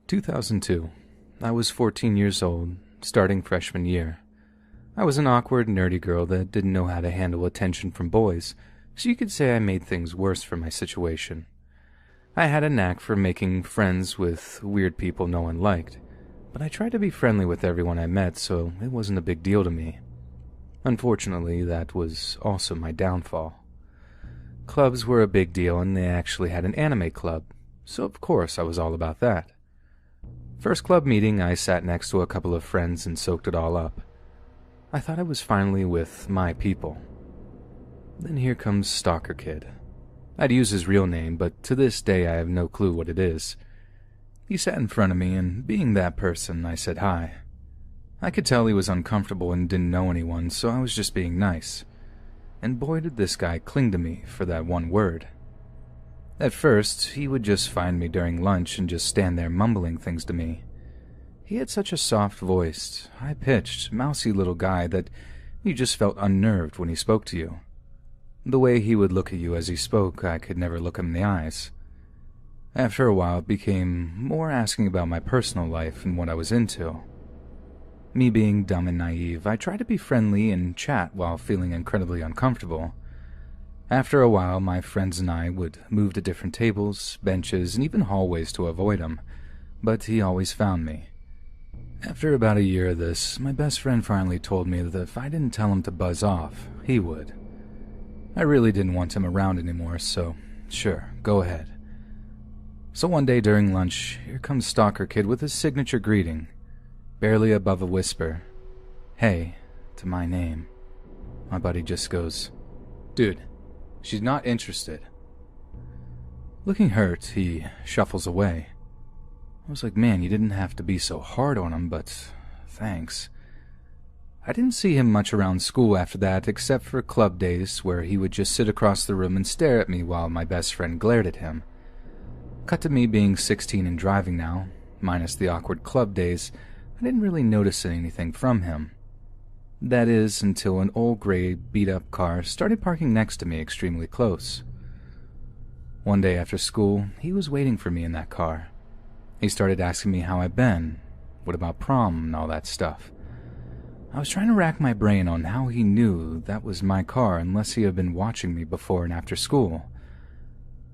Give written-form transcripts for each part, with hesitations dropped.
2002. I was 14 years old, starting freshman year. I was an awkward, nerdy girl that didn't know how to handle attention from boys, so you could say I made things worse for my situation. I had a knack for making friends with weird people no one liked, but I tried to be friendly with everyone I met, so it wasn't a big deal to me. Unfortunately, that was also my downfall. Clubs were a big deal, and they actually had an anime club, so of course I was all about that. First club meeting, I sat next to a couple of friends and soaked it all up. I thought I was finally with my people. Then here comes Stalker Kid. I'd use his real name, but to this day I have no clue what it is. He sat in front of me, and being that person, I said hi. I could tell he was uncomfortable and didn't know anyone, so I was just being nice. And boy did this guy cling to me for that one word. At first, he would just find me during lunch and just stand there mumbling things to me. He had such a soft-voiced, high-pitched, mousy little guy that you just felt unnerved when he spoke to you. The way he would look at you as he spoke, I could never look him in the eyes. After a while, it became more asking about my personal life and what I was into. Me being dumb and naive, I tried to be friendly and chat while feeling incredibly uncomfortable. After a while, my friends and I would move to different tables, benches, and even hallways to avoid him, but he always found me. After about a year of this, my best friend finally told me that if I didn't tell him to buzz off, he would. I really didn't want him around anymore, so sure, go ahead. So one day during lunch, here comes Stalker Kid with his signature greeting, barely above a whisper, "Hey," to my name. My buddy just goes, "Dude, she's not interested." Looking hurt, he shuffles away. I was like, man, you didn't have to be so hard on him, but thanks. I didn't see him much around school after that, except for club days where he would just sit across the room and stare at me while my best friend glared at him. Cut to me being 16 and driving now, minus the awkward club days, I didn't really notice anything from him. That is, until an old gray, beat-up car started parking next to me extremely close. One day after school, he was waiting for me in that car. He started asking me how I'd been, what about prom and all that stuff. I was trying to rack my brain on how he knew that was my car unless he had been watching me before and after school.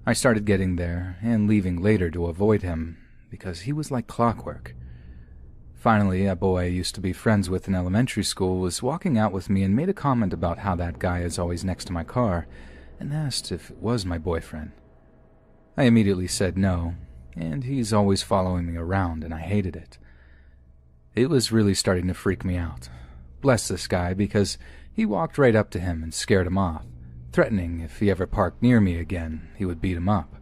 I started getting there and leaving later to avoid him, because he was like clockwork. Finally, a boy I used to be friends with in elementary school was walking out with me and made a comment about how that guy is always next to my car, and asked if it was my boyfriend. I immediately said no, and he's always following me around, and I hated it. It was really starting to freak me out. Bless this guy, because he walked right up to him and scared him off, threatening if he ever parked near me again, he would beat him up.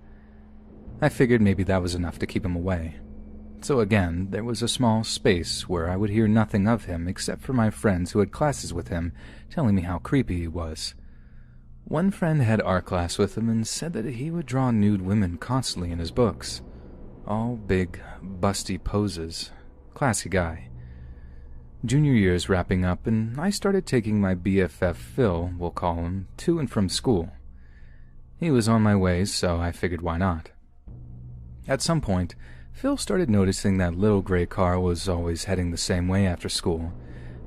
I figured maybe that was enough to keep him away. So again, there was a small space where I would hear nothing of him except for my friends who had classes with him telling me how creepy he was. One friend had art class with him and said that he would draw nude women constantly in his books. All big, busty poses. Classy guy. Junior year's wrapping up, and I started taking my BFF Phil, we'll call him, to and from school. He was on my way, so I figured why not. At some point, Phil started noticing that little gray car was always heading the same way after school,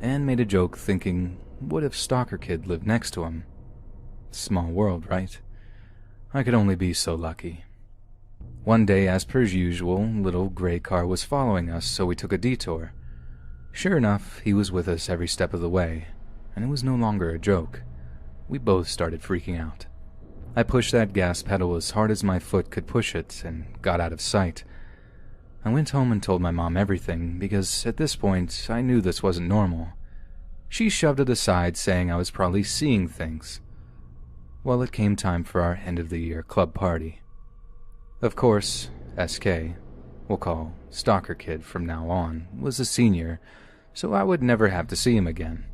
and made a joke thinking, what if Stalker Kid lived next to him? Small world, right? I could only be so lucky. One day, as per usual, little gray car was following us, so we took a detour. Sure enough, he was with us every step of the way, and it was no longer a joke. We both started freaking out. I pushed that gas pedal as hard as my foot could push it, and got out of sight. I went home and told my mom everything, because at this point, I knew this wasn't normal. She shoved it aside, saying I was probably seeing things. Well, it came time for our end-of-the-year club party. Of course, SK, we'll call Stalker Kid from now on, was a senior, so I would never have to see him again.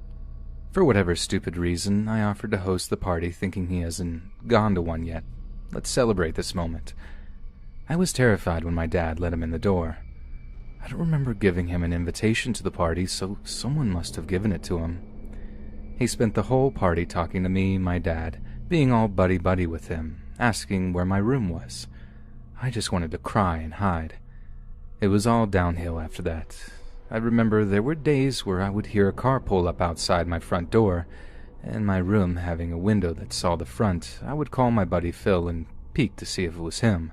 For whatever stupid reason, I offered to host the party thinking he hasn't gone to one yet. Let's celebrate this moment. I was terrified when my dad let him in the door. I don't remember giving him an invitation to the party, so someone must have given it to him. He spent the whole party talking to me, my dad, being all buddy-buddy with him, asking where my room was. I just wanted to cry and hide. It was all downhill after that. I remember there were days where I would hear a car pull up outside my front door, and my room having a window that saw the front, I would call my buddy Phil and peek to see if it was him.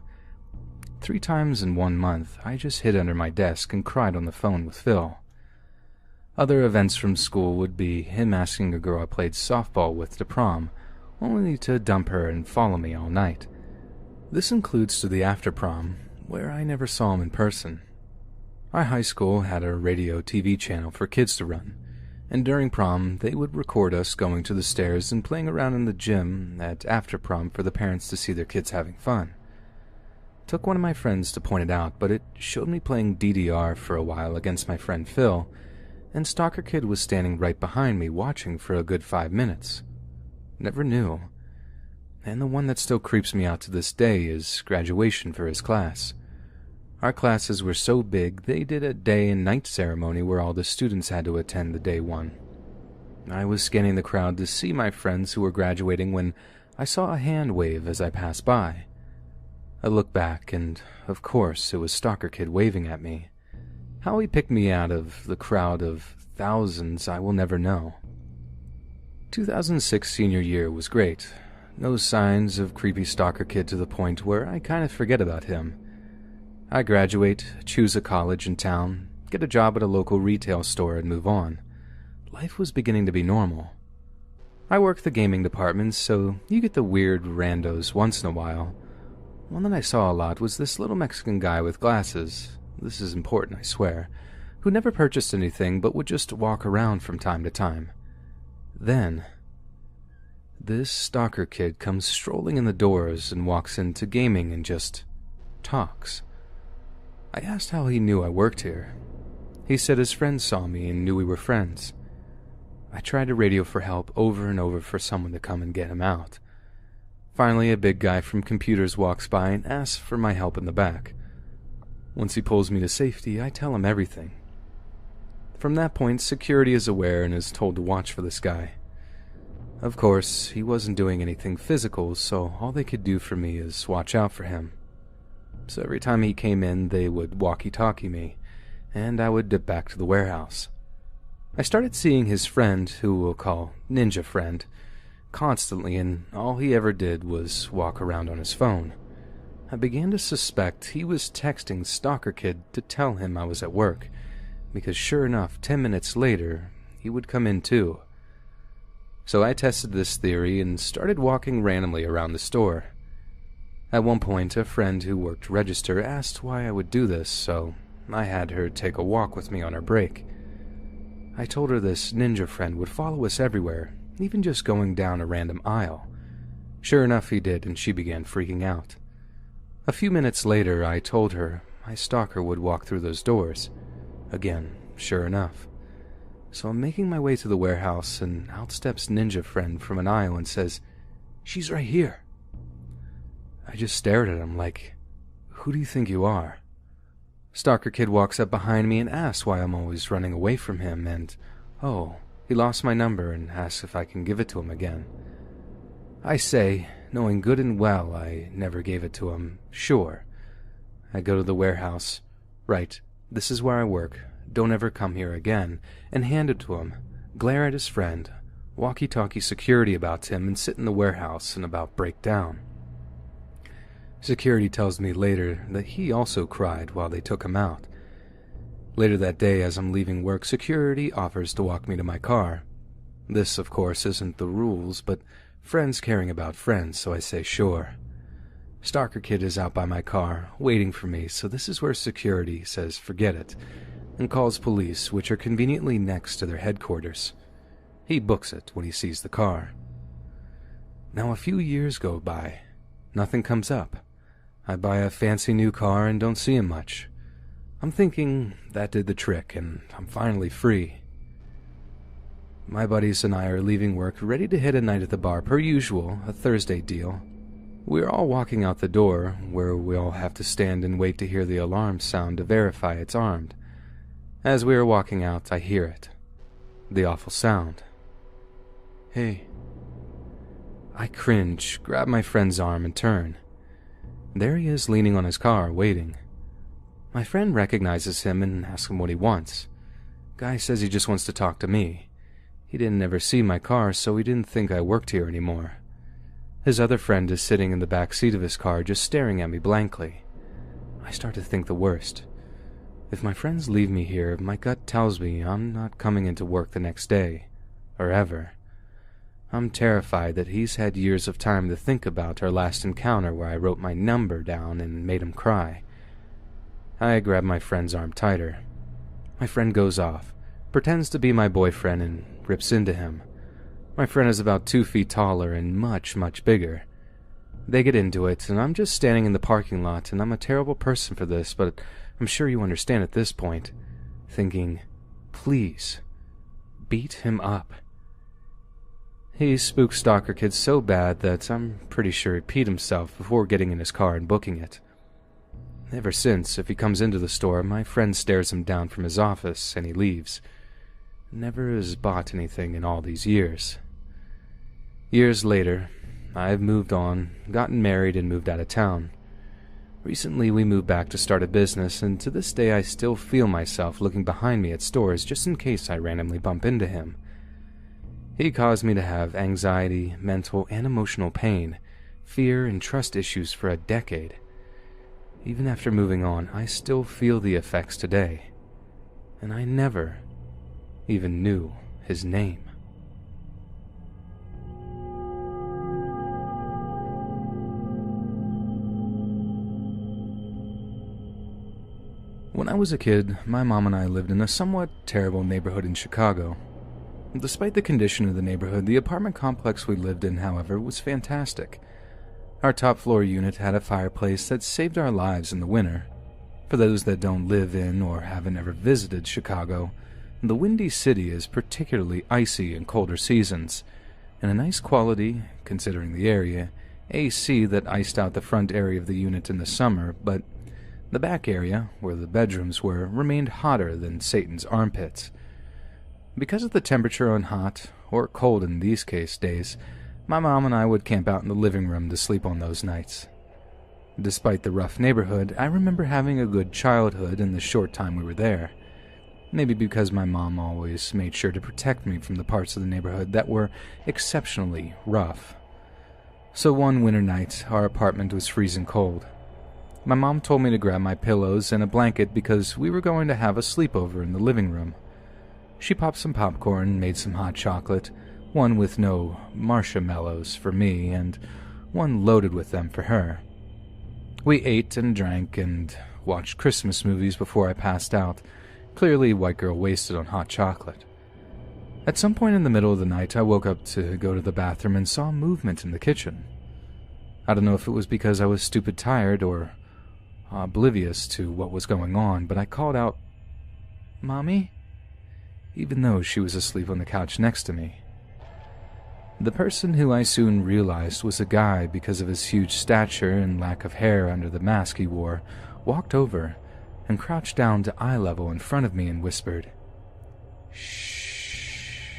3 times in 1 month, I just hid under my desk and cried on the phone with Phil. Other events from school would be him asking a girl I played softball with to prom, only to dump her and follow me all night. This includes to the after prom, where I never saw him in person. Our high school had a radio TV channel for kids to run, and during prom they would record us going to the stairs and playing around in the gym at after prom for the parents to see their kids having fun. Took one of my friends to point it out, but it showed me playing DDR for a while against my friend Phil, and Stalker Kid was standing right behind me watching for a good 5 minutes. Never knew. And the one that still creeps me out to this day is graduation for his class. Our classes were so big, they did a day and night ceremony where all the students had to attend the day one. I was scanning the crowd to see my friends who were graduating when I saw a hand wave as I passed by. I looked back, and of course it was Stalker Kid waving at me. How he picked me out of the crowd of thousands I will never know. 2006 senior year was great. No signs of creepy Stalker Kid to the point where I kind of forget about him. I graduate, choose a college in town, get a job at a local retail store, and move on. Life was beginning to be normal. I work the gaming department, so you get the weird randos once in a while. One that I saw a lot was this little Mexican guy with glasses, this is important, I swear, who never purchased anything but would just walk around from time to time. Then, this Stalker Kid comes strolling in the doors and walks into gaming and just talks. I asked how he knew I worked here. He said his friends saw me and knew we were friends. I tried to radio for help over and over for someone to come and get him out. Finally, a big guy from computers walks by and asks for my help in the back. Once he pulls me to safety, I tell him everything. From that point, security is aware and is told to watch for this guy. Of course, he wasn't doing anything physical, so all they could do for me is watch out for him. So every time he came in, they would walkie-talkie me, and I would dip back to the warehouse. I started seeing his friend, who we'll call Ninja Friend, constantly, and all he ever did was walk around on his phone. I began to suspect he was texting Stalker Kid to tell him I was at work, because sure enough, 10 minutes later, he would come in too. So I tested this theory and started walking randomly around the store. At one point, a friend who worked register asked why I would do this, so I had her take a walk with me on her break. I told her this ninja friend would follow us everywhere, even just going down a random aisle. Sure enough, he did, and she began freaking out. A few minutes later, I told her my stalker would walk through those doors. Again, sure enough. So I'm making my way to the warehouse, and out steps Ninja Friend from an aisle and says, "She's right here." I just stared at him like, "Who do you think you are?" Stalker Kid walks up behind me and asks why I'm always running away from him, and, he lost my number and asks if I can give it to him again. I say, knowing good and well I never gave it to him, sure. I go to the warehouse, "Right, this is where I work, don't ever come here again," and hand it to him, glare at his friend, walkie-talkie security about him, and sit in the warehouse and about break down. Security tells me later that he also cried while they took him out. Later that day, as I'm leaving work, security offers to walk me to my car. This, of course, isn't the rules, but friends caring about friends, so I say sure. Stalker Kid is out by my car, waiting for me, so this is where security says forget it, and calls police, which are conveniently next to their headquarters. He books it when he sees the car. Now a few years go by. Nothing comes up. I buy a fancy new car and don't see him much. I'm thinking that did the trick, and I'm finally free. My buddies and I are leaving work, ready to hit a night at the bar per usual, a Thursday deal. We're all walking out the door, where we all have to stand and wait to hear the alarm sound to verify it's armed. As we are walking out, I hear it. The awful sound. "Hey." I cringe, grab my friend's arm, and turn. There he is leaning on his car, waiting. My friend recognizes him and asks him what he wants. Guy says he just wants to talk to me. He didn't ever see my car, so he didn't think I worked here anymore. His other friend is sitting in the back seat of his car, just staring at me blankly. I start to think the worst. If my friends leave me here, my gut tells me I'm not coming into work the next day, or ever. I'm terrified that he's had years of time to think about our last encounter where I wrote my number down and made him cry. I grab my friend's arm tighter. My friend goes off, pretends to be my boyfriend, and rips into him. My friend is about 2 feet taller and much, much bigger. They get into it, and I'm just standing in the parking lot, and I'm a terrible person for this, but I'm sure you understand at this point, thinking, please, beat him up. He spooked stalker kids so bad that I'm pretty sure he peed himself before getting in his car and booking it. Ever since, if he comes into the store, my friend stares him down from his office, and he leaves. Never has bought anything in all these years. Years later, I've moved on, gotten married, and moved out of town. Recently, we moved back to start a business, and to this day I still feel myself looking behind me at stores just in case I randomly bump into him. He caused me to have anxiety, mental and emotional pain, fear, and trust issues for a decade. Even after moving on, I still feel the effects today, and I never even knew his name. When I was a kid, my mom and I lived in a somewhat terrible neighborhood in Chicago. Despite the condition of the neighborhood, the apartment complex we lived in, however, was fantastic. Our top-floor unit had a fireplace that saved our lives in the winter. For those that don't live in or haven't ever visited Chicago, the Windy City is particularly icy in colder seasons, and a nice quality, considering the area, AC that iced out the front area of the unit in the summer, but the back area, where the bedrooms were, remained hotter than Satan's armpits. Because of the temperature on hot, or cold in these case days, my mom and I would camp out in the living room to sleep on those nights. Despite the rough neighborhood, I remember having a good childhood in the short time we were there. Maybe because my mom always made sure to protect me from the parts of the neighborhood that were exceptionally rough. So one winter night, our apartment was freezing cold. My mom told me to grab my pillows and a blanket because we were going to have a sleepover in the living room. She popped some popcorn, made some hot chocolate, one with no marshmallows for me, and one loaded with them for her. We ate and drank and watched Christmas movies before I passed out, clearly white girl wasted on hot chocolate. At some point in the middle of the night, I woke up to go to the bathroom and saw movement in the kitchen. I don't know if it was because I was stupid tired or oblivious to what was going on, but I called out, "Mommy?" even though she was asleep on the couch next to me. The person who I soon realized was a guy because of his huge stature and lack of hair under the mask he wore, walked over and crouched down to eye level in front of me and whispered, "Shh."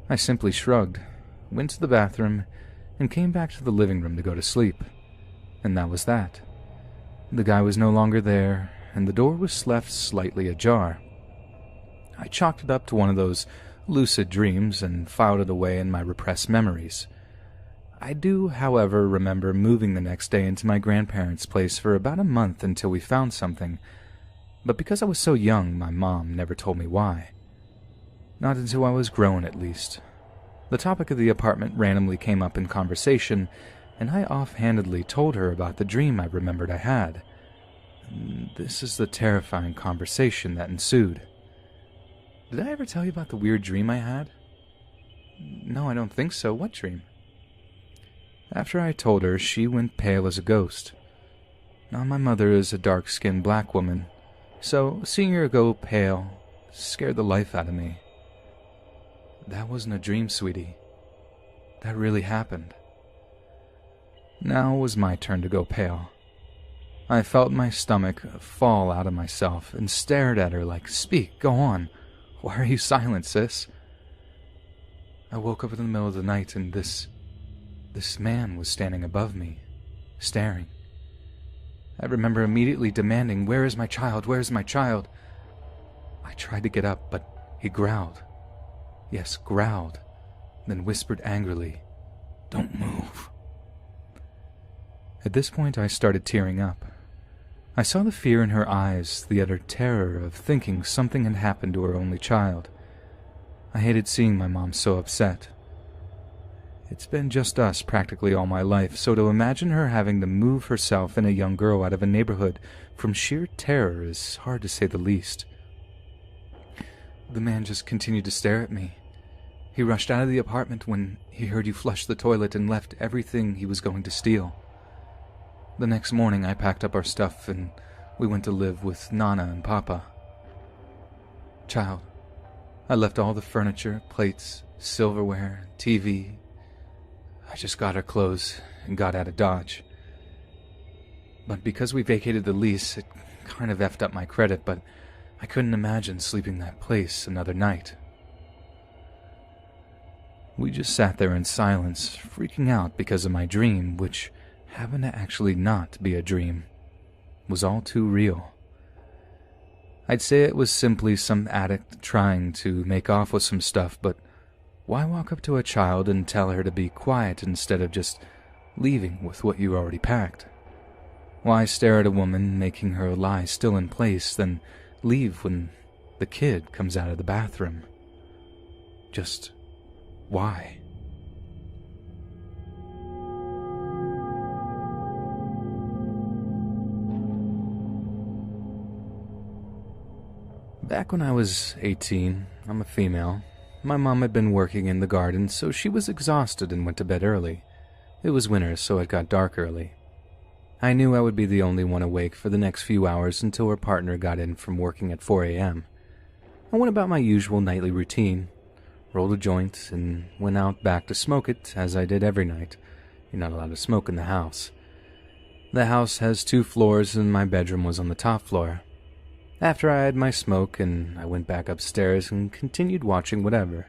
I simply shrugged, went to the bathroom, and came back to the living room to go to sleep. And that was that. The guy was no longer there, and the door was left slightly ajar. I chalked it up to one of those lucid dreams and filed it away in my repressed memories. I do, however, remember moving the next day into my grandparents' place for about a month until we found something, but because I was so young, my mom never told me why. Not until I was grown, at least. The topic of the apartment randomly came up in conversation, and I offhandedly told her about the dream I remembered I had. This is the terrifying conversation that ensued. Did I ever tell you about the weird dream I had? No, I don't think so. What dream? After I told her, she went pale as a ghost. Now, my mother is a dark-skinned black woman, so seeing her go pale scared the life out of me. That wasn't a dream, sweetie. That really happened. Now it was my turn to go pale. I felt my stomach fall out of myself and stared at her like, "Speak, go on. Why are you silent, sis?" I woke up in the middle of the night and this man was standing above me, staring. I remember immediately demanding, "Where is my child? Where is my child?" I tried to get up, but he growled. Yes, growled, then whispered angrily, "Don't move." At this point, I started tearing up. I saw the fear in her eyes, the utter terror of thinking something had happened to her only child. I hated seeing my mom so upset. It's been just us practically all my life, so to imagine her having to move herself and a young girl out of a neighborhood from sheer terror is hard to say the least. The man just continued to stare at me. He rushed out of the apartment when he heard you flush the toilet and left everything he was going to steal. The next morning I packed up our stuff and we went to live with Nana and Papa. Child, I left all the furniture, plates, silverware, TV. I just got our clothes and got out of Dodge. But because we vacated the lease, it kind of effed up my credit, but I couldn't imagine sleeping that place another night. We just sat there in silence, freaking out because of my dream, which happened to actually not be a dream. It was all too real. I'd say it was simply some addict trying to make off with some stuff, but why walk up to a child and tell her to be quiet instead of just leaving with what you already packed? Why stare at a woman, making her lie still in place, then leave when the kid comes out of the bathroom? Just why? Back when I was 18, I'm a female. My mom had been working in the garden, so she was exhausted and went to bed early. It was winter, so it got dark early. I knew I would be the only one awake for the next few hours until her partner got in from working at 4 a.m. I went about my usual nightly routine, rolled a joint, and went out back to smoke it, as I did every night. You're not allowed to smoke in the house. The house has 2 floors, and my bedroom was on the top floor. After I had my smoke, and I went back upstairs and continued watching whatever.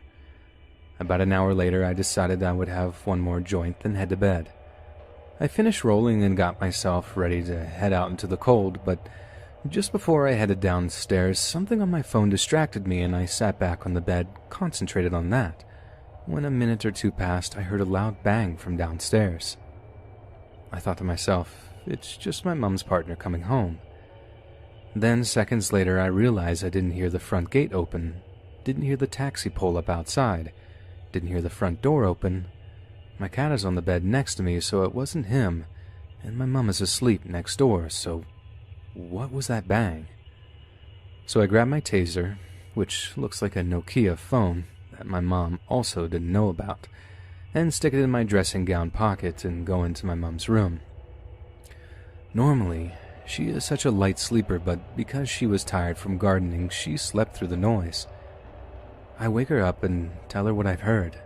About an hour later, I decided I would have one more joint, then head to bed. I finished rolling and got myself ready to head out into the cold, but just before I headed downstairs, something on my phone distracted me, and I sat back on the bed, concentrated on that. When a minute or 2 passed, I heard a loud bang from downstairs. I thought to myself, it's just my mom's partner coming home. Then, seconds later, I realized I didn't hear the front gate open, didn't hear the taxi pull up outside, didn't hear the front door open. My cat is on the bed next to me, so it wasn't him, and my mom is asleep next door, so what was that bang? So I grabbed my taser, which looks like a Nokia phone that my mom also didn't know about, and stick it in my dressing gown pocket and go into my mom's room. Normally, she is such a light sleeper, but because she was tired from gardening, she slept through the noise. I wake her up and tell her what I've heard.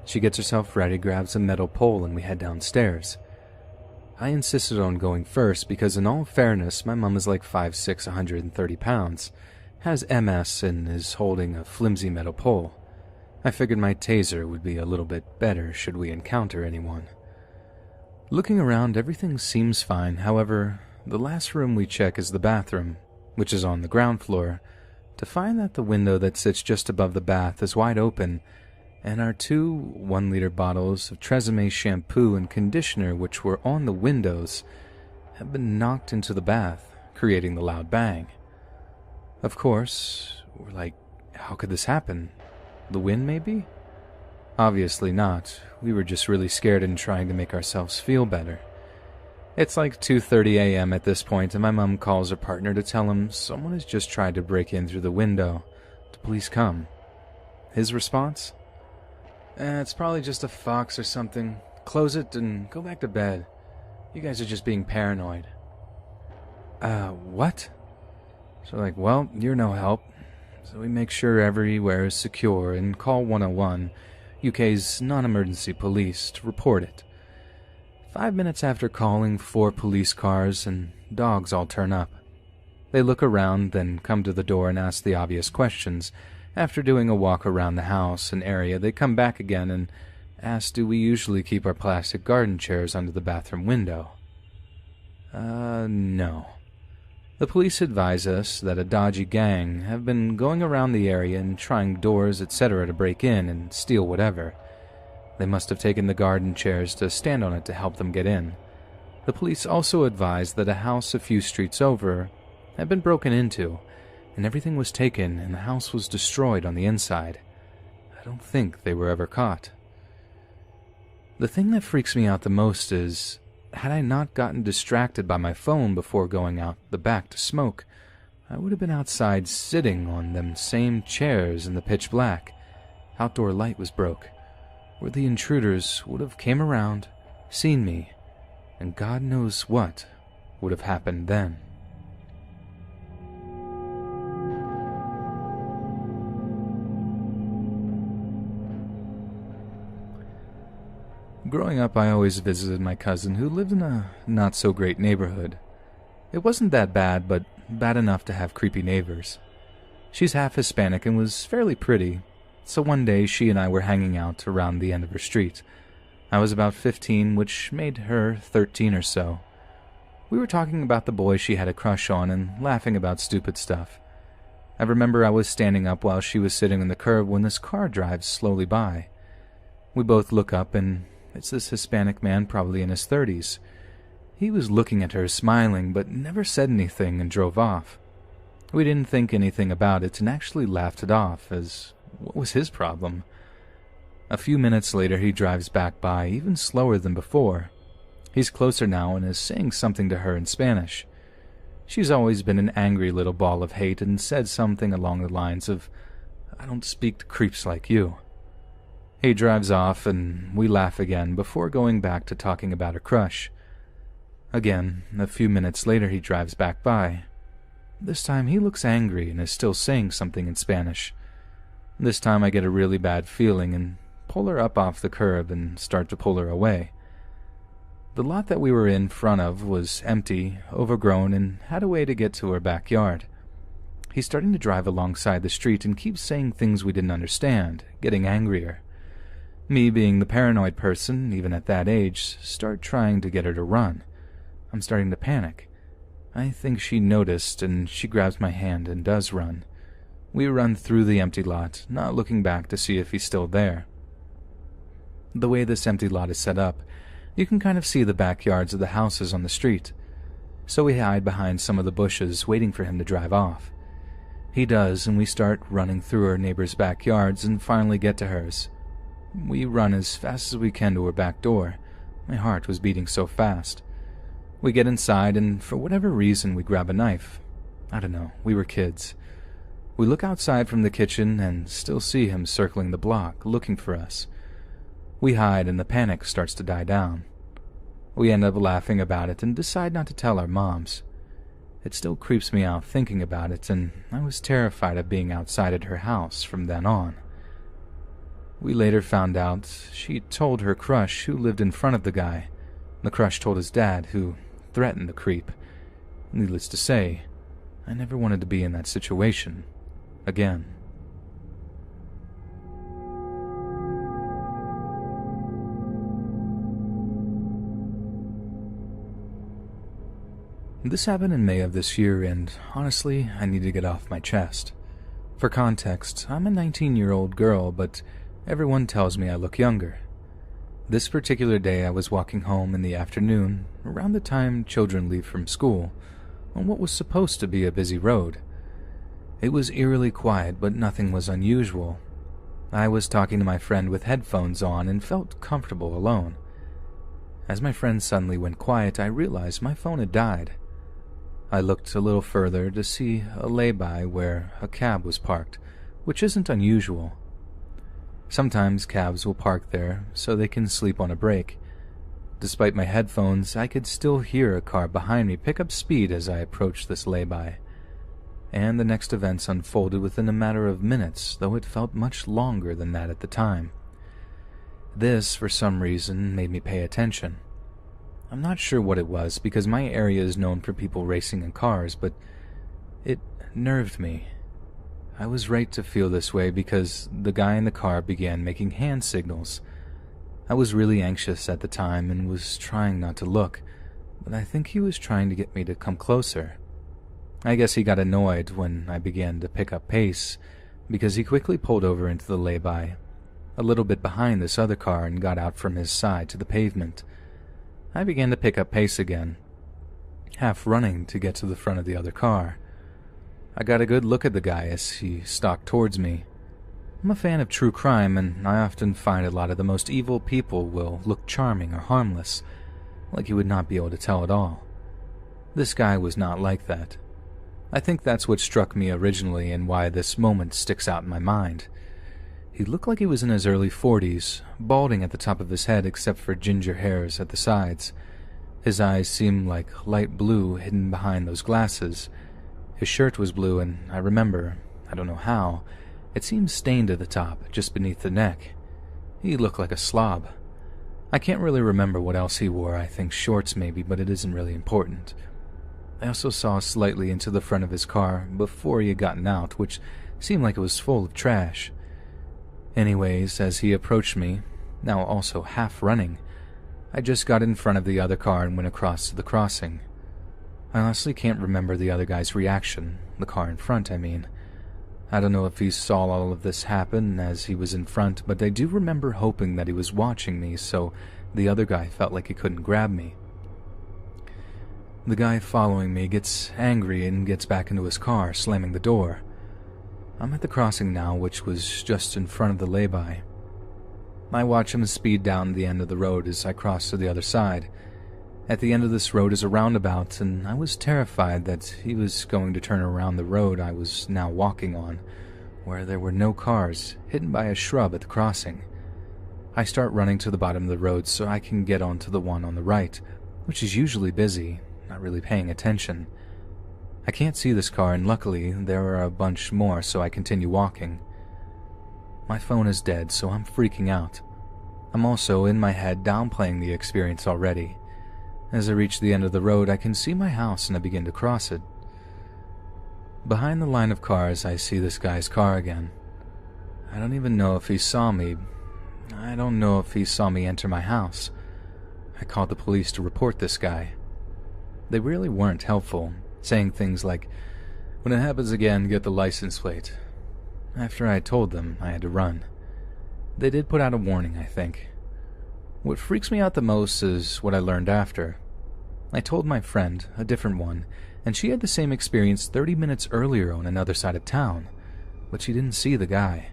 She gets herself ready, grabs a metal pole, and we head downstairs. I insisted on going first because, in all fairness, my mom is like 5'6", 130 pounds, has MS, and is holding a flimsy metal pole. I figured my taser would be a little bit better should we encounter anyone. Looking around, everything seems fine. However, the last room we check is the bathroom, which is on the ground floor, to find that the window that sits just above the bath is wide open, and our 2 1-liter bottles of Tresemme shampoo and conditioner, which were on the windows, have been knocked into the bath, creating the loud bang. Of course, we're like, how could this happen? The wind, maybe? Obviously not. We were just really scared and trying to make ourselves feel better. It's like 2:30 a.m. at this point, and my mom calls her partner to tell him someone has just tried to break in through the window. To please come. His response? It's probably just a fox or something. Close it and go back to bed. You guys are just being paranoid. What? So well, you're no help. So we make sure everywhere is secure and call 101, UK's non-emergency police, to report it. 5 minutes after calling, 4 police cars and dogs all turn up. They look around, then come to the door and ask the obvious questions. After doing a walk around the house and area, they come back again and ask, do we usually keep our plastic garden chairs under the bathroom window? No. The police advise us that a dodgy gang have been going around the area and trying doors, etc. to break in and steal whatever. They must have taken the garden chairs to stand on it to help them get in. The police also advised that a house a few streets over had been broken into, and everything was taken and the house was destroyed on the inside. I don't think they were ever caught. The thing that freaks me out the most is, had I not gotten distracted by my phone before going out the back to smoke, I would have been outside sitting on them same chairs in the pitch black. Outdoor light was broke, where the intruders would have came around, seen me, and God knows what would have happened then. Growing up, I always visited my cousin who lived in a not-so-great neighborhood. It wasn't that bad, but bad enough to have creepy neighbors. She's half Hispanic and was fairly pretty, so one day she and I were hanging out around the end of her street. I was about 15, which made her 13 or so. We were talking about the boy she had a crush on and laughing about stupid stuff. I remember I was standing up while she was sitting on the curb when this car drives slowly by. We both look up and it's this Hispanic man, probably in his 30s. He was looking at her, smiling, but never said anything and drove off. We didn't think anything about it and actually laughed it off, as what was his problem? A few minutes later he drives back by, even slower than before. He's closer now and is saying something to her in Spanish. She's always been an angry little ball of hate and said something along the lines of, "I don't speak to creeps like you." He drives off and we laugh again before going back to talking about her crush. Again, a few minutes later he drives back by. This time he looks angry and is still saying something in Spanish. This time I get a really bad feeling and pull her up off the curb and start to pull her away. The lot that we were in front of was empty, overgrown, and had a way to get to her backyard. He's starting to drive alongside the street and keeps saying things we didn't understand, getting angrier. Me, being the paranoid person, even at that age, start trying to get her to run. I'm starting to panic. I think she noticed, and she grabs my hand and does run. We run through the empty lot, not looking back to see if he's still there. The way this empty lot is set up, you can kind of see the backyards of the houses on the street. So we hide behind some of the bushes, waiting for him to drive off. He does, and we start running through our neighbors' backyards and finally get to hers. We run as fast as we can to her back door. My heart was beating so fast. We get inside, and for whatever reason, we grab a knife. I don't know, we were kids. We look outside from the kitchen and still see him circling the block, looking for us. We hide, and the panic starts to die down. We end up laughing about it and decide not to tell our moms. It still creeps me out thinking about it, and I was terrified of being outside at her house from then on. We later found out she told her crush who lived in front of the guy. The crush told his dad, who threatened the creep. Needless to say, I never wanted to be in that situation again. This happened in May of this year, and honestly, I need to get off my chest. For context, I'm a 19-year-old girl, but everyone tells me I look younger. This particular day I was walking home in the afternoon, around the time children leave from school, on what was supposed to be a busy road. It was eerily quiet, but nothing was unusual. I was talking to my friend with headphones on and felt comfortable alone. As my friend suddenly went quiet, I realized my phone had died. I looked a little further to see a lay-by where a cab was parked, which isn't unusual. Sometimes cabs will park there so they can sleep on a break. Despite my headphones, I could still hear a car behind me pick up speed as I approached this lay-by. And the next events unfolded within a matter of minutes, though it felt much longer than that at the time. This, for some reason, made me pay attention. I'm not sure what it was, because my area is known for people racing in cars, but it nerved me. I was right to feel this way because the guy in the car began making hand signals. I was really anxious at the time and was trying not to look, but I think he was trying to get me to come closer. I guess he got annoyed when I began to pick up pace, because he quickly pulled over into the lay-by, a little bit behind this other car, and got out from his side to the pavement. I began to pick up pace again, half running to get to the front of the other car. I got a good look at the guy as he stalked towards me. I'm a fan of true crime, and I often find a lot of the most evil people will look charming or harmless, like you would not be able to tell at all. This guy was not like that. I think that's what struck me originally and why this moment sticks out in my mind. He looked like he was in his early 40s, balding at the top of his head except for ginger hairs at the sides. His eyes seemed like light blue hidden behind those glasses. His shirt was blue, and I remember, I don't know how, it seemed stained at the top, just beneath the neck. He looked like a slob. I can't really remember what else he wore. I think shorts maybe, but it isn't really important. I also saw slightly into the front of his car before he had gotten out, which seemed like it was full of trash. Anyways, as he approached me, now also half running, I just got in front of the other car and went across to the crossing. I honestly can't remember the other guy's reaction, the car in front, I mean. I don't know if he saw all of this happen as he was in front, but I do remember hoping that he was watching me so the other guy felt like he couldn't grab me. The guy following me gets angry and gets back into his car, slamming the door. I'm at the crossing now, which was just in front of the lay-by. I watch him speed down the end of the road as I cross to the other side. At the end of this road is a roundabout, and I was terrified that he was going to turn around the road I was now walking on, where there were no cars, hidden by a shrub at the crossing. I start running to the bottom of the road so I can get onto the one on the right, which is usually busy, not really paying attention. I can't see this car, and luckily there are a bunch more, so I continue walking. My phone is dead, so I'm freaking out. I'm also, in my head, downplaying the experience already. As I reach the end of the road, I can see my house and I begin to cross it. Behind the line of cars, I see this guy's car again. I don't even know if he saw me. I don't know if he saw me enter my house. I called the police to report this guy. They really weren't helpful, saying things like, "When it happens again, get the license plate." After I told them, I had to run. They did put out a warning, I think. What freaks me out the most is what I learned after. I told my friend, a different one, and she had the same experience 30 minutes earlier on another side of town, but she didn't see the guy.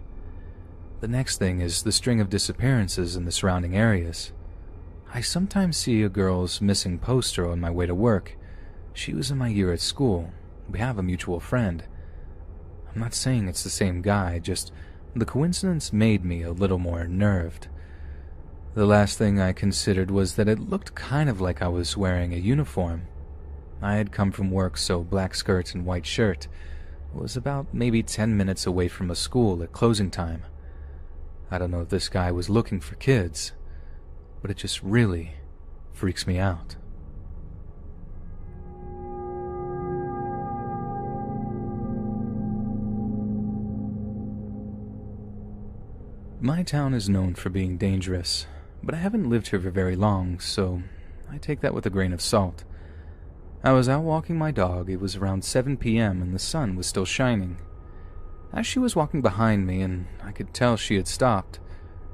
The next thing is the string of disappearances in the surrounding areas. I sometimes see a girl's missing poster on my way to work. She was in my year at school. We have a mutual friend. I'm not saying it's the same guy, just the coincidence made me a little more nerved. The last thing I considered was that it looked kind of like I was wearing a uniform. I had come from work, so black skirt and white shirt. Was about maybe 10 minutes away from a school at closing time. I don't know if this guy was looking for kids, but it just really freaks me out. My town is known for being dangerous, but I haven't lived here for very long, so I take that with a grain of salt. I was out walking my dog. It was around 7 p.m. and the sun was still shining. As she was walking behind me and I could tell she had stopped,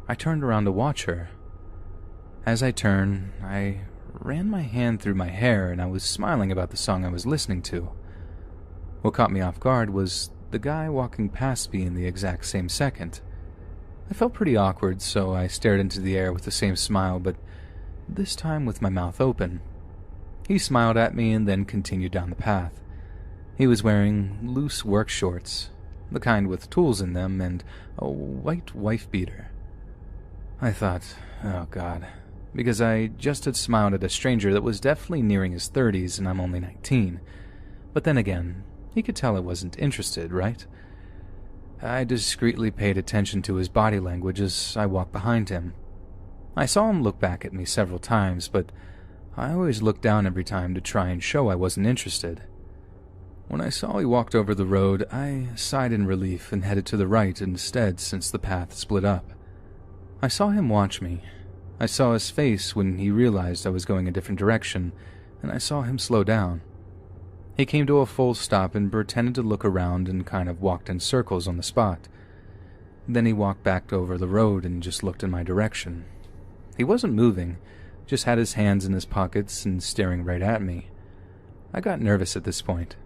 I turned around to watch her. As I turned, I ran my hand through my hair and I was smiling about the song I was listening to. What caught me off guard was the guy walking past me in the exact same second. I felt pretty awkward, so I stared into the air with the same smile, but this time with my mouth open. He smiled at me and then continued down the path. He was wearing loose work shorts, the kind with tools in them, and a white wife beater. I thought, oh God, because I just had smiled at a stranger that was definitely nearing his 30s and I'm only 19. But then again, he could tell I wasn't interested, right? I discreetly paid attention to his body language as I walked behind him. I saw him look back at me several times, but I always looked down every time to try and show I wasn't interested. When I saw he walked over the road, I sighed in relief and headed to the right instead since the path split up. I saw him watch me. I saw his face when he realized I was going a different direction, and I saw him slow down. He came to a full stop and pretended to look around and kind of walked in circles on the spot. Then he walked back over the road and just looked in my direction. He wasn't moving, just had his hands in his pockets and staring right at me. I got nervous at this point.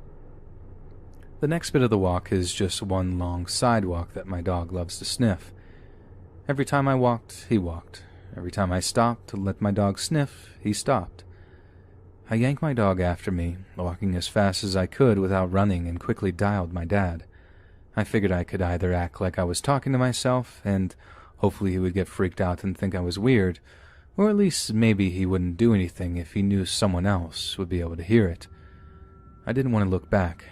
The next bit of the walk is just one long sidewalk that my dog loves to sniff. Every time I walked, he walked. Every time I stopped to let my dog sniff, he stopped. I yanked my dog after me, walking as fast as I could without running, and quickly dialed my dad. I figured I could either act like I was talking to myself, and hopefully he would get freaked out and think I was weird, or at least maybe he wouldn't do anything if he knew someone else would be able to hear it. I didn't want to look back.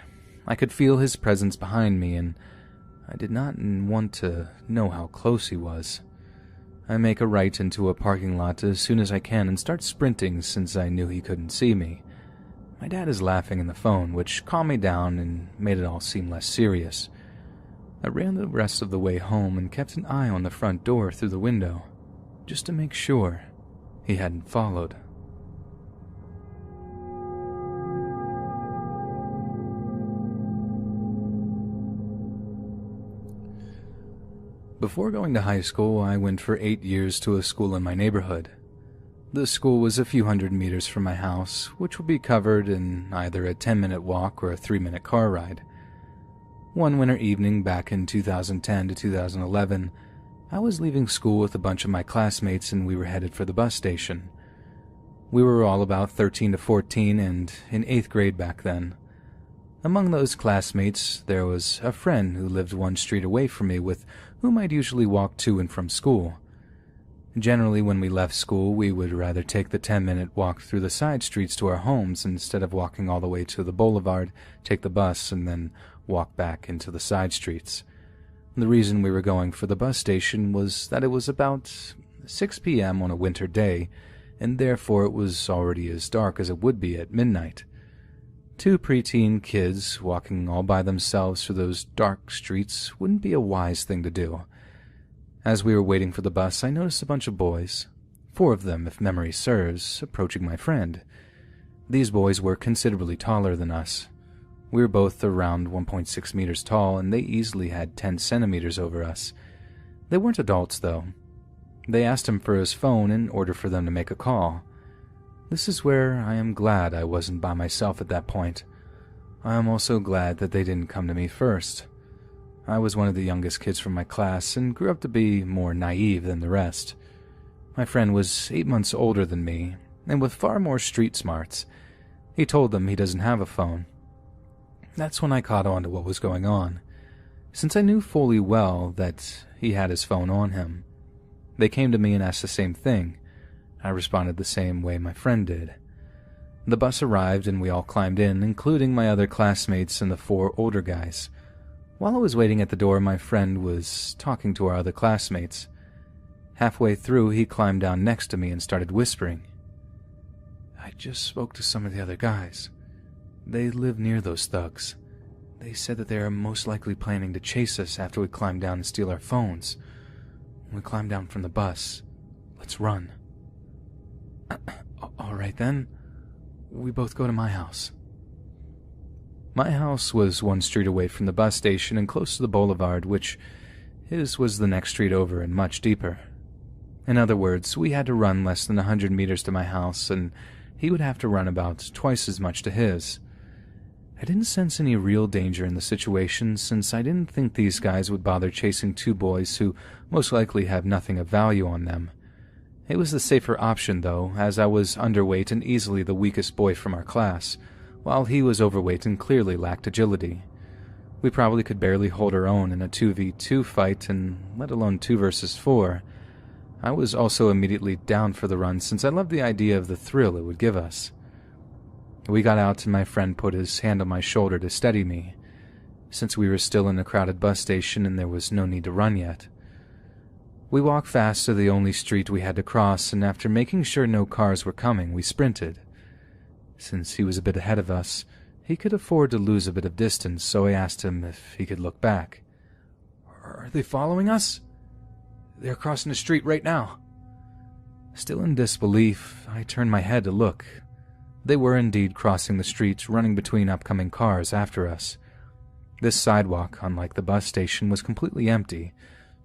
I could feel his presence behind me, and I did not want to know how close he was. I make a right into a parking lot as soon as I can and start sprinting since I knew he couldn't see me. My dad is laughing in the phone, which calmed me down and made it all seem less serious. I ran the rest of the way home and kept an eye on the front door through the window, just to make sure he hadn't followed. Before going to high school, I went for 8 years to a school in my neighborhood. The school was a few hundred meters from my house, which would be covered in either a 10-minute walk or a 3-minute car ride. One winter evening back in 2010 to 2011, I was leaving school with a bunch of my classmates and we were headed for the bus station. We were all about 13 to 14 and in 8th grade back then. Among those classmates, there was a friend who lived one street away from me with whom I'd usually walk to and from school. Generally, when we left school, we would rather take the 10-minute walk through the side streets to our homes instead of walking all the way to the boulevard, take the bus, and then walk back into the side streets. The reason we were going for the bus station was that it was about 6 p.m. on a winter day, and therefore it was already as dark as it would be at midnight. 2 preteen kids walking all by themselves through those dark streets wouldn't be a wise thing to do. As we were waiting for the bus, I noticed a bunch of boys, 4 of them if memory serves, approaching my friend. These boys were considerably taller than us. We were both around 1.6 meters tall, and they easily had 10 centimeters over us. They weren't adults, though. They asked him for his phone in order for them to make a call. This is where I am glad I wasn't by myself at that point. I am also glad that they didn't come to me first. I was one of the youngest kids from my class and grew up to be more naive than the rest. My friend was 8 months older than me, and with far more street smarts. He told them he doesn't have a phone. That's when I caught on to what was going on, since I knew fully well that he had his phone on him. They came to me and asked the same thing. I responded the same way my friend did. The bus arrived and we all climbed in, including my other classmates and the 4 older guys. While I was waiting at the door, my friend was talking to our other classmates. Halfway through, he climbed down next to me and started whispering. I just spoke to some of the other guys. They live near those thugs. They said that they are most likely planning to chase us after we climb down and steal our phones. When we climb down from the bus, let's run. All right then. We both go to my house. My house was 1 street away from the bus station and close to the boulevard, which his was the next street over and much deeper. In other words, we had to run less than 100 meters to my house, and he would have to run about twice as much to his. I didn't sense any real danger in the situation, since I didn't think these guys would bother chasing 2 boys who most likely have nothing of value on them. It was the safer option, though, as I was underweight and easily the weakest boy from our class, while he was overweight and clearly lacked agility. We probably could barely hold our own in a 2v2 fight, and let alone 2 versus 4. I was also immediately down for the run, since I loved the idea of the thrill it would give us. We got out and my friend put his hand on my shoulder to steady me, since we were still in a crowded bus station and there was no need to run yet. We walked fast to the only street we had to cross, and after making sure no cars were coming, we sprinted. Since he was a bit ahead of us, he could afford to lose a bit of distance, so I asked him if he could look back. Are they following us? They're crossing the street right now. Still in disbelief, I turned my head to look. They were indeed crossing the street, running between upcoming cars after us. This sidewalk, unlike the bus station, was completely empty,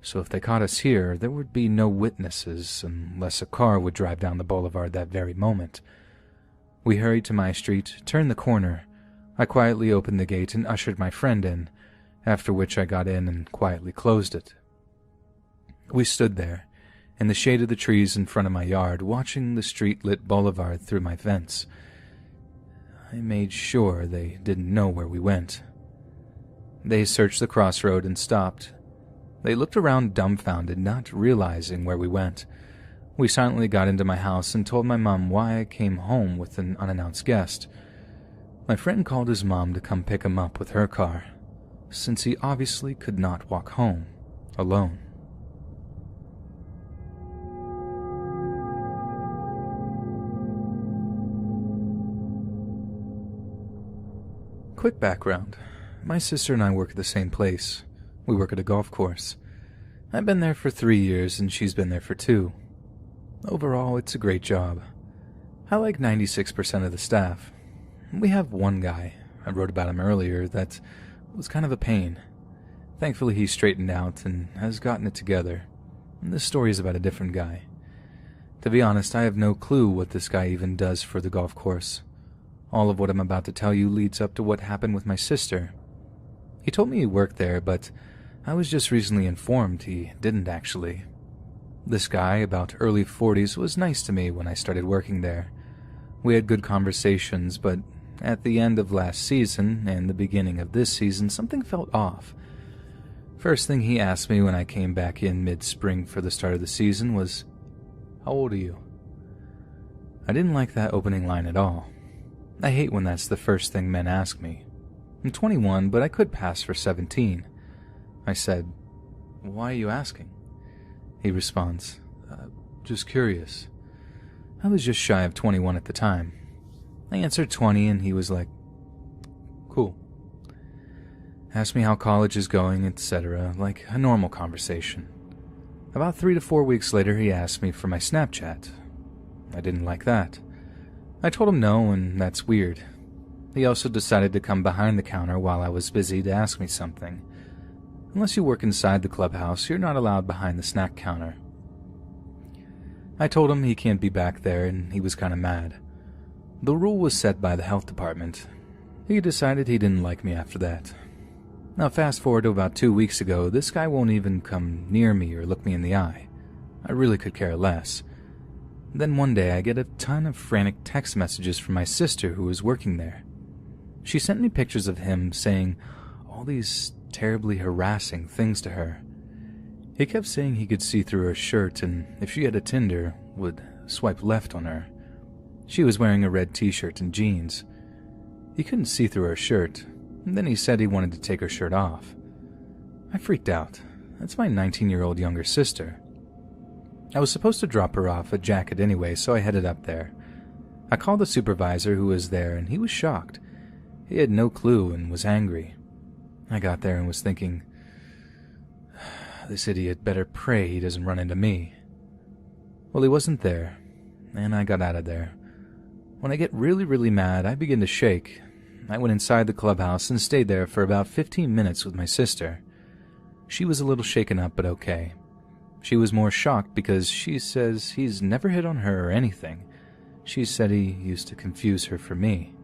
so if they caught us here, there would be no witnesses unless a car would drive down the boulevard that very moment. We hurried to my street, turned the corner. I quietly opened the gate and ushered my friend in, after which I got in and quietly closed it. We stood there, in the shade of the trees in front of my yard, watching the street-lit boulevard through my fence. I made sure they didn't know where we went. They searched the crossroad and stopped. They looked around dumbfounded, not realizing where we went. We silently got into my house and told my mom why I came home with an unannounced guest. My friend called his mom to come pick him up with her car, since he obviously could not walk home alone. Quick background. My sister and I work at the same place. We work at a golf course. I've been there for 3 years and she's been there for 2. Overall, it's a great job. I like 96% of the staff. We have one guy, I wrote about him earlier, that was kind of a pain. Thankfully he straightened out and has gotten it together. And this story is about a different guy. To be honest, I have no clue what this guy even does for the golf course. All of what I'm about to tell you leads up to what happened with my sister. He told me he worked there, but I was just recently informed he didn't actually. This guy, about early 40s, was nice to me when I started working there. We had good conversations, but at the end of last season and the beginning of this season, something felt off. First thing he asked me when I came back in mid-spring for the start of the season was, "How old are you?" I didn't like that opening line at all. I hate when that's the first thing men ask me. I'm 21, but I could pass for 17. I said, "Why are you asking?" He responds, "Just curious." I was just shy of 21 at the time. I answered 20 and he was like, "Cool." Asked me how college is going, etc., like a normal conversation. About 3 to 4 weeks later, he asked me for my Snapchat. I didn't like that. I told him no, and that's weird. He also decided to come behind the counter while I was busy to ask me something. Unless you work inside the clubhouse, you're not allowed behind the snack counter. I told him he can't be back there, and he was kind of mad. The rule was set by the health department. He decided he didn't like me after that. Now fast forward to about 2 weeks ago, this guy won't even come near me or look me in the eye. I really could care less. Then one day I get a ton of frantic text messages from my sister who was working there. She sent me pictures of him saying all these terribly harassing things to her. He kept saying he could see through her shirt and if she had a Tinder, would swipe left on her. She was wearing a red t-shirt and jeans. He couldn't see through her shirt, and then he said he wanted to take her shirt off. I freaked out. That's my 19-year-old younger sister. I was supposed to drop her off a jacket anyway, so I headed up there. I called the supervisor who was there, and he was shocked. He had no clue and was angry. I got there and was thinking, this idiot better pray he doesn't run into me. Well, he wasn't there, and I got out of there. When I get really mad, I begin to shake. I went inside the clubhouse and stayed there for about 15 minutes with my sister. She was a little shaken up, but okay. She was more shocked because she says he's never hit on her or anything. She said he used to confuse her for me.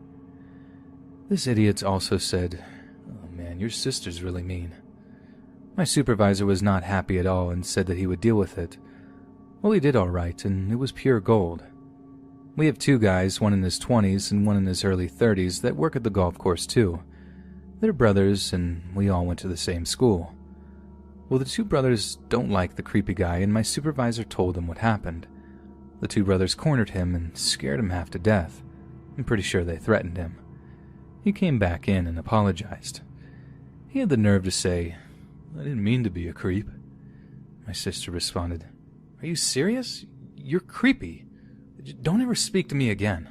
This idiot also said, "Oh man, your sister's really mean." My supervisor was not happy at all and said that he would deal with it. Well, he did all right, and it was pure gold. We have 2 guys, one in his 20s and one in his early 30s, that work at the golf course too. They're brothers, and we all went to the same school. Well, the 2 brothers don't like the creepy guy, and my supervisor told them what happened. The 2 brothers cornered him and scared him half to death. I'm pretty sure they threatened him. He came back in and apologized. He had the nerve to say, "I didn't mean to be a creep." My sister responded, "Are you serious? You're creepy. Don't ever speak to me again."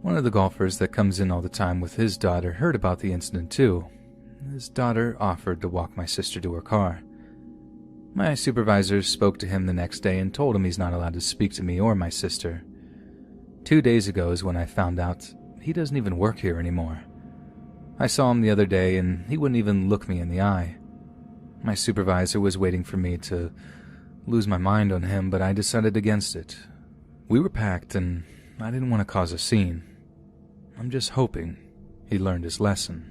One of the golfers that comes in all the time with his daughter heard about the incident too. His daughter offered to walk my sister to her car. My supervisor spoke to him the next day and told him he's not allowed to speak to me or my sister. 2 days ago is when I found out he doesn't even work here anymore. I saw him the other day and he wouldn't even look me in the eye. My supervisor was waiting for me to lose my mind on him, but I decided against it. We were packed and I didn't want to cause a scene. I'm just hoping he learned his lesson.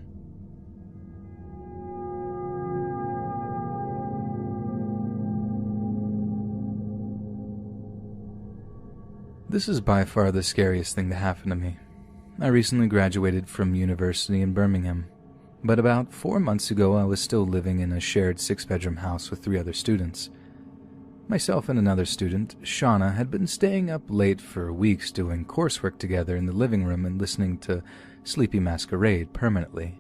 This is by far the scariest thing to happen to me. I recently graduated from university in Birmingham, but about 4 months ago I was still living in a shared 6-bedroom house with 3 other students. Myself and another student, Shauna, had been staying up late for weeks doing coursework together in the living room and listening to Sleepy Masquerade permanently.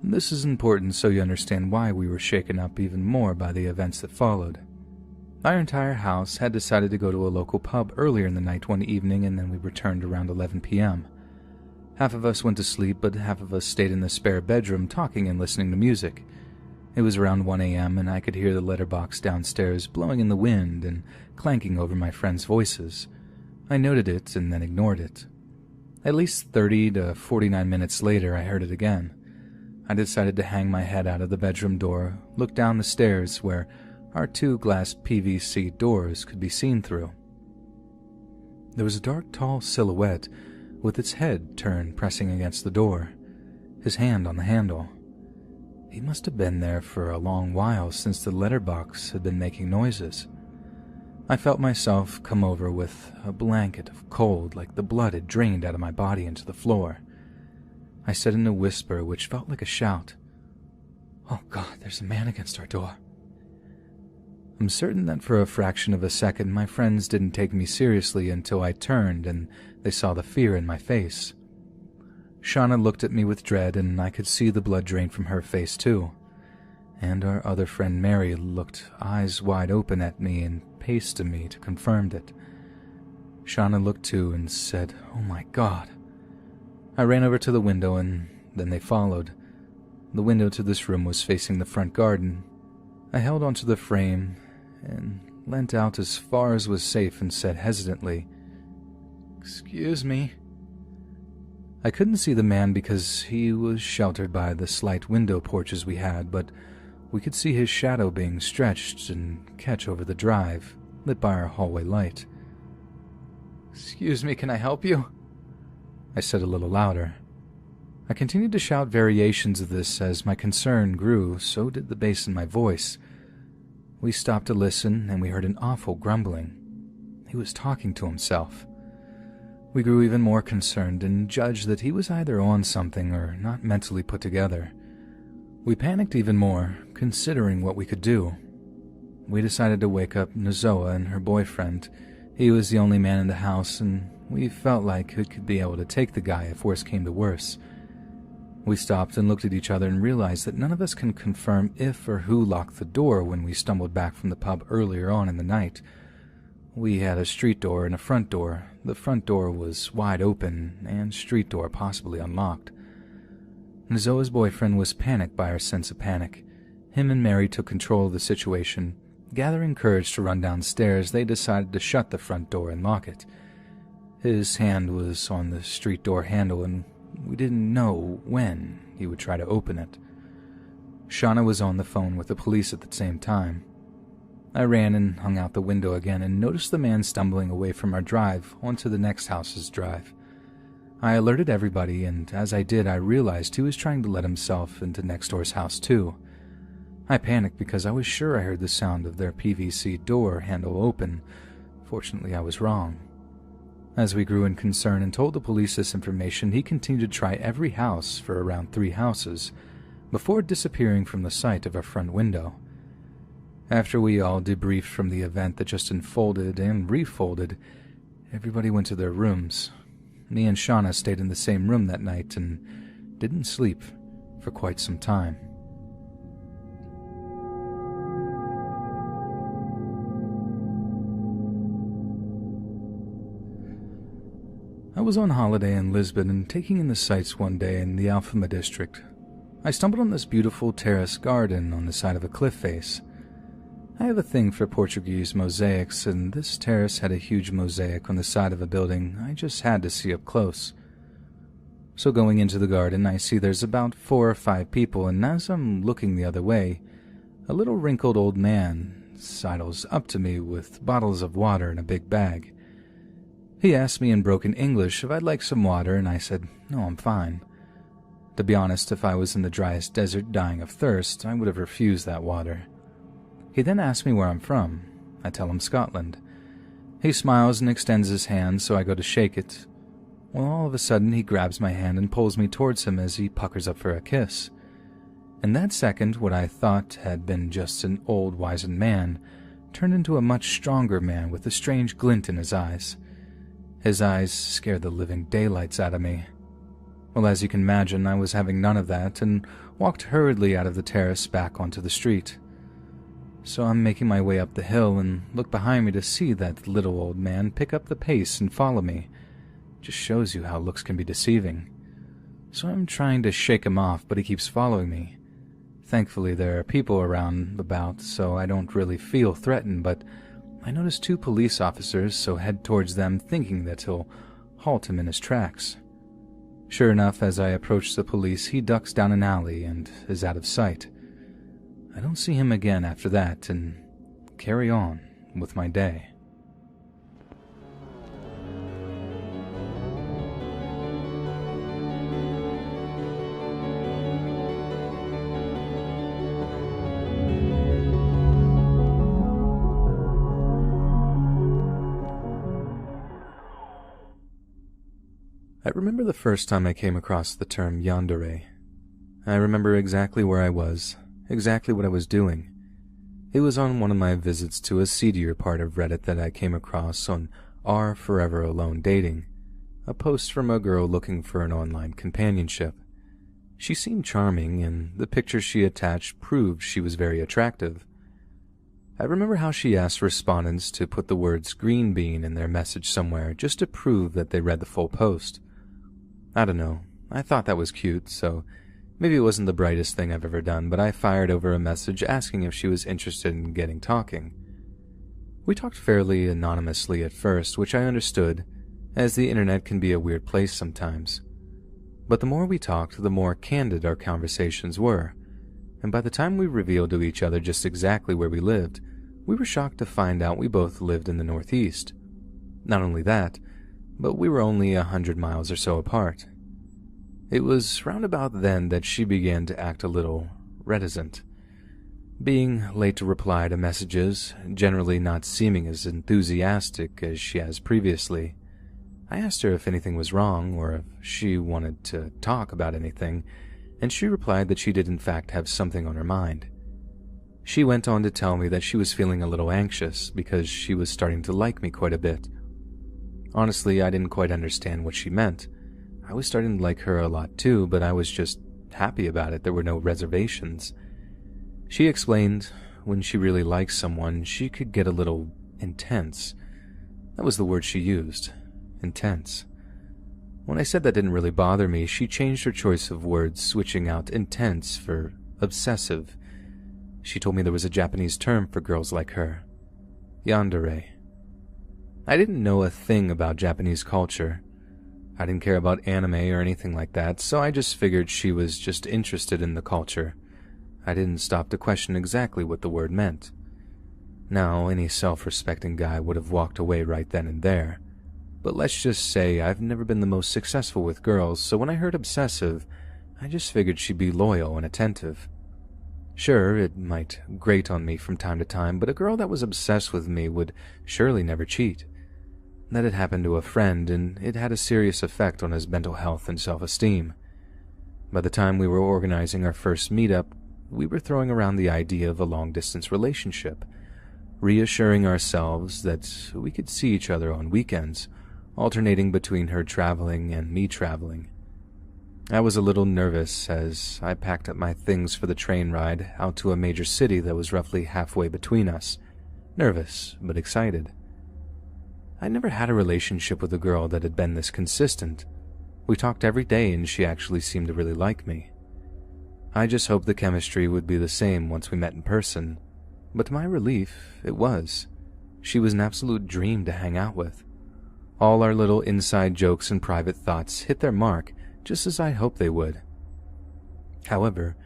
This is important so you understand why we were shaken up even more by the events that followed. Our entire house had decided to go to a local pub earlier in the night one evening, and then we returned around 11 p.m. Half of us went to sleep, but half of us stayed in the spare bedroom talking and listening to music. It was around 1 a.m., and I could hear the letterbox downstairs blowing in the wind and clanking over my friends' voices. I noted it and then ignored it. At least 30 to 49 minutes later, I heard it again. I decided to hang my head out of the bedroom door, look down the stairs where our 2 glass PVC doors could be seen through. There was a dark, tall silhouette with its head turned pressing against the door, his hand on the handle. He must have been there for a long while since the letterbox had been making noises. I felt myself come over with a blanket of cold, like the blood had drained out of my body into the floor. I said in a whisper which felt like a shout, "Oh God, there's a man against our door." I'm certain that for a fraction of a second my friends didn't take me seriously until I turned and they saw the fear in my face. Shauna looked at me with dread, and I could see the blood drain from her face too. And our other friend Mary looked eyes wide open at me and paced to me to confirm it. Shauna looked too and said, "Oh my God." I ran over to the window and then they followed. The window to this room was facing the front garden. I held onto the frame and leant out as far as was safe and said hesitantly, "Excuse me." I couldn't see the man because he was sheltered by the slight window porches we had, but we could see his shadow being stretched and catch over the drive, lit by our hallway light. "Excuse me, can I help you?" I said a little louder. I continued to shout variations of this as my concern grew, so did the bass in my voice. We stopped to listen, and we heard an awful grumbling. He was talking to himself. We grew even more concerned and judged that he was either on something or not mentally put together. We panicked even more, considering what we could do. We decided to wake up Nozoa and her boyfriend. He was the only man in the house, and we felt like he could be able to take the guy if worse came to worse. We stopped and looked at each other and realized that none of us can confirm if or who locked the door when we stumbled back from the pub earlier on in the night. We had a street door and a front door. The front door was wide open, and street door possibly unlocked. Nozoa's boyfriend was panicked by our sense of panic. Him and Mary took control of the situation. Gathering courage to run downstairs, they decided to shut the front door and lock it. His hand was on the street door handle, and we didn't know when he would try to open it. Shauna was on the phone with the police at the same time. I ran and hung out the window again and noticed the man stumbling away from our drive onto the next house's drive. I alerted everybody, and as I did, I realized he was trying to let himself into next door's house too. I panicked because I was sure I heard the sound of their PVC door handle open. Fortunately, I was wrong. As we grew in concern and told the police this information, he continued to try every house for around 3 houses, before disappearing from the sight of our front window. After we all debriefed from the event that just unfolded and refolded, everybody went to their rooms. Me and Shauna stayed in the same room that night and didn't sleep for quite some time. I was on holiday in Lisbon and taking in the sights one day in the Alfama district. I stumbled on this beautiful terrace garden on the side of a cliff face. I have a thing for Portuguese mosaics, and this terrace had a huge mosaic on the side of a building I just had to see up close. So going into the garden, I see there's about 4 or 5 people, and as I'm looking the other way, a little wrinkled old man sidles up to me with bottles of water in a big bag. He asked me in broken English if I'd like some water, and I said, no, I'm fine. To be honest, if I was in the driest desert dying of thirst, I would have refused that water. He then asked me where I'm from. I tell him Scotland. He smiles and extends his hand, so I go to shake it. Well, all of a sudden, he grabs my hand and pulls me towards him as he puckers up for a kiss. In that second, what I thought had been just an old, wizened man turned into a much stronger man with a strange glint in his eyes. His eyes scared the living daylights out of me. Well, as you can imagine, I was having none of that and walked hurriedly out of the terrace back onto the street. So I'm making my way up the hill and look behind me to see that little old man pick up the pace and follow me. Just shows you how looks can be deceiving. So I'm trying to shake him off, but he keeps following me. Thankfully, there are people around about, so I don't really feel threatened, but I notice 2 police officers, so head towards them thinking that he'll halt him in his tracks. Sure enough, as I approach the police, he ducks down an alley and is out of sight. I don't see him again after that and carry on with my day. I remember the first time I came across the term yandere. I remember exactly where I was, exactly what I was doing. It was on one of my visits to a seedier part of Reddit that I came across on R Forever Alone Dating, a post from a girl looking for an online companionship. She seemed charming, and the picture she attached proved she was very attractive. I remember how she asked respondents to put the words green bean in their message somewhere just to prove that they read the full post. I don't know, I thought that was cute, so maybe it wasn't the brightest thing I've ever done, but I fired over a message asking if she was interested in getting talking. We talked fairly anonymously at first, which I understood, as the internet can be a weird place sometimes. But the more we talked, the more candid our conversations were, and by the time we revealed to each other just exactly where we lived, we were shocked to find out we both lived in the Northeast. Not only that, but we were only 100 miles or so apart. It was round about then that she began to act a little reticent, being late to reply to messages, generally not seeming as enthusiastic as she has previously. I asked her if anything was wrong or if she wanted to talk about anything, and she replied that she did in fact have something on her mind. She went on to tell me that she was feeling a little anxious because she was starting to like me quite a bit. Honestly, I didn't quite understand what she meant. I was starting to like her a lot too, but I was just happy about it. There were no reservations. She explained when she really liked someone, she could get a little intense. That was the word she used, intense. When I said that didn't really bother me, she changed her choice of words, switching out intense for obsessive. She told me there was a Japanese term for girls like her, yandere. I didn't know a thing about Japanese culture. I didn't care about anime or anything like that, so I just figured she was just interested in the culture. I didn't stop to question exactly what the word meant. Now, any self-respecting guy would have walked away right then and there. But let's just say I've never been the most successful with girls, so when I heard obsessive, I just figured she'd be loyal and attentive. Sure, it might grate on me from time to time, but a girl that was obsessed with me would surely never cheat. That had happened to a friend, and it had a serious effect on his mental health and self-esteem. By the time we were organizing our first meetup, we were throwing around the idea of a long-distance relationship, reassuring ourselves that we could see each other on weekends, alternating between her traveling and me traveling. I was a little nervous as I packed up my things for the train ride out to a major city that was roughly halfway between us. Nervous, but excited. I never had a relationship with a girl that had been this consistent. We talked every day and she actually seemed to really like me. I just hoped the chemistry would be the same once we met in person. But to my relief, it was. She was an absolute dream to hang out with. All our little inside jokes and private thoughts hit their mark, just as I hoped they would. However,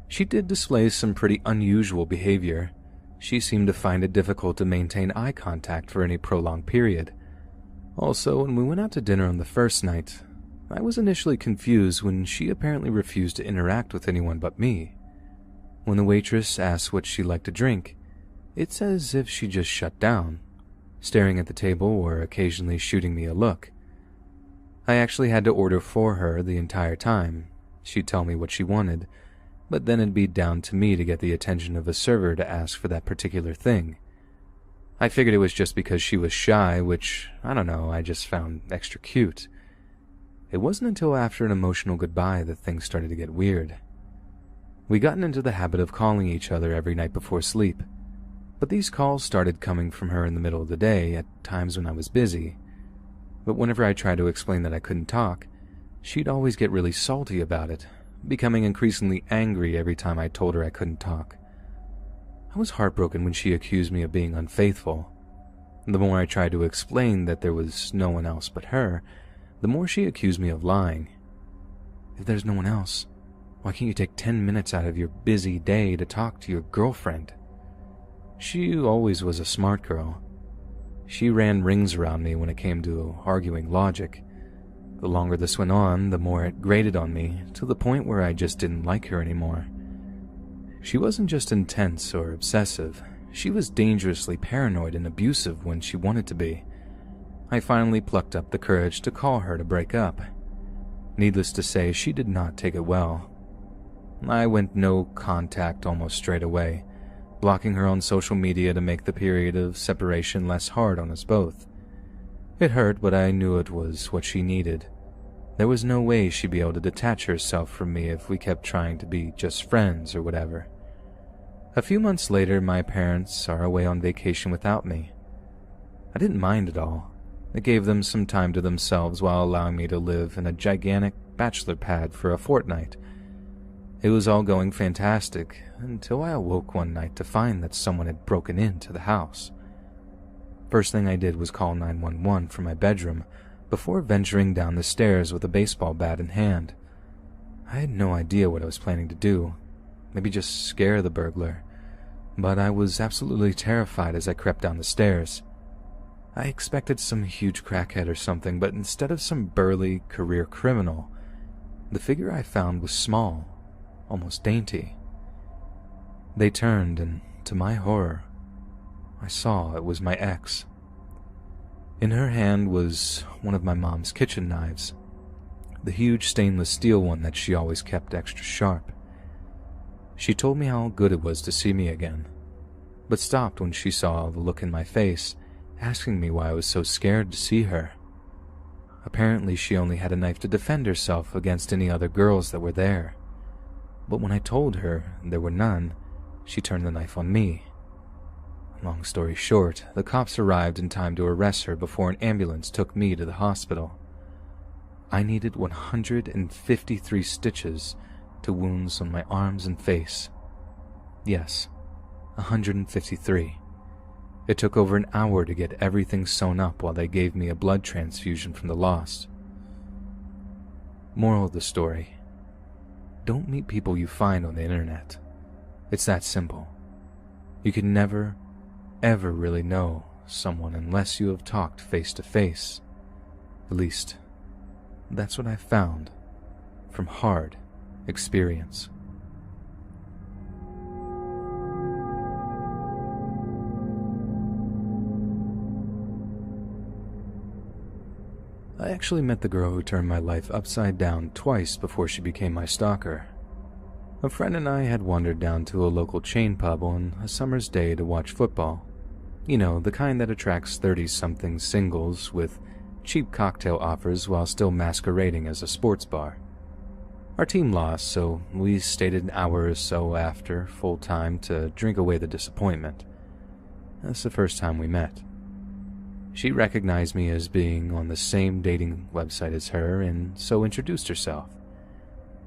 she did display some pretty unusual behavior. She seemed to find it difficult to maintain eye contact for any prolonged period. Also, when we went out to dinner on the first night, I was initially confused when she apparently refused to interact with anyone but me. When the waitress asked what she liked to drink, it's as if she just shut down, staring at the table or occasionally shooting me a look. I actually had to order for her the entire time. She'd tell me what she wanted, but then it'd be down to me to get the attention of a server to ask for that particular thing. I figured it was just because she was shy, which, I don't know, I just found extra cute. It wasn't until after an emotional goodbye that things started to get weird. We'd gotten into the habit of calling each other every night before sleep, but these calls started coming from her in the middle of the day at times when I was busy. But whenever I tried to explain that I couldn't talk, she'd always get really salty about it, becoming increasingly angry every time I told her I couldn't talk. I was heartbroken when she accused me of being unfaithful. The more I tried to explain that there was no one else but her, the more she accused me of lying. If there's no one else, why can't you take 10 minutes out of your busy day to talk to your girlfriend? She always was a smart girl. She ran rings around me when it came to arguing logic. The longer this went on, the more it grated on me, to the point where I just didn't like her anymore. She wasn't just intense or obsessive, she was dangerously paranoid and abusive when she wanted to be. I finally plucked up the courage to call her to break up. Needless to say, she did not take it well. I went no contact almost straight away, blocking her on social media to make the period of separation less hard on us both. It hurt, but I knew it was what she needed. There was no way she'd be able to detach herself from me if we kept trying to be just friends or whatever. A few months later, my parents are away on vacation without me. I didn't mind at all. It gave them some time to themselves while allowing me to live in a gigantic bachelor pad for a fortnight. It was all going fantastic until I awoke one night to find that someone had broken into the house. First thing I did was call 911 from my bedroom before venturing down the stairs with a baseball bat in hand. I had no idea what I was planning to do, maybe just scare the burglar, but I was absolutely terrified as I crept down the stairs. I expected some huge crackhead or something, but instead of some burly career criminal, the figure I found was small, almost dainty. They turned, and to my horror, I saw it was my ex. In her hand was one of my mom's kitchen knives, the huge stainless steel one that she always kept extra sharp. She told me how good it was to see me again, but stopped when she saw the look in my face, asking me why I was so scared to see her. Apparently she only had a knife to defend herself against any other girls that were there. But when I told her there were none, she turned the knife on me. Long story short, the cops arrived in time to arrest her before an ambulance took me to the hospital. I needed 153 stitches to wounds on my arms and face. Yes, 153. It took over an hour to get everything sewn up while they gave me a blood transfusion from the lost. Moral of the story: don't meet people you find on the internet. It's that simple. You can never, ever really know someone unless you have talked face to face. At least, that's what I found from hard experience. I actually met the girl who turned my life upside down twice before she became my stalker. A friend and I had wandered down to a local chain pub on a summer's day to watch football. You know, the kind that attracts 30-something singles with cheap cocktail offers while still masquerading as a sports bar. Our team lost, so we stayed an hour or so after full time to drink away the disappointment. That's the first time we met. She recognized me as being on the same dating website as her and so introduced herself.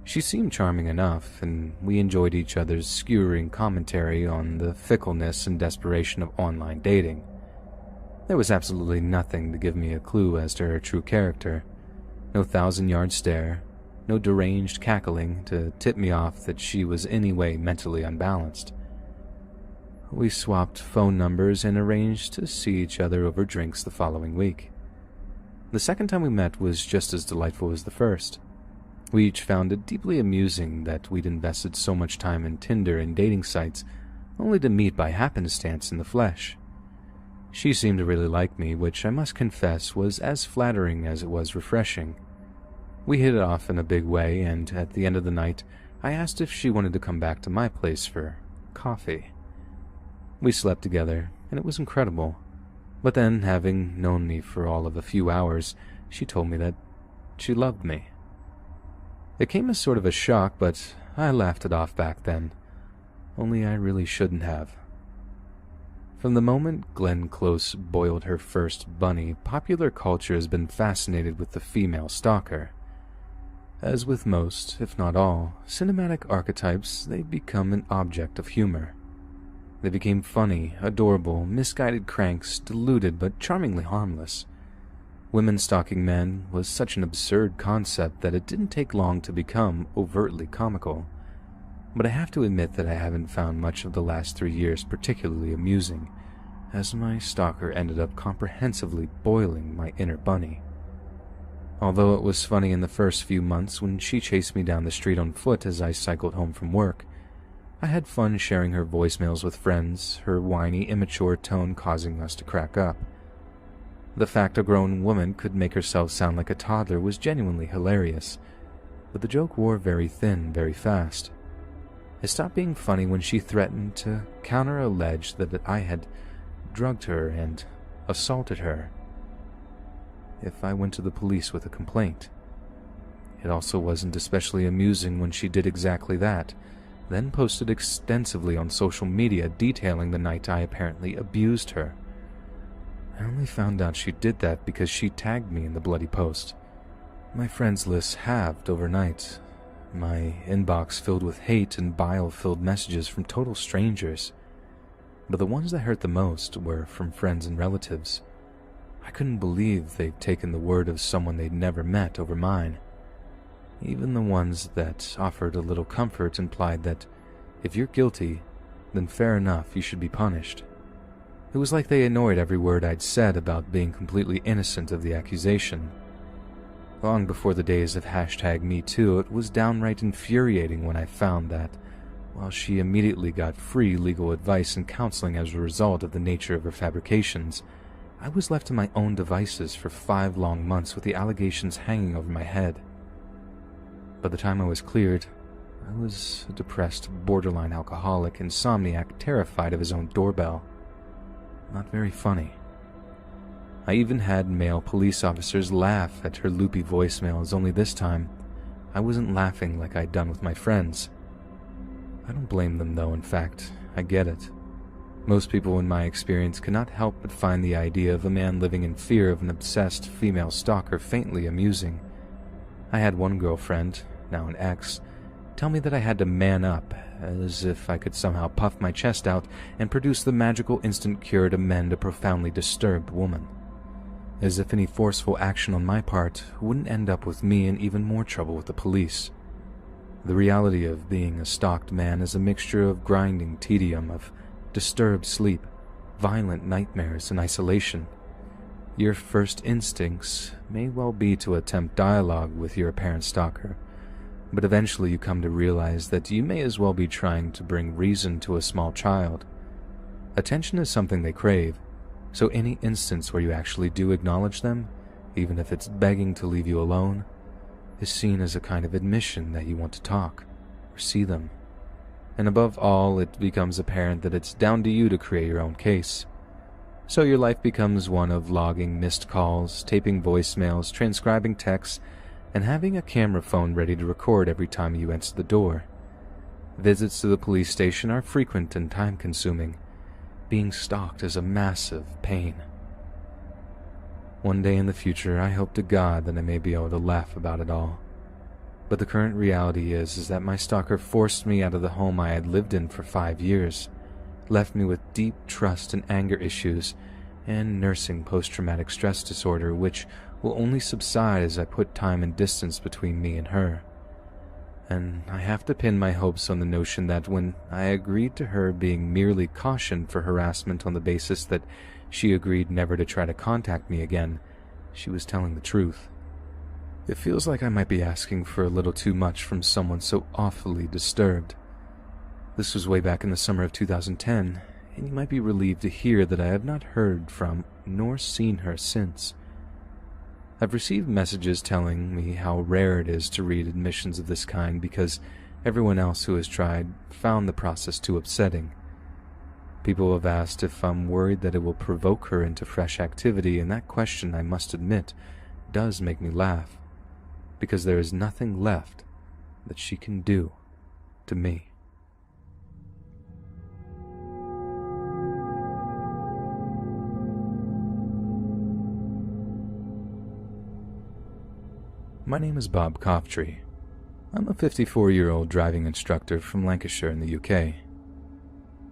She seemed charming enough, and we enjoyed each other's skewering commentary on the fickleness and desperation of online dating. There was absolutely nothing to give me a clue as to her true character. No thousand-yard stare, no deranged cackling to tip me off that she was any way mentally unbalanced. We swapped phone numbers and arranged to see each other over drinks the following week. The second time we met was just as delightful as the first. We each found it deeply amusing that we'd invested so much time in Tinder and dating sites, only to meet by happenstance in the flesh. She seemed to really like me, which I must confess was as flattering as it was refreshing. We hit it off in a big way, and at the end of the night, I asked if she wanted to come back to my place for coffee. We slept together, and it was incredible. But then, having known me for all of a few hours, she told me that she loved me. It came as sort of a shock, but I laughed it off back then. Only I really shouldn't have. From the moment Glenn Close boiled her first bunny, popular culture has been fascinated with the female stalker. As with most, if not all, cinematic archetypes, they become an object of humor. They became funny, adorable, misguided cranks, deluded but charmingly harmless. Women stalking men was such an absurd concept that it didn't take long to become overtly comical. But I have to admit that I haven't found much of the last 3 years particularly amusing, as my stalker ended up comprehensively boiling my inner bunny. Although it was funny in the first few months when she chased me down the street on foot as I cycled home from work, I had fun sharing her voicemails with friends, her whiny, immature tone causing us to crack up. The fact a grown woman could make herself sound like a toddler was genuinely hilarious, but the joke wore very thin very fast. It stopped being funny when she threatened to counter-allege that I had drugged her and assaulted her if I went to the police with a complaint. It also wasn't especially amusing when she did exactly that, then posted extensively on social media detailing the night I apparently abused her. I only found out she did that because she tagged me in the bloody post. My friends list halved overnight, my inbox filled with hate and bile-filled messages from total strangers. But the ones that hurt the most were from friends and relatives. I couldn't believe they'd taken the word of someone they'd never met over mine. Even the ones that offered a little comfort implied that if you're guilty, then fair enough, you should be punished. It was like they ignored every word I'd said about being completely innocent of the accusation. Long before the days of #MeToo, it was downright infuriating when I found that, while she immediately got free legal advice and counseling as a result of the nature of her fabrications, I was left to my own devices for 5 long months with the allegations hanging over my head. By the time I was cleared, I was a depressed, borderline alcoholic, insomniac, terrified of his own doorbell. Not very funny. I even had male police officers laugh at her loopy voicemails, only this time, I wasn't laughing like I'd done with my friends. I don't blame them though, in fact, I get it. Most people in my experience cannot help but find the idea of a man living in fear of an obsessed female stalker faintly amusing. I had one girlfriend, now an ex, tell me that I had to man up, as if I could somehow puff my chest out and produce the magical instant cure to mend a profoundly disturbed woman. As if any forceful action on my part wouldn't end up with me in even more trouble with the police. The reality of being a stalked man is a mixture of grinding tedium, of disturbed sleep, violent nightmares, and isolation. Your first instincts may well be to attempt dialogue with your apparent stalker, but eventually you come to realize that you may as well be trying to bring reason to a small child. Attention is something they crave, so any instance where you actually do acknowledge them, even if it's begging to leave you alone, is seen as a kind of admission that you want to talk or see them. And above all, it becomes apparent that it's down to you to create your own case. So your life becomes one of logging missed calls, taping voicemails, transcribing texts, and having a camera phone ready to record every time you enter the door. Visits to the police station are frequent and time-consuming. Being stalked is a massive pain. One day in the future, I hope to God that I may be able to laugh about it all. But the current reality is that my stalker forced me out of the home I had lived in for 5 years, left me with deep trust and anger issues, and nursing post-traumatic stress disorder, which will only subside as I put time and distance between me and her. And I have to pin my hopes on the notion that when I agreed to her being merely cautioned for harassment on the basis that she agreed never to try to contact me again, she was telling the truth. It feels like I might be asking for a little too much from someone so awfully disturbed. This was way back in the summer of 2010, and you might be relieved to hear that I have not heard from nor seen her since. I've received messages telling me how rare it is to read admissions of this kind because everyone else who has tried found the process too upsetting. People have asked if I'm worried that it will provoke her into fresh activity, and that question, I must admit, does make me laugh, because there is nothing left that she can do to me. My name is Bob Coftree. I'm a 54-year-old driving instructor from Lancashire in the UK.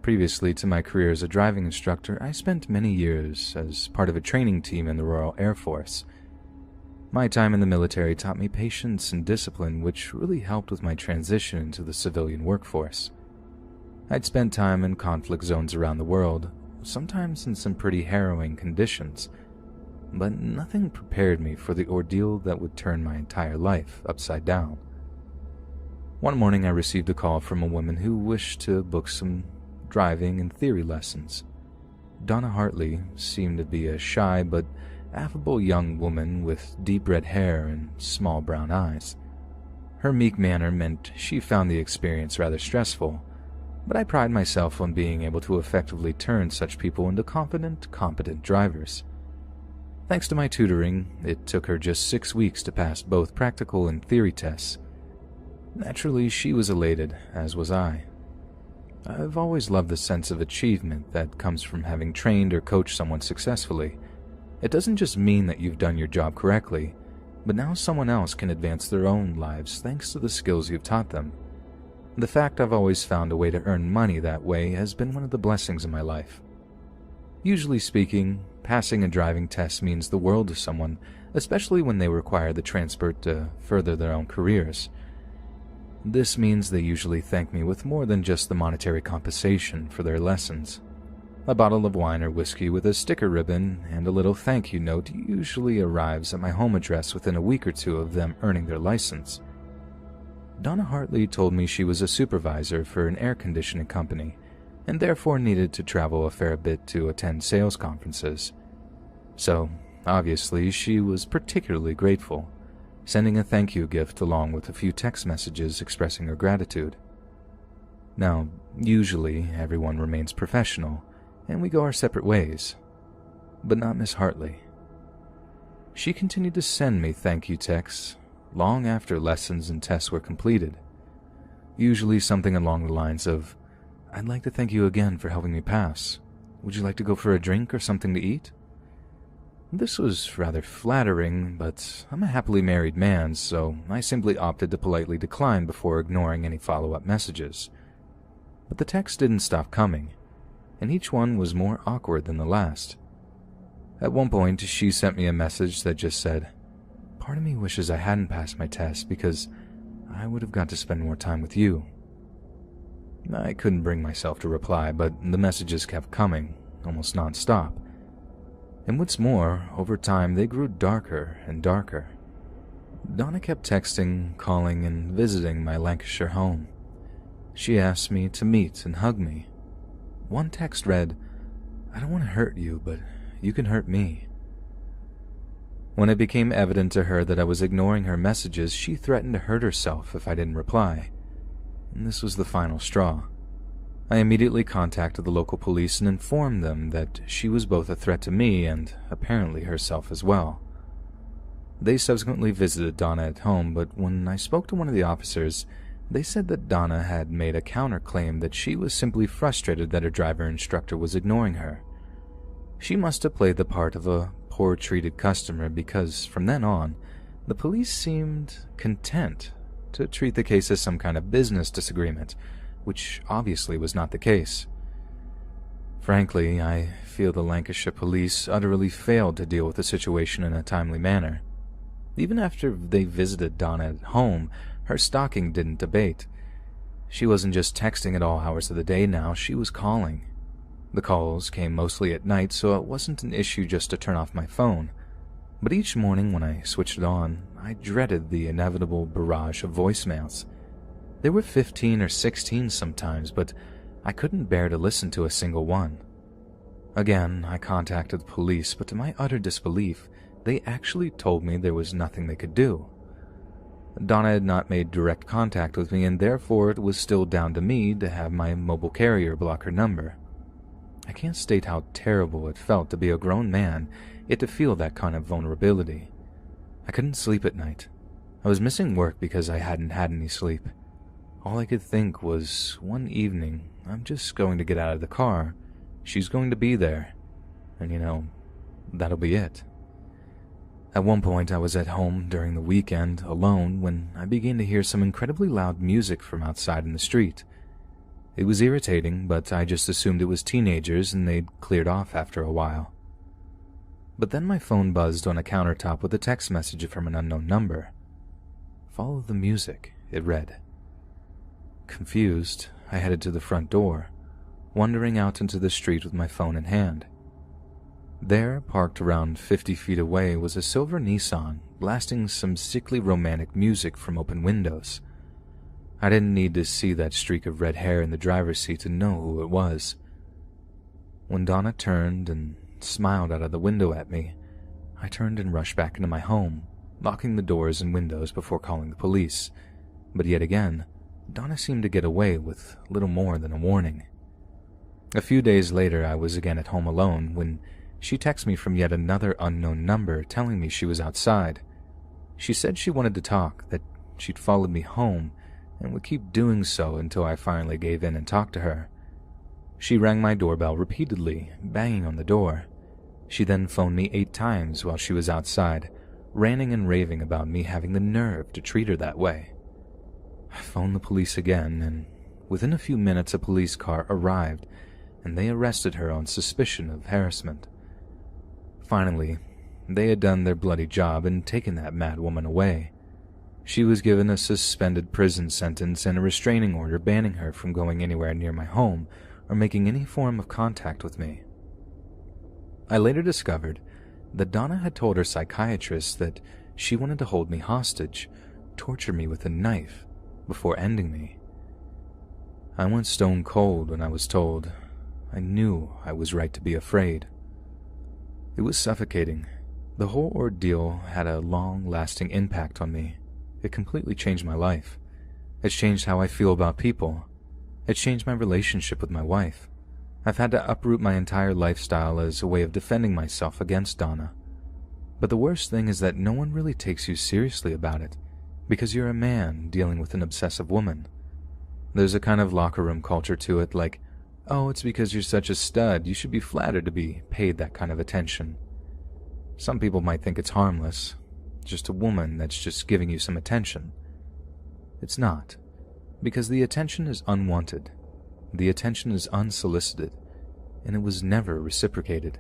Previously to my career as a driving instructor, I spent many years as part of a training team in the Royal Air Force. My time in the military taught me patience and discipline, which really helped with my transition into the civilian workforce. I'd spent time in conflict zones around the world, sometimes in some pretty harrowing conditions, but nothing prepared me for the ordeal that would turn my entire life upside down. One morning I received a call from a woman who wished to book some driving and theory lessons. Donna Hartley seemed to be a shy but affable young woman with deep red hair and small brown eyes. Her meek manner meant she found the experience rather stressful, but I pride myself on being able to effectively turn such people into confident, competent drivers. Thanks to my tutoring, it took her just 6 weeks to pass both practical and theory tests. Naturally, she was elated, as was I. I've always loved the sense of achievement that comes from having trained or coached someone successfully. It doesn't just mean that you've done your job correctly, but now someone else can advance their own lives thanks to the skills you've taught them. The fact I've always found a way to earn money that way has been one of the blessings in my life. Usually speaking, passing a driving test means the world to someone, especially when they require the transport to further their own careers. This means they usually thank me with more than just the monetary compensation for their lessons. A bottle of wine or whiskey with a sticker ribbon and a little thank you note usually arrives at my home address within a week or two of them earning their license. Donna Hartley told me she was a supervisor for an air conditioning company, and therefore needed to travel a fair bit to attend sales conferences. So, obviously, she was particularly grateful, sending a thank you gift along with a few text messages expressing her gratitude. Now, usually everyone remains professional, and we go our separate ways, but not Miss Hartley. She continued to send me thank you texts long after lessons and tests were completed, usually something along the lines of, "I'd like to thank you again for helping me pass. Would you like to go for a drink or something to eat?" This was rather flattering, but I'm a happily married man, so I simply opted to politely decline before ignoring any follow-up messages. But the texts didn't stop coming, and each one was more awkward than the last. At one point, she sent me a message that just said, "Part of me wishes I hadn't passed my test because I would have got to spend more time with you." I couldn't bring myself to reply, but the messages kept coming, almost non-stop. And what's more, over time they grew darker and darker. Donna kept texting, calling, and visiting my Lancashire home. She asked me to meet and hug me. One text read, "I don't want to hurt you, but you can hurt me." When it became evident to her that I was ignoring her messages, she threatened to hurt herself if I didn't reply. And this was the final straw. I immediately contacted the local police and informed them that she was both a threat to me and apparently herself as well. They subsequently visited Donna at home, but when I spoke to one of the officers, they said that Donna had made a counterclaim that she was simply frustrated that her driver instructor was ignoring her. She must have played the part of a poor-treated customer because, from then on, the police seemed content to treat the case as some kind of business disagreement, which obviously was not the case. Frankly, I feel the Lancashire police utterly failed to deal with the situation in a timely manner. Even after they visited Donna at home, her stalking didn't abate. She wasn't just texting at all hours of the day now, she was calling. The calls came mostly at night, so it wasn't an issue just to turn off my phone. But each morning when I switched it on, I dreaded the inevitable barrage of voicemails. There were 15 or 16 sometimes, but I couldn't bear to listen to a single one. Again, I contacted the police, but to my utter disbelief, they actually told me there was nothing they could do. Donna had not made direct contact with me, and therefore it was still down to me to have my mobile carrier block her number. I can't state how terrible it felt to be a grown man, yet to feel that kind of vulnerability. I couldn't sleep at night. I was missing work because I hadn't had any sleep. All I could think was, one evening, I'm just going to get out of the car. She's going to be there. And that'll be it. At one point, I was at home during the weekend, alone, when I began to hear some incredibly loud music from outside in the street. It was irritating, but I just assumed it was teenagers and they'd cleared off after a while. But then my phone buzzed on a countertop with a text message from an unknown number. "Follow the music," it read. Confused, I headed to the front door, wandering out into the street with my phone in hand. There, parked around 50 feet away, was a silver Nissan, blasting some sickly romantic music from open windows. I didn't need to see that streak of red hair in the driver's seat to know who it was. When Donna turned and smiled out of the window at me, I turned and rushed back into my home, locking the doors and windows before calling the police. But yet again, Donna seemed to get away with little more than a warning. A few days later, I was again at home alone when she texted me from yet another unknown number telling me she was outside. She said she wanted to talk, that she'd followed me home, and would keep doing so until I finally gave in and talked to her. She rang my doorbell repeatedly, banging on the door. She then phoned me 8 times while she was outside, ranting and raving about me having the nerve to treat her that way. I phoned the police again, and within a few minutes a police car arrived, and they arrested her on suspicion of harassment. Finally, they had done their bloody job and taken that mad woman away. She was given a suspended prison sentence and a restraining order banning her from going anywhere near my home or making any form of contact with me. I later discovered that Donna had told her psychiatrist that she wanted to hold me hostage, torture me with a knife, before ending me. I went stone cold when I was told. I knew I was right to be afraid. It was suffocating. The whole ordeal had a long-lasting impact on me. It completely changed my life. It's changed how I feel about people. It's changed my relationship with my wife. I've had to uproot my entire lifestyle as a way of defending myself against Donna. But the worst thing is that no one really takes you seriously about it, because you're a man dealing with an obsessive woman. There's a kind of locker room culture to it, like, oh, it's because you're such a stud, you should be flattered to be paid that kind of attention. Some people might think it's harmless, just a woman that's just giving you some attention. It's not, because the attention is unwanted, the attention is unsolicited, and it was never reciprocated.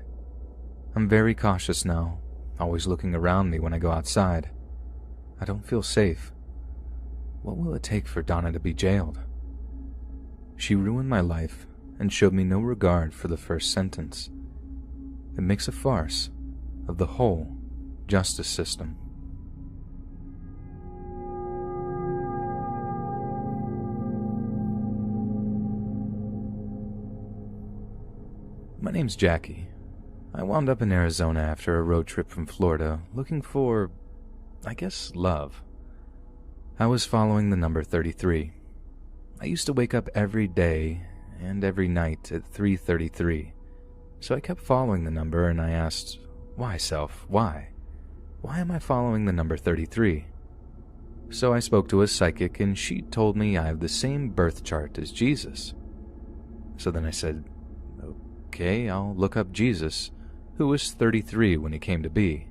I'm very cautious now, always looking around me when I go outside. I don't feel safe. What will it take for Donna to be jailed? She ruined my life and showed me no regard for the first sentence. It makes a farce of the whole justice system. My name's Jackie. I wound up in Arizona after a road trip from Florida looking for, I guess, love. I was following the number 33. I used to wake up every day and every night at 3:33, so I kept following the number and I asked, why, self, why? Why am I following the number 33? So I spoke to a psychic and she told me I have the same birth chart as Jesus. So then I said, okay, I'll look up Jesus, who was 33 when he came to be.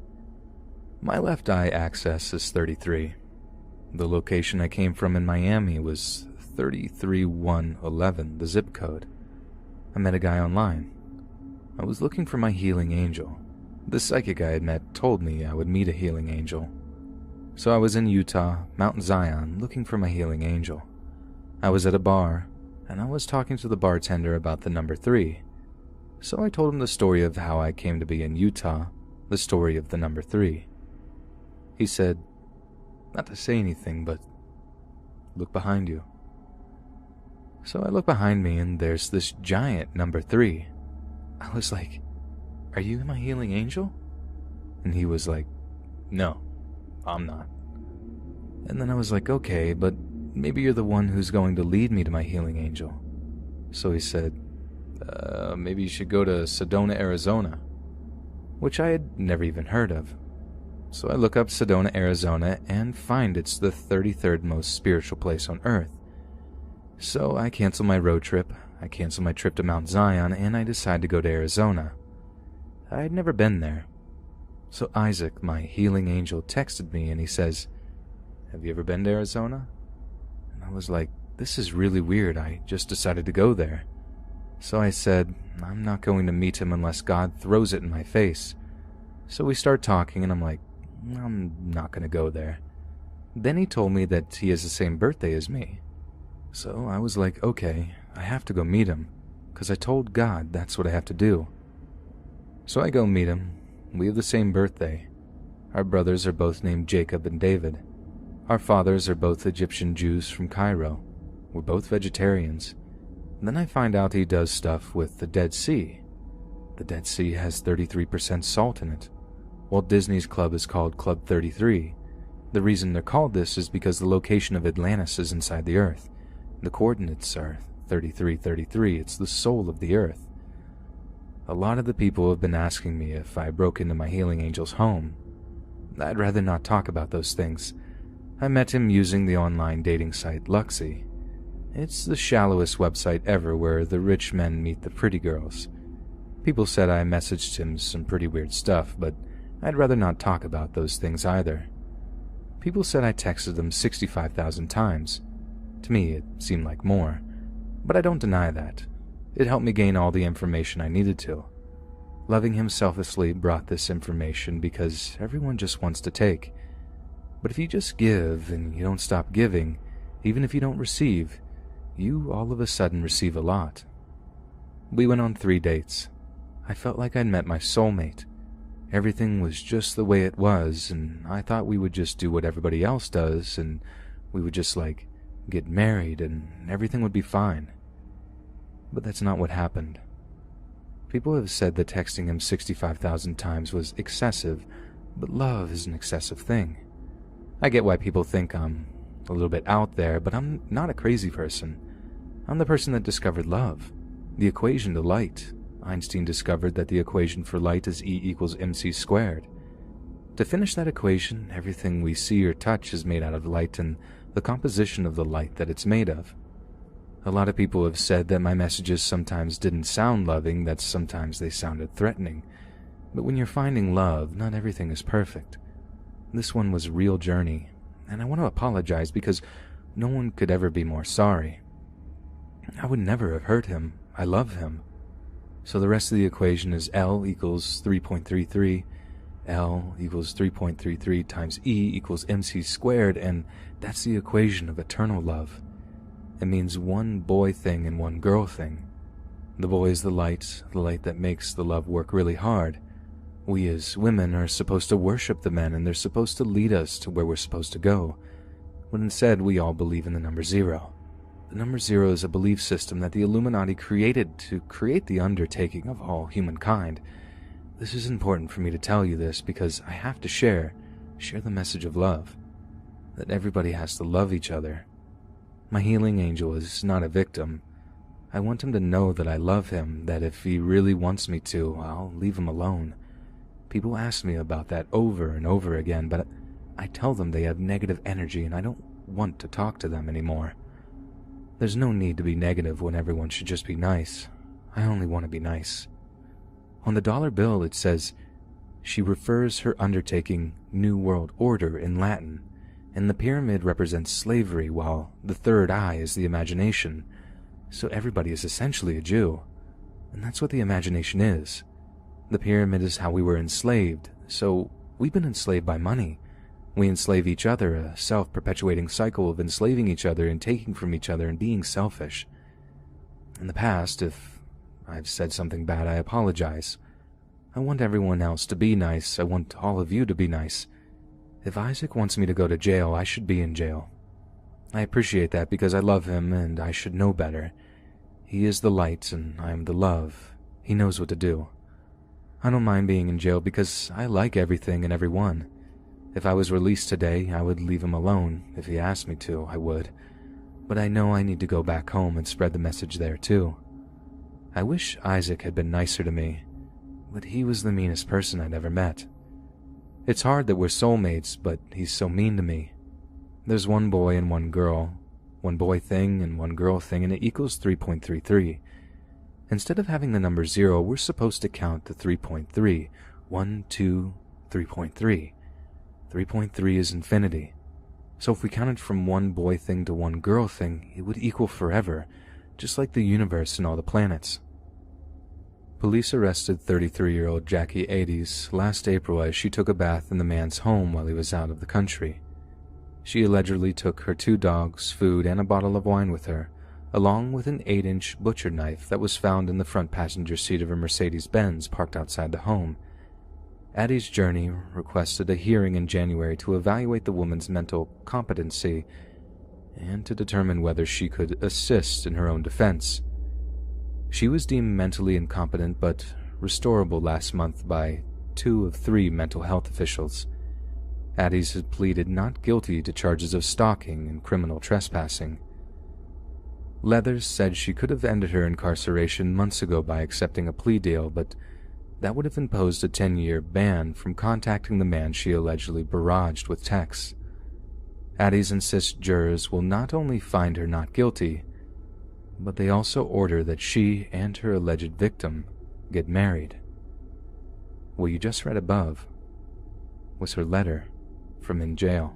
My left eye axis is 33. The location I came from in Miami was 33111, the zip code. I met a guy online. I was looking for my healing angel. The psychic I had met told me I would meet a healing angel. So I was in Utah, Mount Zion, looking for my healing angel. I was at a bar, and I was talking to the bartender about the number 3. So I told him the story of how I came to be in Utah, the story of the number 3. He said, not to say anything, but look behind you. So I look behind me, and there's this giant number 3. I was like, are you my healing angel? And he was like, no, I'm not. And then I was like, okay, but maybe you're the one who's going to lead me to my healing angel. So he said, maybe you should go to Sedona, Arizona, which I had never even heard of. So I look up Sedona, Arizona, and find it's the 33rd most spiritual place on Earth. So I cancel my road trip, I cancel my trip to Mount Zion, and I decide to go to Arizona. I had never been there. So Isaac, my healing angel, texted me and he says, have you ever been to Arizona? And I was like, this is really weird, I just decided to go there. So I said, I'm not going to meet him unless God throws it in my face. So we start talking and I'm like, I'm not going to go there. Then he told me that he has the same birthday as me. So I was like, okay, I have to go meet him, because I told God that's what I have to do. So I go meet him. We have the same birthday. Our brothers are both named Jacob and David. Our fathers are both Egyptian Jews from Cairo. We're both vegetarians. And then I find out he does stuff with the Dead Sea. The Dead Sea has 33% salt in it. Walt Disney's club is called Club 33. The reason they're called this is because the location of Atlantis is inside the Earth. The coordinates are 3333. It's the soul of the Earth. A lot of the people have been asking me if I broke into my healing angel's home. I'd rather not talk about those things. I met him using the online dating site Luxy. It's the shallowest website ever where the rich men meet the pretty girls. People said I messaged him some pretty weird stuff, but I'd rather not talk about those things either. People said I texted them 65,000 times. To me, it seemed like more, but I don't deny that. It helped me gain all the information I needed to. Loving him selflessly brought this information because everyone just wants to take. But if you just give and you don't stop giving, even if you don't receive, you all of a sudden receive a lot. We went on 3 dates. I felt like I'd met my soulmate. Everything was just the way it was, and I thought we would just do what everybody else does, and we would just, get married, and everything would be fine. But that's not what happened. People have said that texting him 65,000 times was excessive, but love is an excessive thing. I get why people think I'm a little bit out there, but I'm not a crazy person. I'm the person that discovered love, the equation to light. Einstein discovered that the equation for light is E equals mc squared. To finish that equation, everything we see or touch is made out of light and the composition of the light that it's made of. A lot of people have said that my messages sometimes didn't sound loving, that sometimes they sounded threatening. But when you're finding love, not everything is perfect. This one was a real journey, and I want to apologize because no one could ever be more sorry. I would never have hurt him. I love him. So the rest of the equation is L equals 3.33, L equals 3.33 times E equals mc squared, and that's the equation of eternal love. It means one boy thing and one girl thing. The boy is the light that makes the love work really hard. We as women are supposed to worship the men, and they're supposed to lead us to where we're supposed to go. But instead, we all believe in the number 0. The number 0 is a belief system that the Illuminati created to create the undertaking of all humankind. This is important for me to tell you this because I have to share the message of love. That everybody has to love each other. My healing angel is not a victim. I want him to know that I love him, that if he really wants me to, I'll leave him alone. People ask me about that over and over again, but I tell them they have negative energy and I don't want to talk to them anymore. There's no need to be negative when everyone should just be nice. I only want to be nice. On the dollar bill it says, she refers her undertaking New World Order in Latin, and the pyramid represents slavery while the third eye is the imagination, so everybody is essentially a Jew, and that's what the imagination is. The pyramid is how we were enslaved, so we've been enslaved by money. We enslave each other, a self-perpetuating cycle of enslaving each other and taking from each other and being selfish. In the past, if I've said something bad, I apologize. I want everyone else to be nice. I want all of you to be nice. If Isaac wants me to go to jail, I should be in jail. I appreciate that because I love him and I should know better. He is the light and I am the love. He knows what to do. I don't mind being in jail because I like everything and everyone. If I was released today, I would leave him alone. If he asked me to, I would. But I know I need to go back home and spread the message there too. I wish Isaac had been nicer to me, but he was the meanest person I'd ever met. It's hard that we're soulmates, but he's so mean to me. There's one boy and one girl, one boy thing and one girl thing, and it equals 3.33. Instead of having the number 0, we're supposed to count to 3.3. 1, 2, 3.3. 3.3 is infinity. So if we counted from one boy thing to one girl thing, it would equal forever, just like the universe and all the planets. Police arrested 33-year-old Jackie Ades last April as she took a bath in the man's home while he was out of the country. She allegedly took her 2 dogs, food, and a bottle of wine with her, along with an 8-inch butcher knife that was found in the front passenger seat of a Mercedes-Benz parked outside the home. Addie's Journey requested a hearing in January to evaluate the woman's mental competency and to determine whether she could assist in her own defense. She was deemed mentally incompetent but restorable last month by 2 of 3 mental health officials. Addie's had pleaded not guilty to charges of stalking and criminal trespassing. Leathers said she could have ended her incarceration months ago by accepting a plea deal, but that would have imposed a 10-year ban from contacting the man she allegedly barraged with texts. Addie's insists jurors will not only find her not guilty, but they also order that she and her alleged victim get married. What you just read above was her letter from in jail.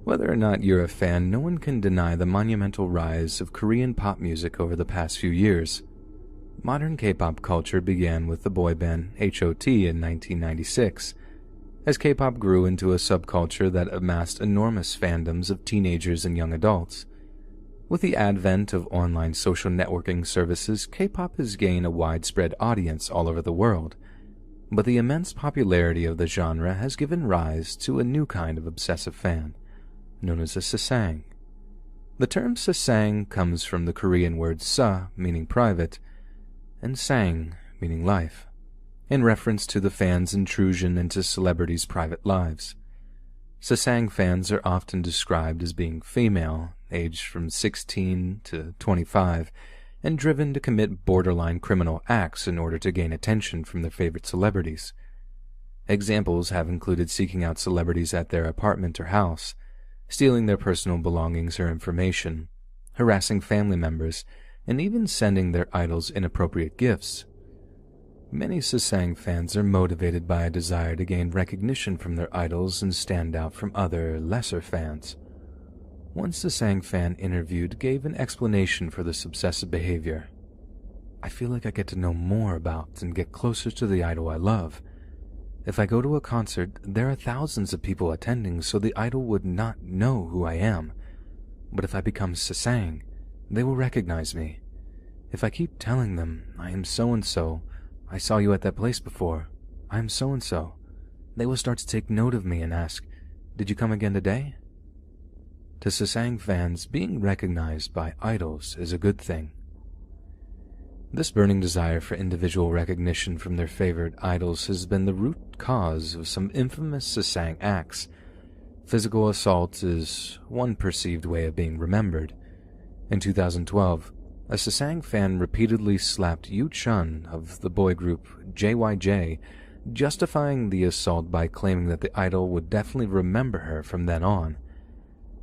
Whether or not you're a fan, no one can deny the monumental rise of Korean pop music over the past few years. Modern K-pop culture began with the boy band H.O.T. in 1996, as K-pop grew into a subculture that amassed enormous fandoms of teenagers and young adults. With the advent of online social networking services, K-pop has gained a widespread audience all over the world, but the immense popularity of the genre has given rise to a new kind of obsessive fan, known as a sasang. The term sasang comes from the Korean word sa, meaning private, and sang, meaning life, in reference to the fans' intrusion into celebrities' private lives. Sasang fans are often described as being female, aged from 16 to 25, and driven to commit borderline criminal acts in order to gain attention from their favorite celebrities. Examples have included seeking out celebrities at their apartment or house, stealing their personal belongings or information, harassing family members, and even sending their idols inappropriate gifts. Many sasang fans are motivated by a desire to gain recognition from their idols and stand out from other, lesser fans. One sasang fan interviewed gave an explanation for this obsessive behavior. "I feel like I get to know more about and get closer to the idol I love. If I go to a concert, there are thousands of people attending, so the idol would not know who I am. But if I become sasang, they will recognize me. If I keep telling them, I am so-and-so, I saw you at that place before, I am so-and-so, they will start to take note of me and ask, did you come again today?" To sasang fans, being recognized by idols is a good thing. This burning desire for individual recognition from their favorite idols has been the root cause of some infamous sasang acts. Physical assault is one perceived way of being remembered. In 2012, a sasang fan repeatedly slapped Yu Chun of the boy group JYJ, justifying the assault by claiming that the idol would definitely remember her from then on.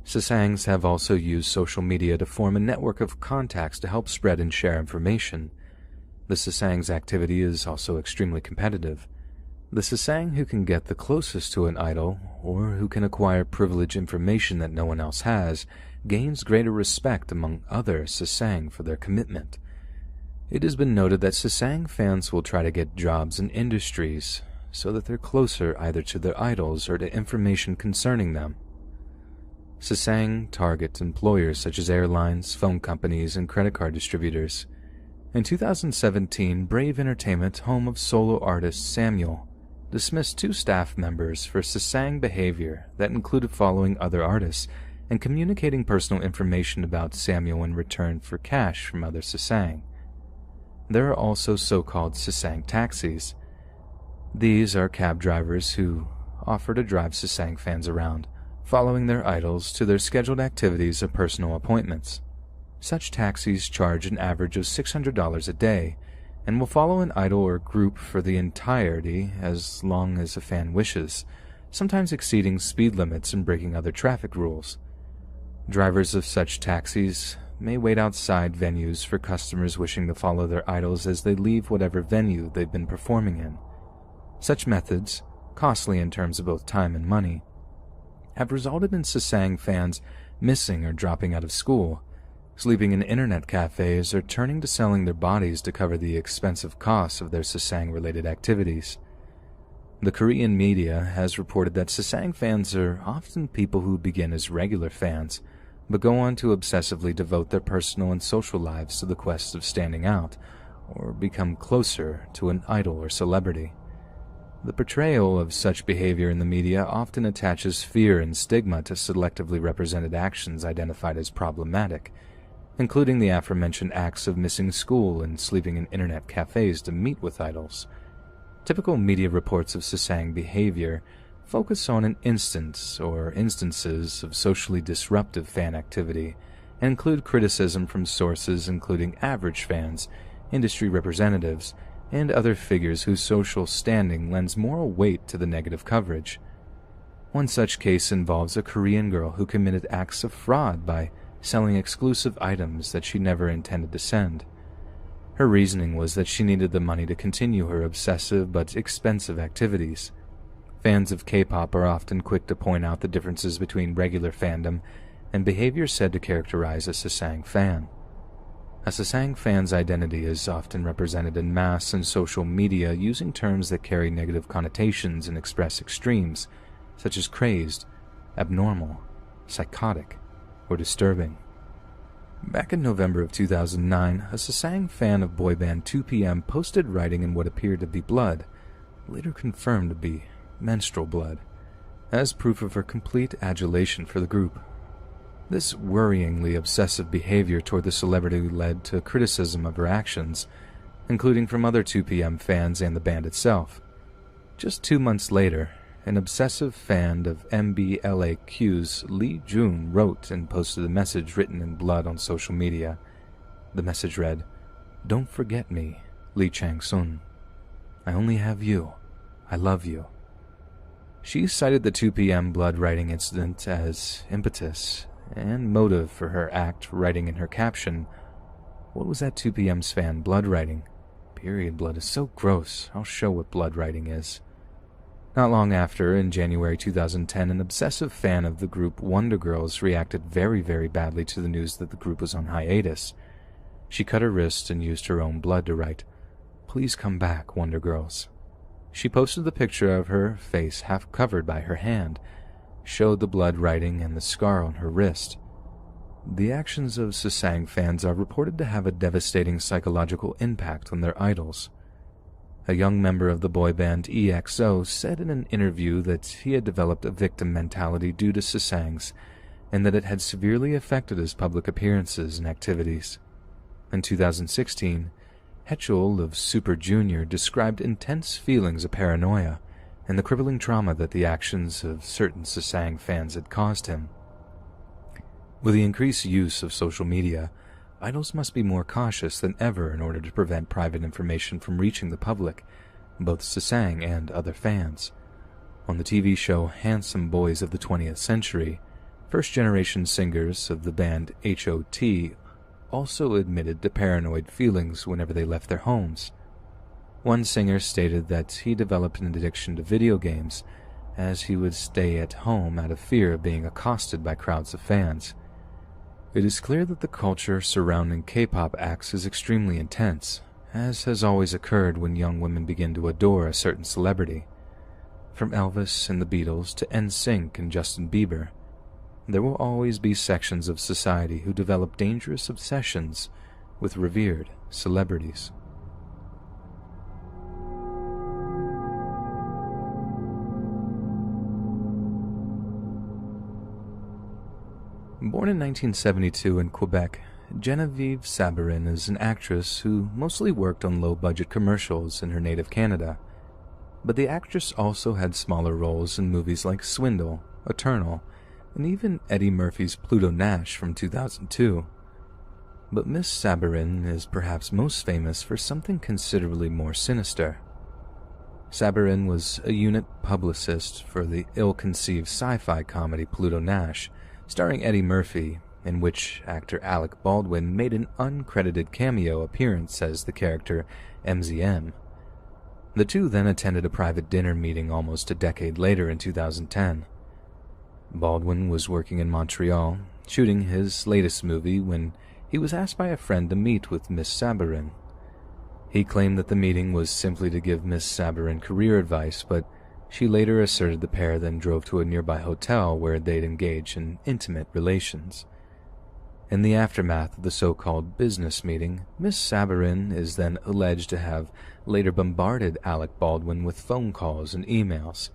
Sasangs have also used social media to form a network of contacts to help spread and share information. The Sasang's activity is also extremely competitive. The Sasang who can get the closest to an idol, or who can acquire privileged information that no one else has, gains greater respect among other Sasang for their commitment. It has been noted that Sasang fans will try to get jobs in industries so that they're closer either to their idols or to information concerning them. Sasang target employers such as airlines, phone companies, and credit card distributors. In 2017, Brave Entertainment, home of solo artist Samuel, dismissed 2 staff members for Sasang behavior that included following other artists and communicating personal information about Samuel in return for cash from other Sasang. There are also so-called Sasang taxis. These are cab drivers who offer to drive Sasang fans around, following their idols to their scheduled activities or personal appointments. Such taxis charge an average of $600 a day and will follow an idol or group for the entirety as long as a fan wishes, sometimes exceeding speed limits and breaking other traffic rules. Drivers of such taxis may wait outside venues for customers wishing to follow their idols as they leave whatever venue they've been performing in. Such methods, costly in terms of both time and money, have resulted in Sasang fans missing or dropping out of school, sleeping in internet cafes, or turning to selling their bodies to cover the expensive costs of their Sasang-related activities. The Korean media has reported that Sasang fans are often people who begin as regular fans, but go on to obsessively devote their personal and social lives to the quest of standing out, or become closer to an idol or celebrity. The portrayal of such behavior in the media often attaches fear and stigma to selectively represented actions identified as problematic, including the aforementioned acts of missing school and sleeping in internet cafes to meet with idols. Typical media reports of Sasang behavior focus on an instance or instances of socially disruptive fan activity and include criticism from sources including average fans, industry representatives, and other figures whose social standing lends moral weight to the negative coverage. One such case involves a Korean girl who committed acts of fraud by selling exclusive items that she never intended to send. Her reasoning was that she needed the money to continue her obsessive but expensive activities. Fans of K-pop are often quick to point out the differences between regular fandom and behavior said to characterize a Sasang fan. A Sasang fan's identity is often represented in mass and social media using terms that carry negative connotations and express extremes, such as crazed, abnormal, psychotic, or disturbing. Back in November of 2009, a Sasang fan of boy band 2PM posted writing in what appeared to be blood, later confirmed to be menstrual blood, as proof of her complete adulation for the group. This worryingly obsessive behavior toward the celebrity led to criticism of her actions, including from other 2PM fans and the band itself. Just 2 months later, an obsessive fan of MBLAQ's Lee Jun wrote and posted a message written in blood on social media. The message read, "Don't forget me, Lee Chang-sun. I only have you. I love you." She cited the 2PM blood writing incident as impetus and motive for her act, writing in her caption, "What was that 2PM's fan blood writing? Period blood is so gross. I'll show what blood writing is." Not long after, in January 2010, an obsessive fan of the group Wonder Girls reacted very, very badly to the news that the group was on hiatus. She cut her wrist and used her own blood to write, "Please come back, Wonder Girls." She posted the picture of her face half covered by her hand, showed the blood writing and the scar on her wrist. The actions of Sasang fans are reported to have a devastating psychological impact on their idols. A young member of the boy band EXO said in an interview that he had developed a victim mentality due to Sasangs, and that it had severely affected his public appearances and activities. In 2016, Hechul of Super Junior described intense feelings of paranoia and the crippling trauma that the actions of certain Sasang fans had caused him. With the increased use of social media, idols must be more cautious than ever in order to prevent private information from reaching the public, both Sasang and other fans. On the TV show Handsome Boys of the 20th Century, First-generation singers of the band HOT also admitted to paranoid feelings whenever they left their homes. One singer stated that he developed an addiction to video games as he would stay at home out of fear of being accosted by crowds of fans. It is clear that the culture surrounding K-pop acts is extremely intense, as has always occurred when young women begin to adore a certain celebrity. From Elvis and the Beatles to NSYNC and Justin Bieber, there will always be sections of society who develop dangerous obsessions with revered celebrities. Born in 1972 in Quebec, Genevieve Sabarin is an actress who mostly worked on low-budget commercials in her native Canada. But the actress also had smaller roles in movies like Swindle, Eternal, and even Eddie Murphy's Pluto Nash from 2002. But Miss Sabarin is perhaps most famous for something considerably more sinister. Sabarin was a unit publicist for the ill-conceived sci-fi comedy Pluto Nash, starring Eddie Murphy, in which actor Alec Baldwin made an uncredited cameo appearance as the character MZM. The two then attended a private dinner meeting almost a decade later in 2010. Baldwin was working in Montreal, shooting his latest movie, when he was asked by a friend to meet with Miss Sabarin. He claimed that the meeting was simply to give Miss Sabarin career advice, but she later asserted the pair then drove to a nearby hotel where they'd engage in intimate relations. In the aftermath of the so-called business meeting, Miss Sabarin is then alleged to have later bombarded Alec Baldwin with phone calls and emails,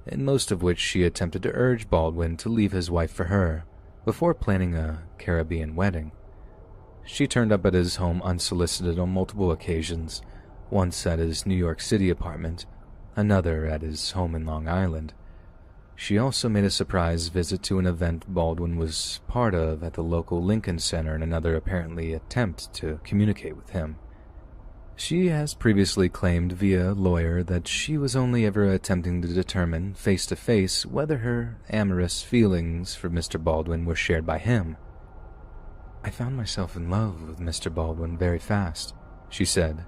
in most of which she attempted to urge Baldwin to leave his wife for her, before planning a Caribbean wedding. She turned up at his home unsolicited on multiple occasions, once at his New York City apartment, another at his home in Long Island. She also made a surprise visit to an event Baldwin was part of at the local Lincoln Center in another apparently attempt to communicate with him. She has previously claimed via a lawyer that she was only ever attempting to determine face-to-face whether her amorous feelings for Mr. Baldwin were shared by him. "I found myself in love with Mr. Baldwin very fast," she said.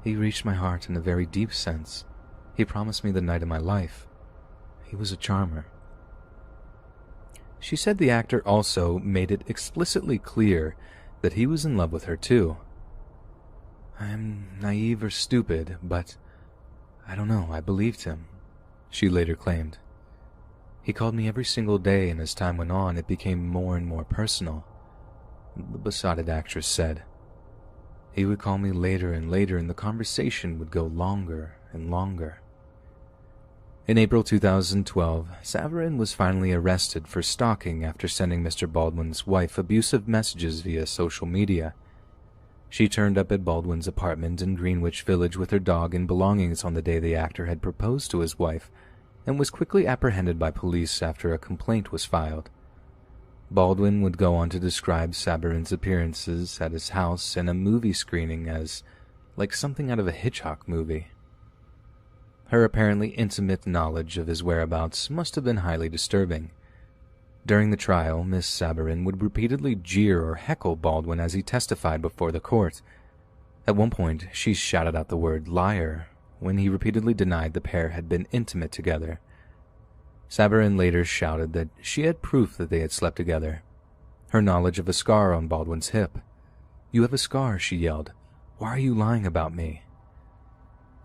"He reached my heart in a very deep sense. He promised me the night of my life. He was a charmer." She said the actor also made it explicitly clear that he was in love with her too. "I am naive or stupid, but I don't know, I believed him," she later claimed. "He called me every single day, and as time went on, it became more and more personal," the besotted actress said. "He would call me later and later, and the conversation would go longer and longer." In April 2012, Sabarin was finally arrested for stalking after sending Mr. Baldwin's wife abusive messages via social media. She turned up at Baldwin's apartment in Greenwich Village with her dog and belongings on the day the actor had proposed to his wife, and was quickly apprehended by police after a complaint was filed. Baldwin would go on to describe Sabarin's appearances at his house and a movie screening as like something out of a Hitchcock movie. Her apparently intimate knowledge of his whereabouts must have been highly disturbing. During the trial, Miss Sabarin would repeatedly jeer or heckle Baldwin as he testified before the court. At one point, she shouted out the word liar when he repeatedly denied the pair had been intimate together. Sabarin later shouted that she had proof that they had slept together. Her knowledge of a scar on Baldwin's hip. "You have a scar," she yelled. "Why are you lying about me?"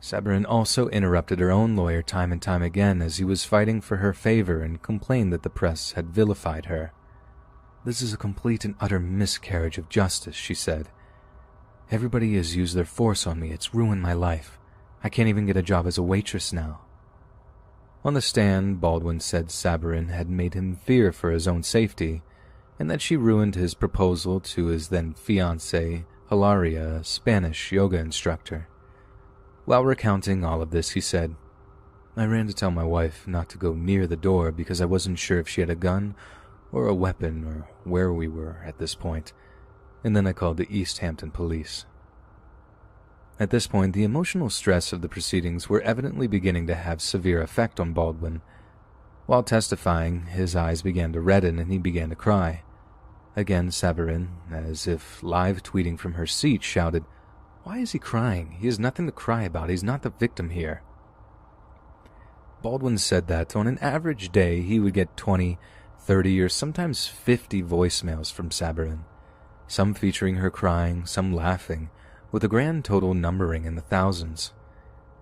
Sabarin also interrupted her own lawyer time and time again as he was fighting for her favor and complained that the press had vilified her. "This is a complete and utter miscarriage of justice," she said. "Everybody has used their force on me. It's ruined my life. I can't even get a job as a waitress now." On the stand, Baldwin said Sabarin had made him fear for his own safety, and that she ruined his proposal to his then-fiancée, Hilaria, a Spanish yoga instructor. While recounting all of this, he said, "I ran to tell my wife not to go near the door because I wasn't sure if she had a gun or a weapon or where we were at this point, and then I called the East Hampton police." At this point, the emotional stress of the proceedings were evidently beginning to have severe effect on Baldwin. While testifying, his eyes began to redden and he began to cry. Again, Sabarin, as if live tweeting from her seat, shouted, "Why is he crying? He has nothing to cry about. He's not the victim here." Baldwin said that on an average day he would get 20, 30, or sometimes 50 voicemails from Sabarin, some featuring her crying, some laughing, with a grand total numbering in the thousands.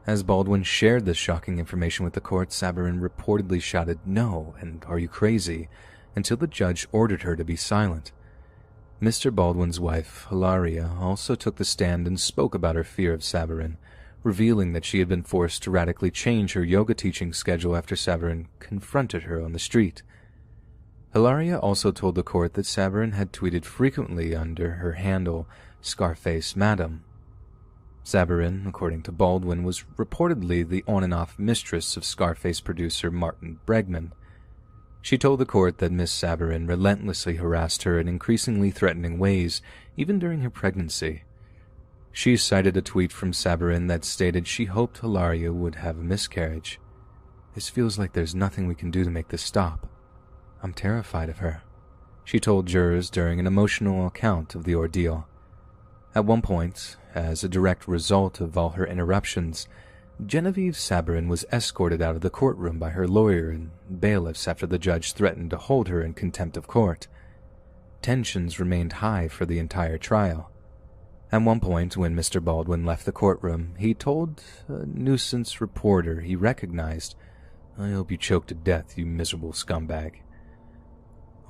As Baldwin shared this shocking information with the court, Sabarin reportedly shouted, "No," and "Are you crazy?" until the judge ordered her to be silent. Mr. Baldwin's wife, Hilaria, also took the stand and spoke about her fear of Sabarin, revealing that she had been forced to radically change her yoga teaching schedule after Sabarin confronted her on the street. Hilaria also told the court that Sabarin had tweeted frequently under her handle, Scarface Madam. Sabarin, according to Baldwin, was reportedly the on-and-off mistress of Scarface producer Martin Bregman. She told the court that Miss Sabarin relentlessly harassed her in increasingly threatening ways, even during her pregnancy. She cited a tweet from Sabarin that stated she hoped Hilaria would have a miscarriage. "This feels like there's nothing we can do to make this stop. I'm terrified of her," she told jurors during an emotional account of the ordeal. At one point, as a direct result of all her interruptions, Genevieve Sabarin was escorted out of the courtroom by her lawyer and bailiffs after the judge threatened to hold her in contempt of court. Tensions remained high for the entire trial. At one point, when Mr. Baldwin left the courtroom, he told a nuisance reporter he recognized, "I hope you choke to death, you miserable scumbag."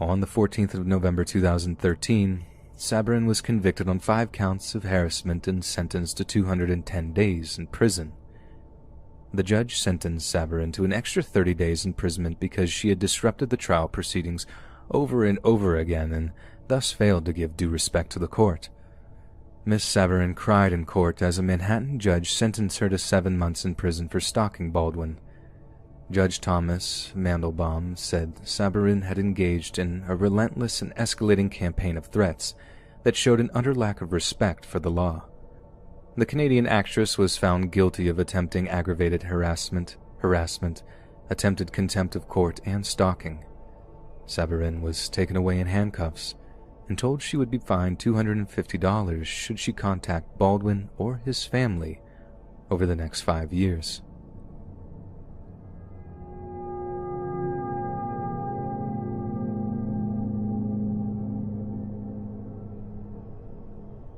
On the 14th of November 2013, Sabarin was convicted on 5 counts of harassment and sentenced to 210 days in prison. The judge sentenced Sabarin to an extra 30 days imprisonment because she had disrupted the trial proceedings over and over again and thus failed to give due respect to the court. Miss Sabarin cried in court as a Manhattan judge sentenced her to 7 months in prison for stalking Baldwin. Judge Thomas Mandelbaum said Sabarin had engaged in a relentless and escalating campaign of threats that showed an utter lack of respect for the law. The Canadian actress was found guilty of attempting aggravated harassment, attempted contempt of court, and stalking. Sabarin was taken away in handcuffs and told she would be fined $250 should she contact Baldwin or his family over the next 5 years.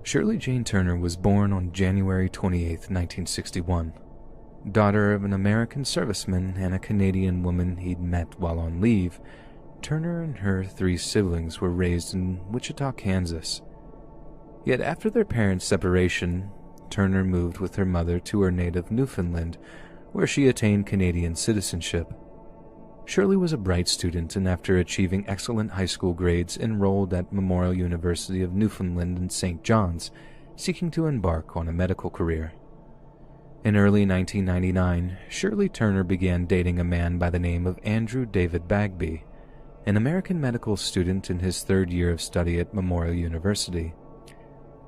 Shirley Jane Turner was born on January 28, 1961, daughter of an American serviceman and a Canadian woman he'd met while on leave. Turner and her 3 siblings were raised in Wichita, Kansas. Yet after their parents' separation, Turner moved with her mother to her native Newfoundland, where she attained Canadian citizenship. Shirley was a bright student and after achieving excellent high school grades enrolled at Memorial University of Newfoundland in St. John's, seeking to embark on a medical career. In early 1999, Shirley Turner began dating a man by the name of Andrew David Bagby, an American medical student in his 3rd year of study at Memorial University.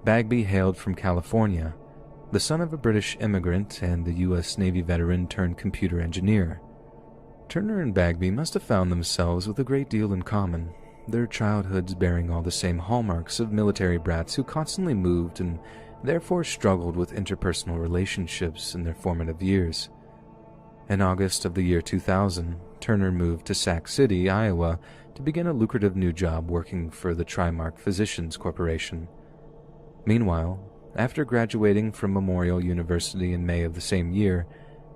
Bagby hailed from California, the son of a British immigrant and the U.S. Navy veteran turned computer engineer. Turner and Bagby must have found themselves with a great deal in common, their childhoods bearing all the same hallmarks of military brats who constantly moved and therefore struggled with interpersonal relationships in their formative years. In August of the year 2000, Turner moved to Sac City, Iowa, to begin a lucrative new job working for the Trimark Physicians Corporation. Meanwhile, after graduating from Memorial University in May of the same year,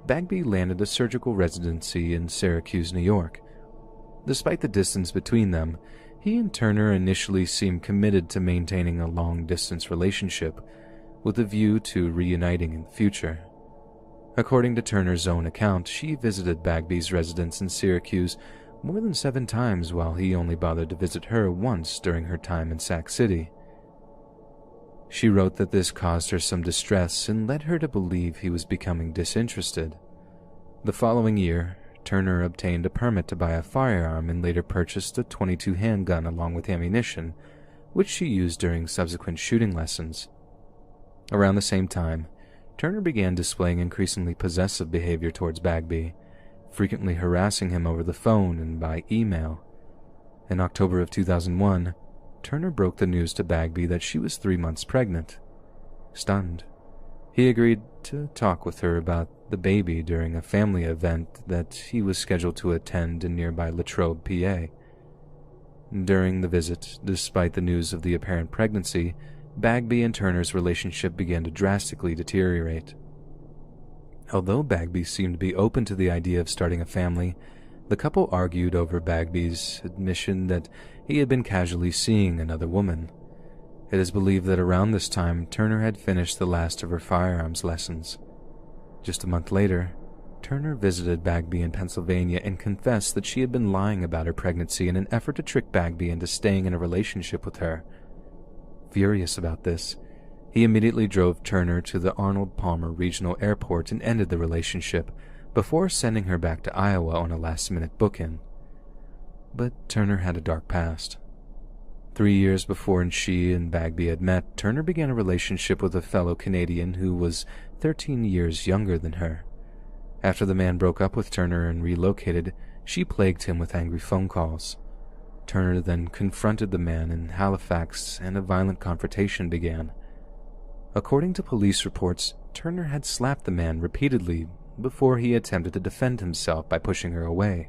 Bagby landed a surgical residency in Syracuse, New York. Despite the distance between them, he and Turner initially seemed committed to maintaining a long-distance relationship, with a view to reuniting in the future. According to Turner's own account, she visited Bagby's residence in Syracuse more than 7 times while he only bothered to visit her once during her time in Sac City. She wrote that this caused her some distress and led her to believe he was becoming disinterested. The following year, Turner obtained a permit to buy a firearm and later purchased a .22 handgun along with ammunition, which she used during subsequent shooting lessons. Around the same time, Turner began displaying increasingly possessive behavior towards Bagby, frequently harassing him over the phone and by email. In October of 2001, Turner broke the news to Bagby that she was 3 months pregnant. Stunned, he agreed to talk with her about the baby during a family event that he was scheduled to attend in nearby Latrobe, PA. During the visit, despite the news of the apparent pregnancy, Bagby and Turner's relationship began to drastically deteriorate. Although Bagby seemed to be open to the idea of starting a family, the couple argued over Bagby's admission that he had been casually seeing another woman. It is believed that around this time, Turner had finished the last of her firearms lessons. Just a month later, Turner visited Bagby in Pennsylvania and confessed that she had been lying about her pregnancy in an effort to trick Bagby into staying in a relationship with her. Furious about this, he immediately drove Turner to the Arnold Palmer Regional Airport and ended the relationship before sending her back to Iowa on a last-minute book-in. But Turner had a dark past. 3 years before she and Bagby had met, Turner began a relationship with a fellow Canadian who was 13 years younger than her. After the man broke up with Turner and relocated, she plagued him with angry phone calls. Turner then confronted the man in Halifax and a violent confrontation began. According to police reports, Turner had slapped the man repeatedly before he attempted to defend himself by pushing her away.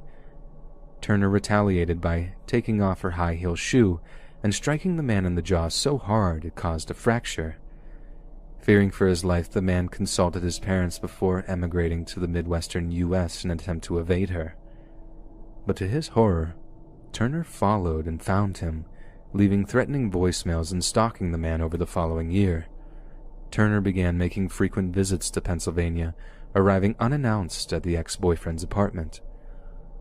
Turner retaliated by taking off her high-heel shoe and striking the man in the jaw so hard it caused a fracture. Fearing for his life, the man consulted his parents before emigrating to the Midwestern U.S. in an attempt to evade her. But to his horror, Turner followed and found him, leaving threatening voicemails and stalking the man over the following year. Turner began making frequent visits to Pennsylvania, arriving unannounced at the ex-boyfriend's apartment.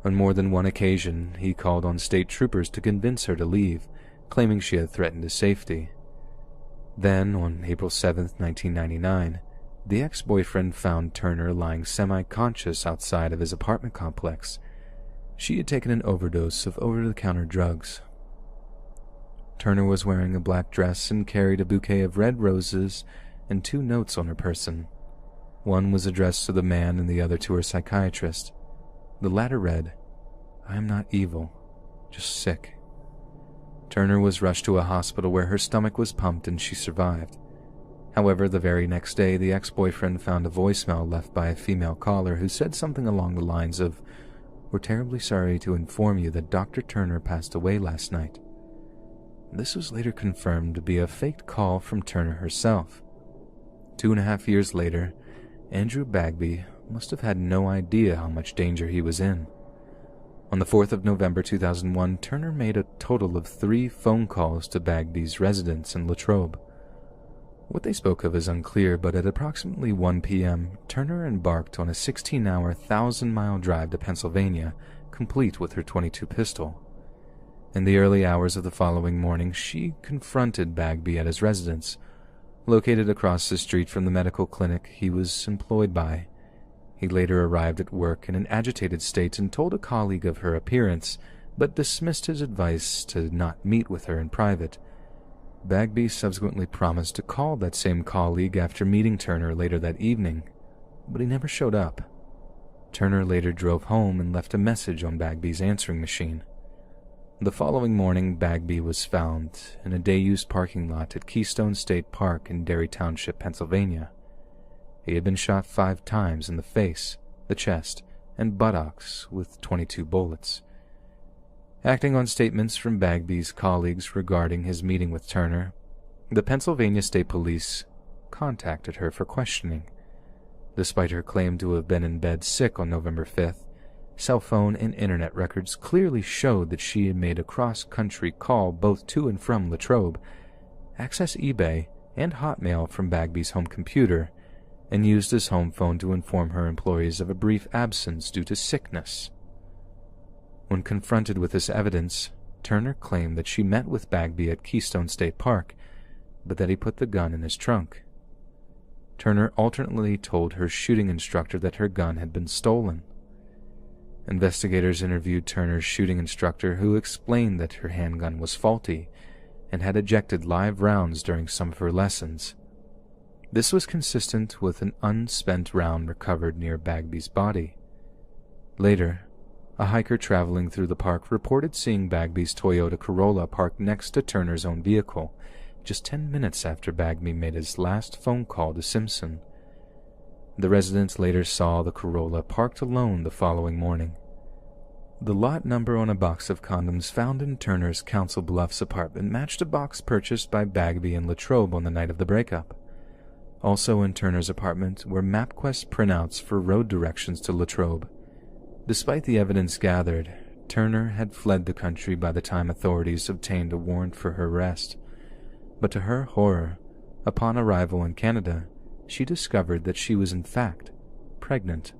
On more than one occasion, he called on state troopers to convince her to leave, claiming she had threatened his safety. Then, on April 7, 1999, the ex-boyfriend found Turner lying semi-conscious outside of his apartment complex. She had taken an overdose of over-the-counter drugs. Turner was wearing a black dress and carried a bouquet of red roses and 2 notes on her person. One was addressed to the man and the other to her psychiatrist. The latter read, "I am not evil, just sick." Turner was rushed to a hospital where her stomach was pumped and she survived. However, the very next day, the ex-boyfriend found a voicemail left by a female caller who said something along the lines of, "We're terribly sorry to inform you that Dr. Turner passed away last night." This was later confirmed to be a faked call from Turner herself. 2.5 years later, Andrew Bagby must have had no idea how much danger he was in. On the 4th of November 2001, Turner made a total of 3 phone calls to Bagby's residence in Latrobe. What they spoke of is unclear, but at approximately 1 p.m., Turner embarked on a 16-hour, 1,000-mile drive to Pennsylvania, complete with her .22 pistol. In the early hours of the following morning, she confronted Bagby at his residence, located across the street from the medical clinic he was employed by. He later arrived at work in an agitated state and told a colleague of her appearance, but dismissed his advice to not meet with her in private. Bagby subsequently promised to call that same colleague after meeting Turner later that evening, but he never showed up. Turner later drove home and left a message on Bagby's answering machine. The following morning, Bagby was found in a day-use parking lot at Keystone State Park in Derry Township, Pennsylvania. He had been shot 5 times in the face, the chest, and buttocks with .22 bullets. Acting on statements from Bagby's colleagues regarding his meeting with Turner, the Pennsylvania State Police contacted her for questioning. Despite her claim to have been in bed sick on November 5th, cell phone and internet records clearly showed that she had made a cross-country call both to and from Latrobe, accessed eBay and Hotmail from Bagby's home computer, and used his home phone to inform her employees of a brief absence due to sickness. When confronted with this evidence, Turner claimed that she met with Bagby at Keystone State Park, but that he put the gun in his trunk. Turner alternately told her shooting instructor that her gun had been stolen. Investigators interviewed Turner's shooting instructor, who explained that her handgun was faulty and had ejected live rounds during some of her lessons. This was consistent with an unspent round recovered near Bagby's body. Later, a hiker traveling through the park reported seeing Bagby's Toyota Corolla parked next to Turner's own vehicle, just 10 minutes after Bagby made his last phone call to Simpson. The residents later saw the Corolla parked alone the following morning. The lot number on a box of condoms found in Turner's Council Bluffs apartment matched a box purchased by Bagby and Latrobe on the night of the breakup. Also in Turner's apartment were MapQuest printouts for road directions to Latrobe. Despite the evidence gathered, Turner had fled the country by the time authorities obtained a warrant for her arrest. But to her horror, upon arrival in Canada, she discovered that she was in fact pregnant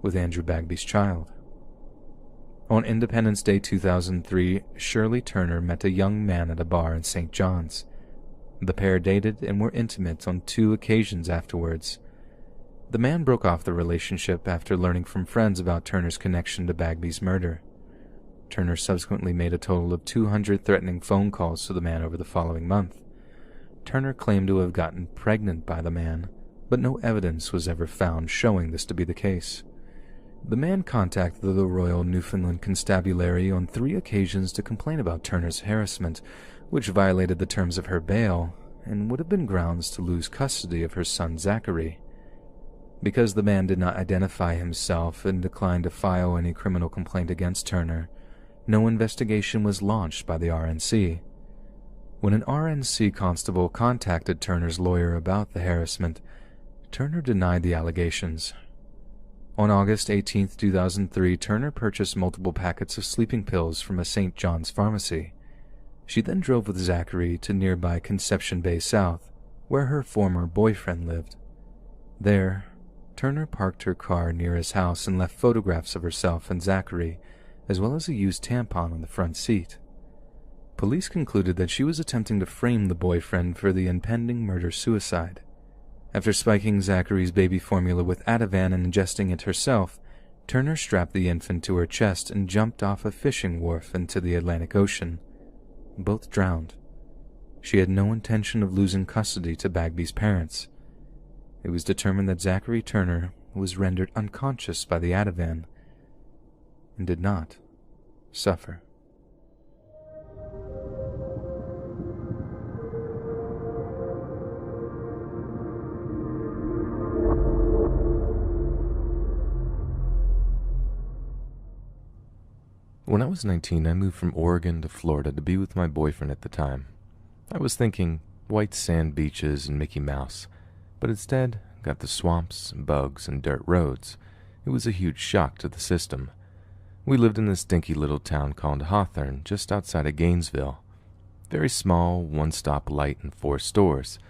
with Andrew Bagby's child. On Independence Day 2003, Shirley Turner met a young man at a bar in St. John's. The pair dated and were intimate on 2 occasions afterwards. The man broke off the relationship after learning from friends about Turner's connection to Bagby's murder. Turner subsequently made a total of 200 threatening phone calls to the man over the following month. Turner claimed to have gotten pregnant by the man, but no evidence was ever found showing this to be the case. The man contacted the Royal Newfoundland Constabulary on 3 occasions to complain about Turner's harassment, which violated the terms of her bail and would have been grounds to lose custody of her son Zachary. Because the man did not identify himself and declined to file any criminal complaint against Turner, no investigation was launched by the RNC. When an RNC constable contacted Turner's lawyer about the harassment, Turner denied the allegations. On August 18, 2003, Turner purchased multiple packets of sleeping pills from a St. John's pharmacy. She then drove with Zachary to nearby Conception Bay South, where her former boyfriend lived. There, Turner parked her car near his house and left photographs of herself and Zachary, as well as a used tampon on the front seat. Police concluded that she was attempting to frame the boyfriend for the impending murder-suicide. After spiking Zachary's baby formula with Ativan and ingesting it herself, Turner strapped the infant to her chest and jumped off a fishing wharf into the Atlantic Ocean. Both drowned. She had no intention of losing custody to Bagby's parents. It was determined that Zachary Turner was rendered unconscious by the Ativan and did not suffer. When I was 19, I moved from Oregon to Florida to be with my boyfriend at the time. I was thinking white sand beaches and Mickey Mouse, but instead got the swamps, bugs, and dirt roads. It was a huge shock to the system. We lived in this dinky little town called Hawthorne, just outside of Gainesville. Very small, one-stop light and 4 stores: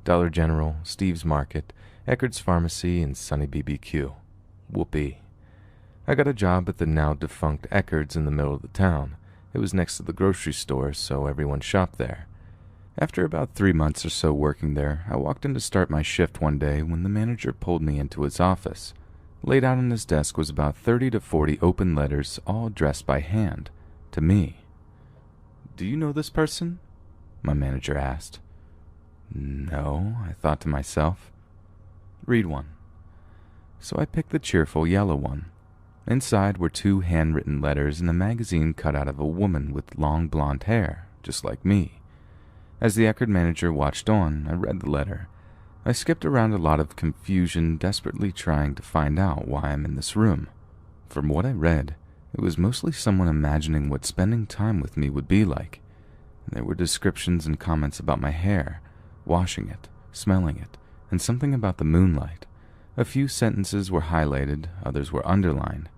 Dollar General, Steve's Market, Eckerd's Pharmacy, and Sunny BBQ. Whoopee. I got a job at the now-defunct Eckerd's in the middle of the town. It was next to the grocery store, so everyone shopped there. After about 3 months or so working there, I walked in to start my shift one day when the manager pulled me into his office. Laid out on his desk was about 30 to 40 open letters, all addressed by hand, to me. "Do you know this person?" my manager asked. No, I thought to myself. Read one. So I picked the cheerful yellow one. Inside were 2 handwritten letters and a magazine cut out of a woman with long blonde hair, just like me. As the Eckerd manager watched on, I read the letter. I skipped around a lot of confusion, desperately trying to find out why I'm in this room. From what I read, it was mostly someone imagining what spending time with me would be like. There were descriptions and comments about my hair, washing it, smelling it, and something about the moonlight. A few sentences were highlighted, others were underlined.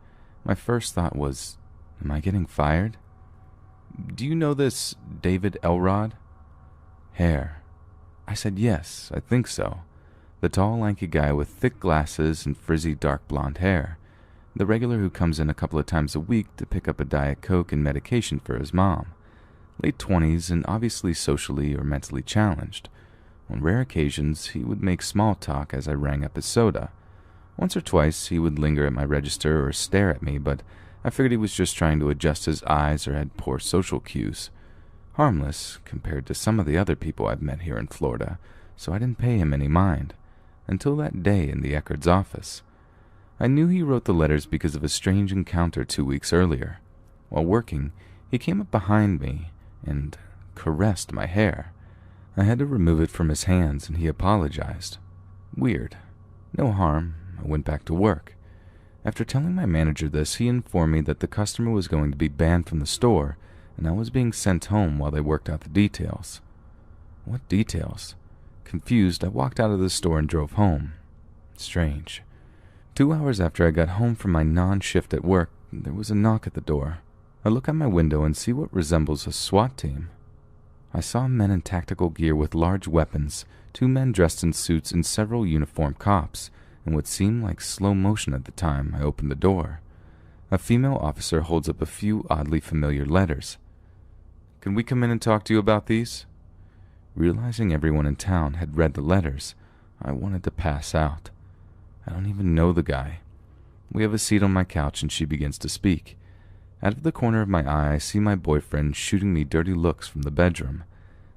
My first thought was, am I getting fired? "Do you know this David Elrod?" Hair. I said yes, I think so. The tall, lanky guy with thick glasses and frizzy dark blonde hair. The regular who comes in a couple of times a week to pick up a Diet Coke and medication for his mom. Late 20s and obviously socially or mentally challenged. On rare occasions, he would make small talk as I rang up his soda. Once or twice, he would linger at my register or stare at me, but I figured he was just trying to adjust his eyes or had poor social cues. Harmless compared to some of the other people I've met here in Florida, so I didn't pay him any mind. Until that day in the Eckerd's office. I knew he wrote the letters because of a strange encounter 2 weeks earlier. While working, he came up behind me and caressed my hair. I had to remove it from his hands, and he apologized. Weird. No harm. I went back to work. After telling my manager this, he informed me that the customer was going to be banned from the store, and I was being sent home while they worked out the details. What details? Confused, I walked out of the store and drove home. Strange. 2 hours after I got home from my non-shift at work, there was a knock at the door. I look out my window and see what resembles a SWAT team. I saw men in tactical gear with large weapons, 2 men dressed in suits, and several uniformed cops. In what seemed like slow motion at the time I opened the door. A female officer holds up a few oddly familiar letters. "Can we come in and talk to you about these?" Realizing everyone in town had read the letters, I wanted to pass out. I don't even know the guy. We have a seat on my couch and she begins to speak. Out of the corner of my eye, I see my boyfriend shooting me dirty looks from the bedroom.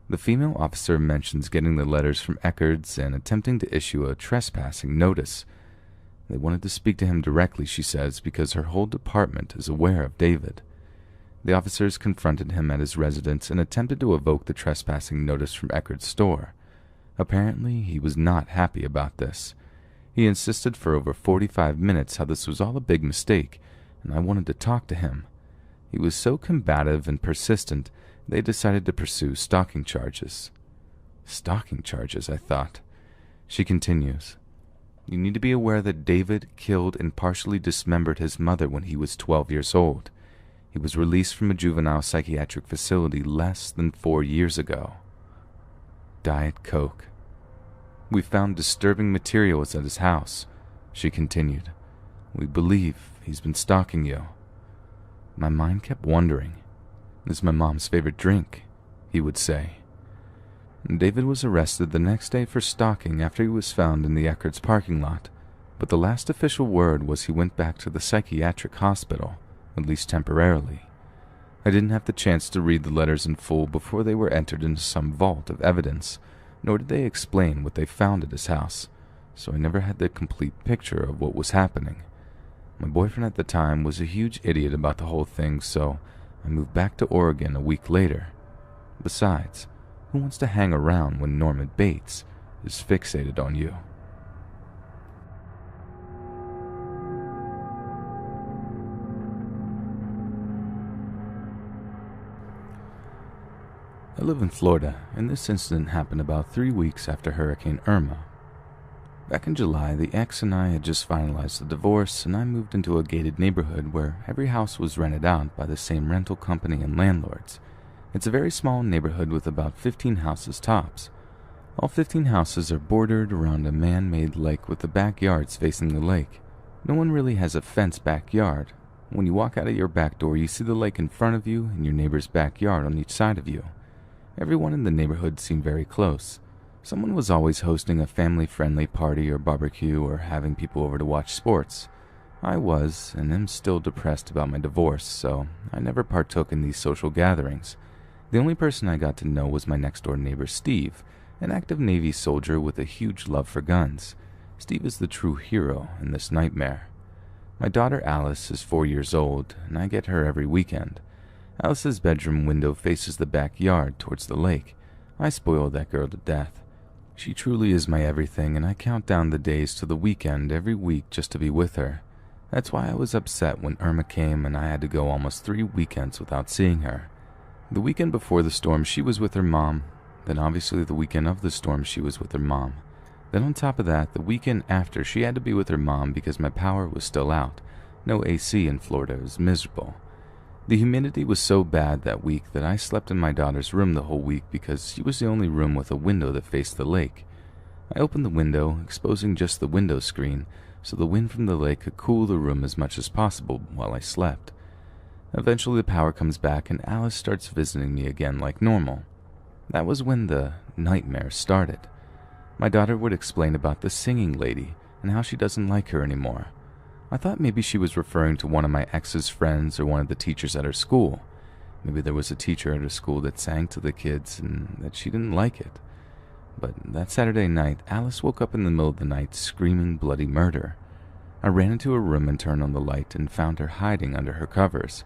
The female officer mentions getting the letters from Eckerd's and attempting to issue a trespassing notice. They wanted to speak to him directly, she says, because her whole department is aware of David. The officers confronted him at his residence and attempted to evoke the trespassing notice from Eckerd's store. Apparently, he was not happy about this. He insisted for over 45 minutes how this was all a big mistake, and I wanted to talk to him. He was so combative and persistent, they decided to pursue stalking charges. Stalking charges, I thought. She continues. You need to be aware that David killed and partially dismembered his mother when he was 12 years old. He was released from a juvenile psychiatric facility less than 4 years ago. Diet Coke. We found disturbing materials at his house, she continued. We believe he's been stalking you. My mind kept wondering. This is my mom's favorite drink, he would say. David was arrested the next day for stalking after he was found in the Eckerd's parking lot, but the last official word was he went back to the psychiatric hospital, at least temporarily. I didn't have the chance to read the letters in full before they were entered into some vault of evidence, nor did they explain what they found at his house, so I never had the complete picture of what was happening. My boyfriend at the time was a huge idiot about the whole thing, so I moved back to Oregon a week later. Besides, who wants to hang around when Norman Bates is fixated on you? I live in Florida, and this incident happened about 3 weeks after Hurricane Irma. Back in July, the ex and I had just finalized the divorce, and I moved into a gated neighborhood where every house was rented out by the same rental company and landlords. It's a very small neighborhood with about 15 houses tops. All 15 houses are bordered around a man-made lake with the backyards facing the lake. No one really has a fenced backyard. When you walk out of your back door, you see the lake in front of you and your neighbor's backyard on each side of you. Everyone in the neighborhood seemed very close. Someone was always hosting a family-friendly party or barbecue or having people over to watch sports. I was, and am still depressed about my divorce, so I never partook in these social gatherings. The only person I got to know was my next-door neighbor, Steve, an active Navy soldier with a huge love for guns. Steve is the true hero in this nightmare. My daughter Alice is 4 years old, and I get her every weekend. Alice's bedroom window faces the backyard towards the lake. I spoiled that girl to death. She truly is my everything, and I count down the days to the weekend every week just to be with her. That's why I was upset when Irma came and I had to go almost 3 weekends without seeing her. The weekend before the storm, she was with her mom. Then obviously the weekend of the storm, she was with her mom. Then on top of that, the weekend after, she had to be with her mom because my power was still out. No AC in Florida. It was miserable. The humidity was so bad that week that I slept in my daughter's room the whole week because she was the only room with a window that faced the lake. I opened the window, exposing just the window screen, so the wind from the lake could cool the room as much as possible while I slept. Eventually the power comes back and Alice starts visiting me again like normal. That was when the nightmare started. My daughter would explain about the singing lady and how she doesn't like her anymore. I thought maybe she was referring to one of my ex's friends or one of the teachers at her school. Maybe there was a teacher at her school that sang to the kids and that she didn't like it. But that Saturday night, Alice woke up in the middle of the night screaming bloody murder. I ran into her room and turned on the light and found her hiding under her covers.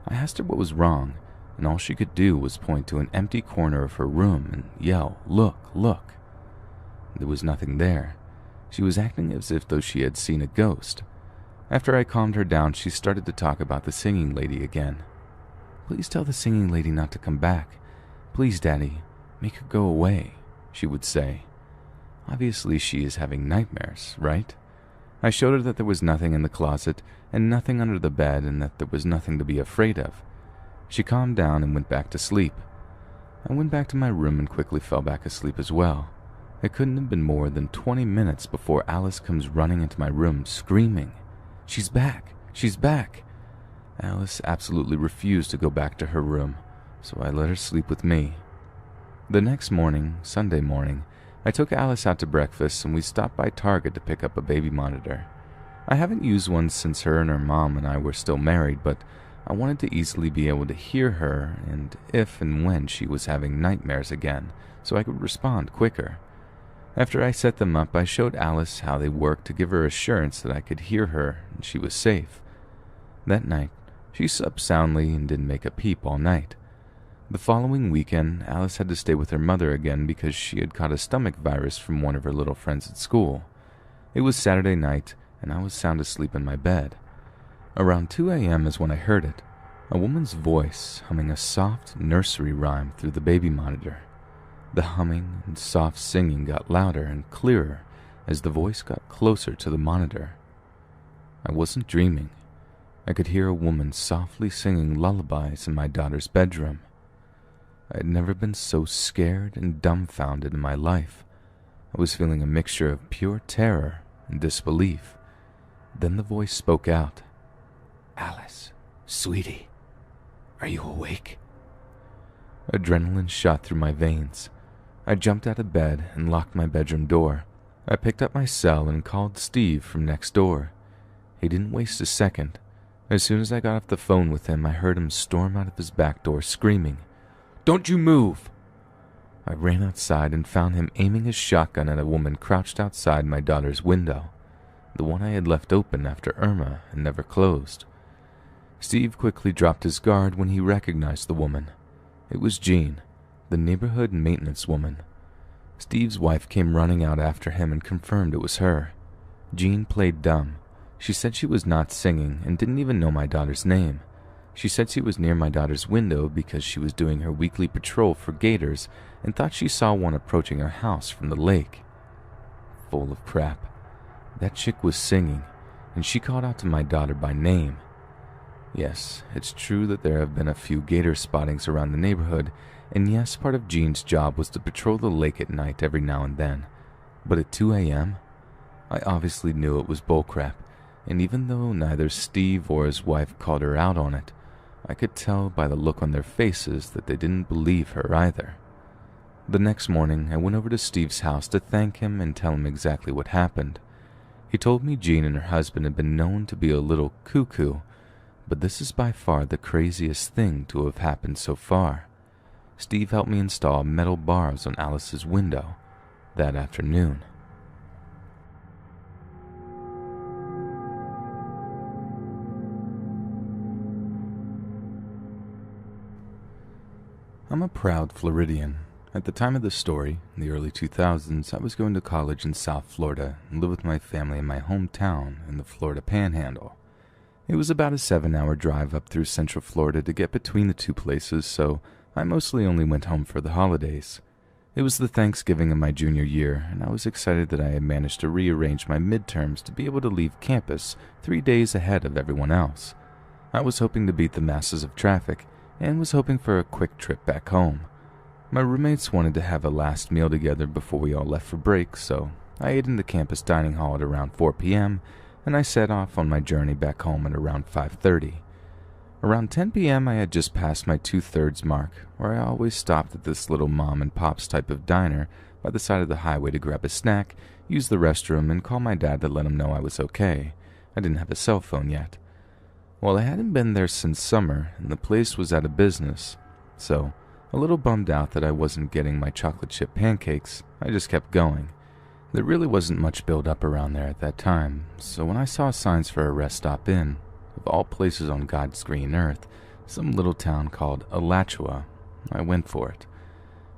I asked her what was wrong, and all she could do was point to an empty corner of her room and yell, "Look, look." There was nothing there. She was acting as if though she had seen a ghost. After I calmed her down, she started to talk about the singing lady again. "Please tell the singing lady not to come back. Please, Daddy, make her go away," she would say. Obviously, she is having nightmares, right? I showed her that there was nothing in the closet and nothing under the bed and that there was nothing to be afraid of. She calmed down and went back to sleep. I went back to my room and quickly fell back asleep as well. It couldn't have been more than 20 minutes before Alice comes running into my room screaming, "She's back! She's back!" Alice absolutely refused to go back to her room, so I let her sleep with me. The next morning, Sunday morning, I took Alice out to breakfast and we stopped by Target to pick up a baby monitor. I haven't used one since her and her mom and I were still married, but I wanted to easily be able to hear her and if and when she was having nightmares again, so I could respond quicker. After I set them up, I showed Alice how they worked to give her assurance that I could hear her and she was safe. That night, she slept soundly and didn't make a peep all night. The following weekend, Alice had to stay with her mother again because she had caught a stomach virus from one of her little friends at school. It was Saturday night, and I was sound asleep in my bed. Around 2 a.m. is when I heard it, a woman's voice humming a soft nursery rhyme through the baby monitor. The humming and soft singing got louder and clearer as the voice got closer to the monitor. I wasn't dreaming. I could hear a woman softly singing lullabies in my daughter's bedroom. I had never been so scared and dumbfounded in my life. I was feeling a mixture of pure terror and disbelief. Then the voice spoke out. "Alice, sweetie, are you awake?" Adrenaline shot through my veins. I jumped out of bed and locked my bedroom door. I picked up my cell and called Steve from next door. He didn't waste a second. As soon as I got off the phone with him, I heard him storm out of his back door screaming, "Don't you move!" I ran outside and found him aiming his shotgun at a woman crouched outside my daughter's window, the one I had left open after Irma and never closed. Steve quickly dropped his guard when he recognized the woman. It was Jean, the neighborhood maintenance woman. Steve's wife came running out after him and confirmed it was her. Jean played dumb. She said she was not singing and didn't even know my daughter's name. She said she was near my daughter's window because she was doing her weekly patrol for gators and thought she saw one approaching her house from the lake. Full of crap. That chick was singing, and she called out to my daughter by name. Yes, it's true that there have been a few gator spottings around the neighborhood, and yes, part of Jean's job was to patrol the lake at night every now and then. But at 2 a.m., I obviously knew it was bullcrap, and even though neither Steve or his wife called her out on it, I could tell by the look on their faces that they didn't believe her either. The next morning, I went over to Steve's house to thank him and tell him exactly what happened. He told me Jean and her husband had been known to be a little cuckoo, but this is by far the craziest thing to have happened so far. Steve helped me install metal bars on Alice's window that afternoon. I'm a proud Floridian. At the time of this story, in the early 2000s, I was going to college in South Florida and lived with my family in my hometown in the Florida Panhandle. It was about a 7-hour drive up through Central Florida to get between the two places, so I mostly only went home for the holidays. It was the Thanksgiving of my junior year, and I was excited that I had managed to rearrange my midterms to be able to leave campus 3 days ahead of everyone else. I was hoping to beat the masses of traffic, and was hoping for a quick trip back home. My roommates wanted to have a last meal together before we all left for break, so I ate in the campus dining hall at around 4 p.m., and I set off on my journey back home at around 5:30. Around 10 p.m. I had just passed my 2/3 mark, where I always stopped at this little mom-and-pops type of diner by the side of the highway to grab a snack, use the restroom, and call my dad to let him know I was okay. I didn't have a cell phone yet. Well, I hadn't been there since summer, and the place was out of business, so, a little bummed out that I wasn't getting my chocolate chip pancakes, I just kept going. There really wasn't much build-up around there at that time, so when I saw signs for a rest stop in, of all places on God's green earth, some little town called Alachua, I went for it.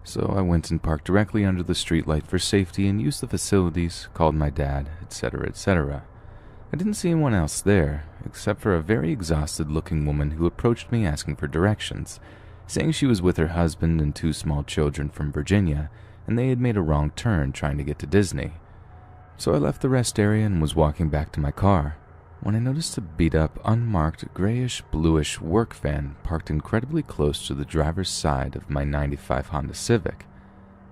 So I went and parked directly under the streetlight for safety and used the facilities, called my dad, etc., etc. I didn't see anyone else there, except for a very exhausted-looking woman who approached me asking for directions, saying she was with her husband and 2 small children from Virginia, and they had made a wrong turn trying to get to Disney. So I left the rest area and was walking back to my car, when I noticed a beat-up, unmarked, grayish-bluish work van parked incredibly close to the driver's side of my '95 Honda Civic.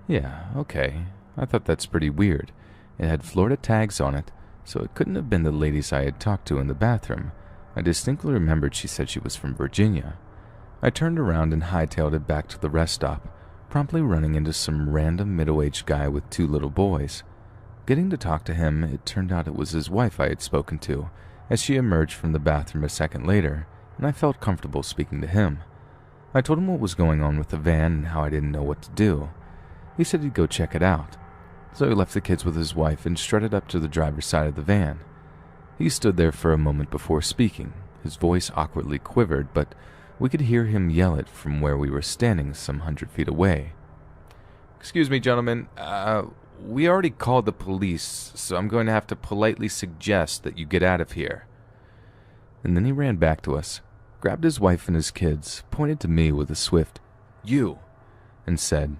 Yeah, okay, I thought that's pretty weird. It had Florida tags on it, so it couldn't have been the ladies I had talked to in the bathroom. I distinctly remembered she said she was from Virginia. I turned around and hightailed it back to the rest stop, promptly running into some random middle-aged guy with 2 little boys. Getting to talk to him, it turned out it was his wife I had spoken to, as she emerged from the bathroom a second later, and I felt comfortable speaking to him. I told him what was going on with the van and how I didn't know what to do. He said he'd go check it out. So he left the kids with his wife and strutted up to the driver's side of the van. He stood there for a moment before speaking. His voice awkwardly quivered, but we could hear him yell it from where we were standing some 100 feet away. "Excuse me, gentlemen. We already called the police, so I'm going to have to politely suggest that you get out of here." And then he ran back to us, grabbed his wife and his kids, pointed to me with a swift, "You," and said,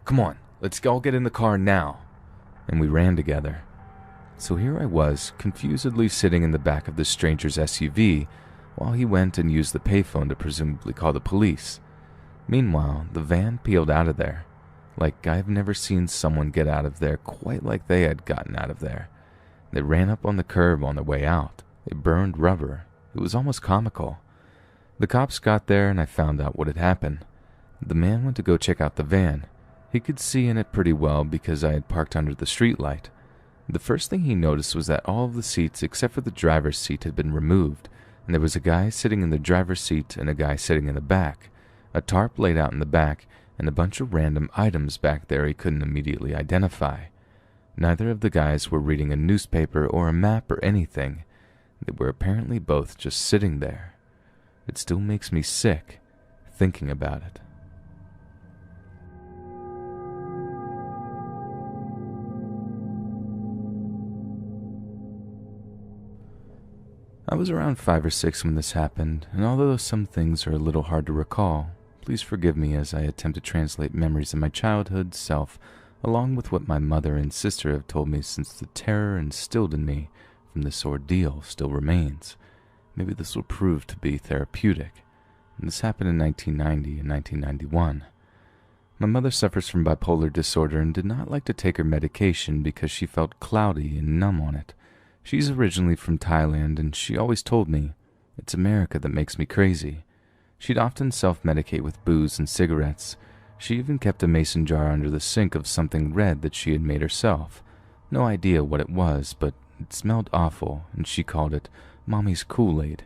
"Come on, let's all get in the car now." And we ran together. So here I was, confusedly sitting in the back of this stranger's SUV, while he went and used the payphone to presumably call the police. Meanwhile, the van peeled out of there. Like I've never seen someone get out of there quite like they had gotten out of there. They ran up on the curb on their way out. They burned rubber. It was almost comical. The cops got there and I found out what had happened. The man went to go check out the van. He could see in it pretty well because I had parked under the streetlight. The first thing he noticed was that all of the seats except for the driver's seat had been removed, and there was a guy sitting in the driver's seat and a guy sitting in the back, a tarp laid out in the back, and a bunch of random items back there he couldn't immediately identify. Neither of the guys were reading a newspaper or a map or anything. They were apparently both just sitting there. It still makes me sick, thinking about it. I was around 5 or 6 when this happened, and although some things are a little hard to recall, please forgive me as I attempt to translate memories of my childhood self along with what my mother and sister have told me, since the terror instilled in me from this ordeal still remains. Maybe this will prove to be therapeutic. And this happened in 1990 and 1991. My mother suffers from bipolar disorder and did not like to take her medication because she felt cloudy and numb on it. She's originally from Thailand, and she always told me, "It's America that makes me crazy." She'd often self-medicate with booze and cigarettes. She even kept a mason jar under the sink of something red that she had made herself. No idea what it was, but it smelled awful, and she called it Mommy's Kool-Aid.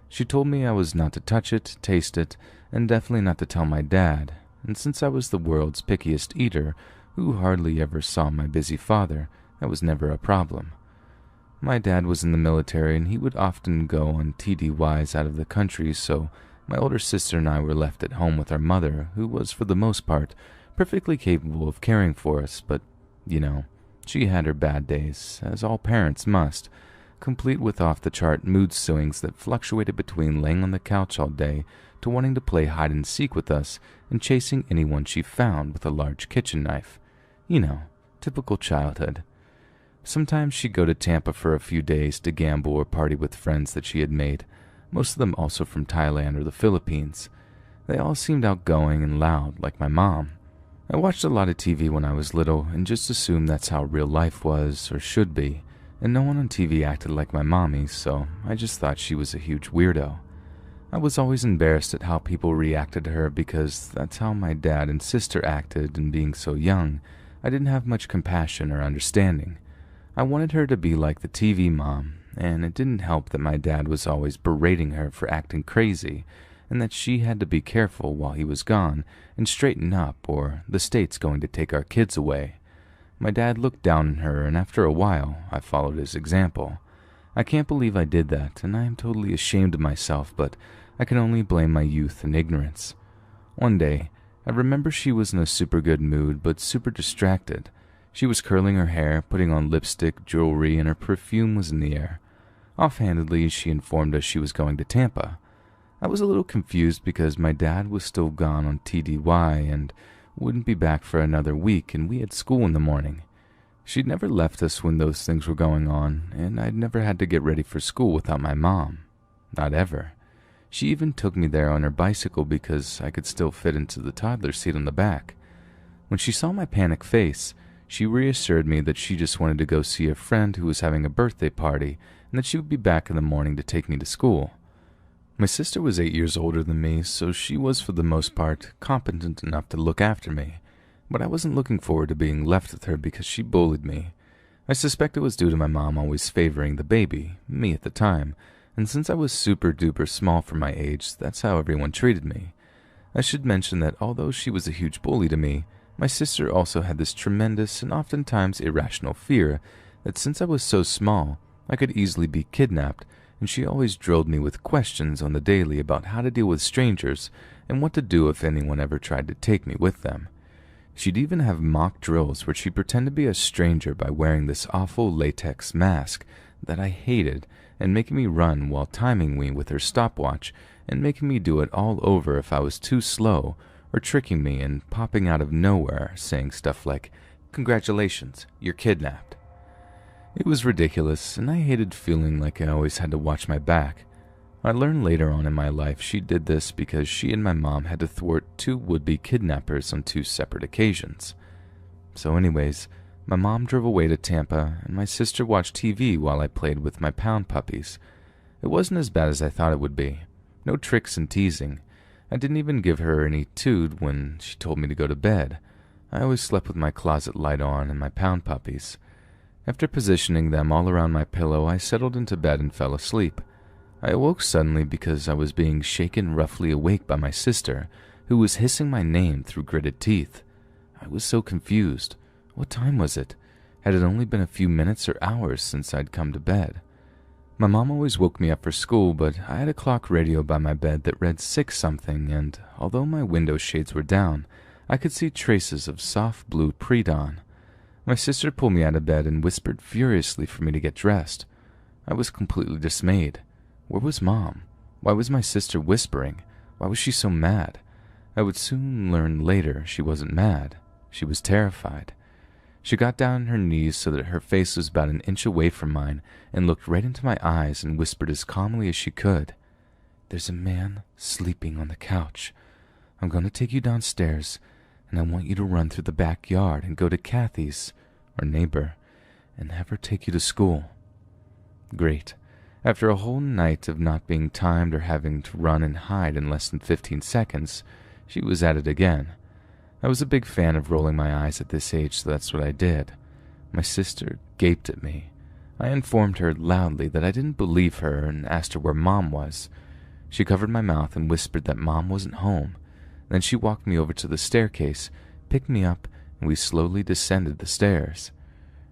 She told me I was not to touch it, taste it, and definitely not to tell my dad, and since I was the world's pickiest eater, who hardly ever saw my busy father, that was never a problem. My dad was in the military, and he would often go on TDYs out of the country, so my older sister and I were left at home with our mother, who was, for the most part, perfectly capable of caring for us, but, she had her bad days, as all parents must, complete with off-the-chart mood swings that fluctuated between laying on the couch all day to wanting to play hide-and-seek with us and chasing anyone she found with a large kitchen knife. Typical childhood. Sometimes she'd go to Tampa for a few days to gamble or party with friends that she had made, most of them also from Thailand or the Philippines. They all seemed outgoing and loud, like my mom. I watched a lot of TV when I was little and just assumed that's how real life was, or should be, and no one on TV acted like my mommy, so I just thought she was a huge weirdo. I was always embarrassed at how people reacted to her because that's how my dad and sister acted, and being so young, I didn't have much compassion or understanding. I wanted her to be like the TV mom, and it didn't help that my dad was always berating her for acting crazy, and that she had to be careful while he was gone and straighten up, or the state's going to take our kids away. My dad looked down on her, and after a while, I followed his example. I can't believe I did that, and I am totally ashamed of myself, but I can only blame my youth and ignorance. One day, I remember she was in a super good mood, but super distracted. She was curling her hair, putting on lipstick, jewelry, and her perfume was in the air. Offhandedly, she informed us she was going to Tampa. I was a little confused because my dad was still gone on TDY and wouldn't be back for another week, and we had school in the morning. She'd never left us when those things were going on, and I'd never had to get ready for school without my mom. Not ever. She even took me there on her bicycle because I could still fit into the toddler seat on the back. When she saw my panic face, she reassured me that she just wanted to go see a friend who was having a birthday party and that she would be back in the morning to take me to school. My sister was 8 years older than me, so she was for the most part competent enough to look after me, but I wasn't looking forward to being left with her because she bullied me. I suspect it was due to my mom always favoring the baby, me at the time, and since I was super duper small for my age, that's how everyone treated me. I should mention that although she was a huge bully to me, my sister also had this tremendous and oftentimes irrational fear that since I was so small, I could easily be kidnapped, and she always drilled me with questions on the daily about how to deal with strangers and what to do if anyone ever tried to take me with them. She'd even have mock drills where she'd pretend to be a stranger by wearing this awful latex mask that I hated and making me run while timing me with her stopwatch and making me do it all over if I was too slow, or tricking me and popping out of nowhere saying stuff like, "Congratulations, you're kidnapped." It was ridiculous, and I hated feeling like I always had to watch my back. I learned later on in my life she did this because she and my mom had to thwart two would-be kidnappers on 2 separate occasions. So anyways, my mom drove away to Tampa, and my sister watched TV while I played with my pound puppies. It wasn't as bad as I thought it would be. No tricks and teasing. I didn't even give her any tood when she told me to go to bed. I always slept with my closet light on and my pound puppies. After positioning them all around my pillow, I settled into bed and fell asleep. I awoke suddenly because I was being shaken roughly awake by my sister, who was hissing my name through gritted teeth. I was so confused. What time was it? Had it only been a few minutes or hours since I'd come to bed? My mom always woke me up for school, but I had a clock radio by my bed that read 6-something, and although my window shades were down, I could see traces of soft blue pre-dawn. My sister pulled me out of bed and whispered furiously for me to get dressed. I was completely dismayed. Where was Mom? Why was my sister whispering? Why was she so mad? I would soon learn later she wasn't mad. She was terrified. She got down on her knees so that her face was about an inch away from mine and looked right into my eyes and whispered as calmly as she could, "There's a man sleeping on the couch. I'm going to take you downstairs, and I want you to run through the backyard and go to Kathy's, our neighbor, and have her take you to school." Great. After a whole night of not being timed or having to run and hide in less than 15 seconds, she was at it again. I was a big fan of rolling my eyes at this age, so that's what I did. My sister gaped at me. I informed her loudly that I didn't believe her and asked her where Mom was. She covered my mouth and whispered that Mom wasn't home. Then she walked me over to the staircase, picked me up, and we slowly descended the stairs.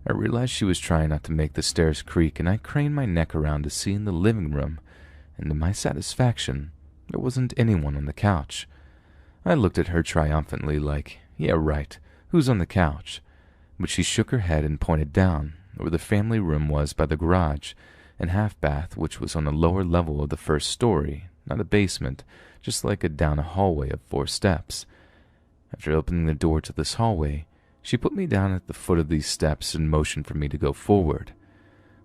I realized she was trying not to make the stairs creak, and I craned my neck around to see in the living room, and to my satisfaction, there wasn't anyone on the couch. I looked at her triumphantly like, "Yeah, right, who's on the couch?" But she shook her head and pointed down, where the family room was by the garage, and half bath, which was on the lower level of the first story, not a basement, just like down a hallway of 4 steps. After opening the door to this hallway, she put me down at the foot of these steps and motioned for me to go forward.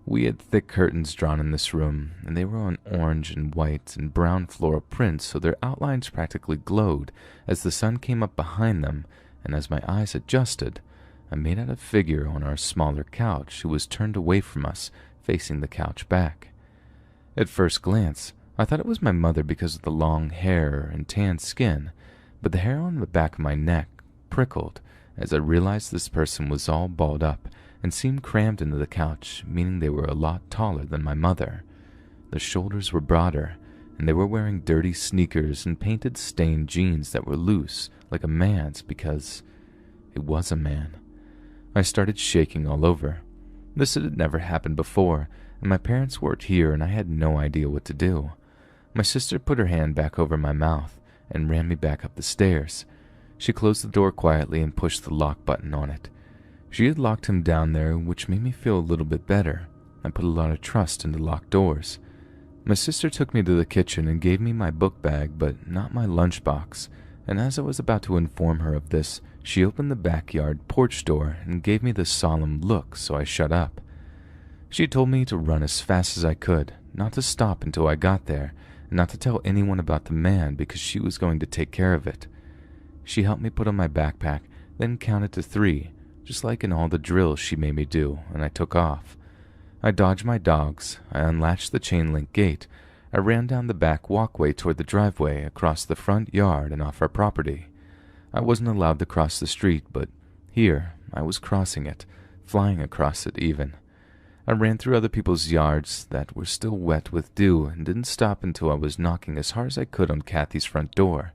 We had thick curtains drawn in this room, and they were on orange and white and brown floral prints, so their outlines practically glowed as the sun came up behind them, and as my eyes adjusted, I made out a figure on our smaller couch who was turned away from us, facing the couch back. At first glance, I thought it was my mother because of the long hair and tan skin, but the hair on the back of my neck prickled as I realized this person was all balled up and seemed crammed into the couch, meaning they were a lot taller than my mother. Their shoulders were broader, and they were wearing dirty sneakers and painted stained jeans that were loose, like a man's, because it was a man. I started shaking all over. This had never happened before, and my parents weren't here and I had no idea what to do. My sister put her hand back over my mouth and ran me back up the stairs. She closed the door quietly and pushed the lock button on it. She had locked him down there, which made me feel a little bit better. I put a lot of trust into locked doors. My sister took me to the kitchen and gave me my book bag, but not my lunchbox, and as I was about to inform her of this, she opened the backyard porch door and gave me this solemn look, so I shut up. She told me to run as fast as I could, not to stop until I got there, and not to tell anyone about the man because she was going to take care of it. She helped me put on my backpack, then counted to 3, just like in all the drills she made me do, and I took off. I dodged my dogs, I unlatched the chain-link gate, I ran down the back walkway toward the driveway, across the front yard and off our property. I wasn't allowed to cross the street, but here I was crossing it, flying across it even. I ran through other people's yards that were still wet with dew and didn't stop until I was knocking as hard as I could on Kathy's front door.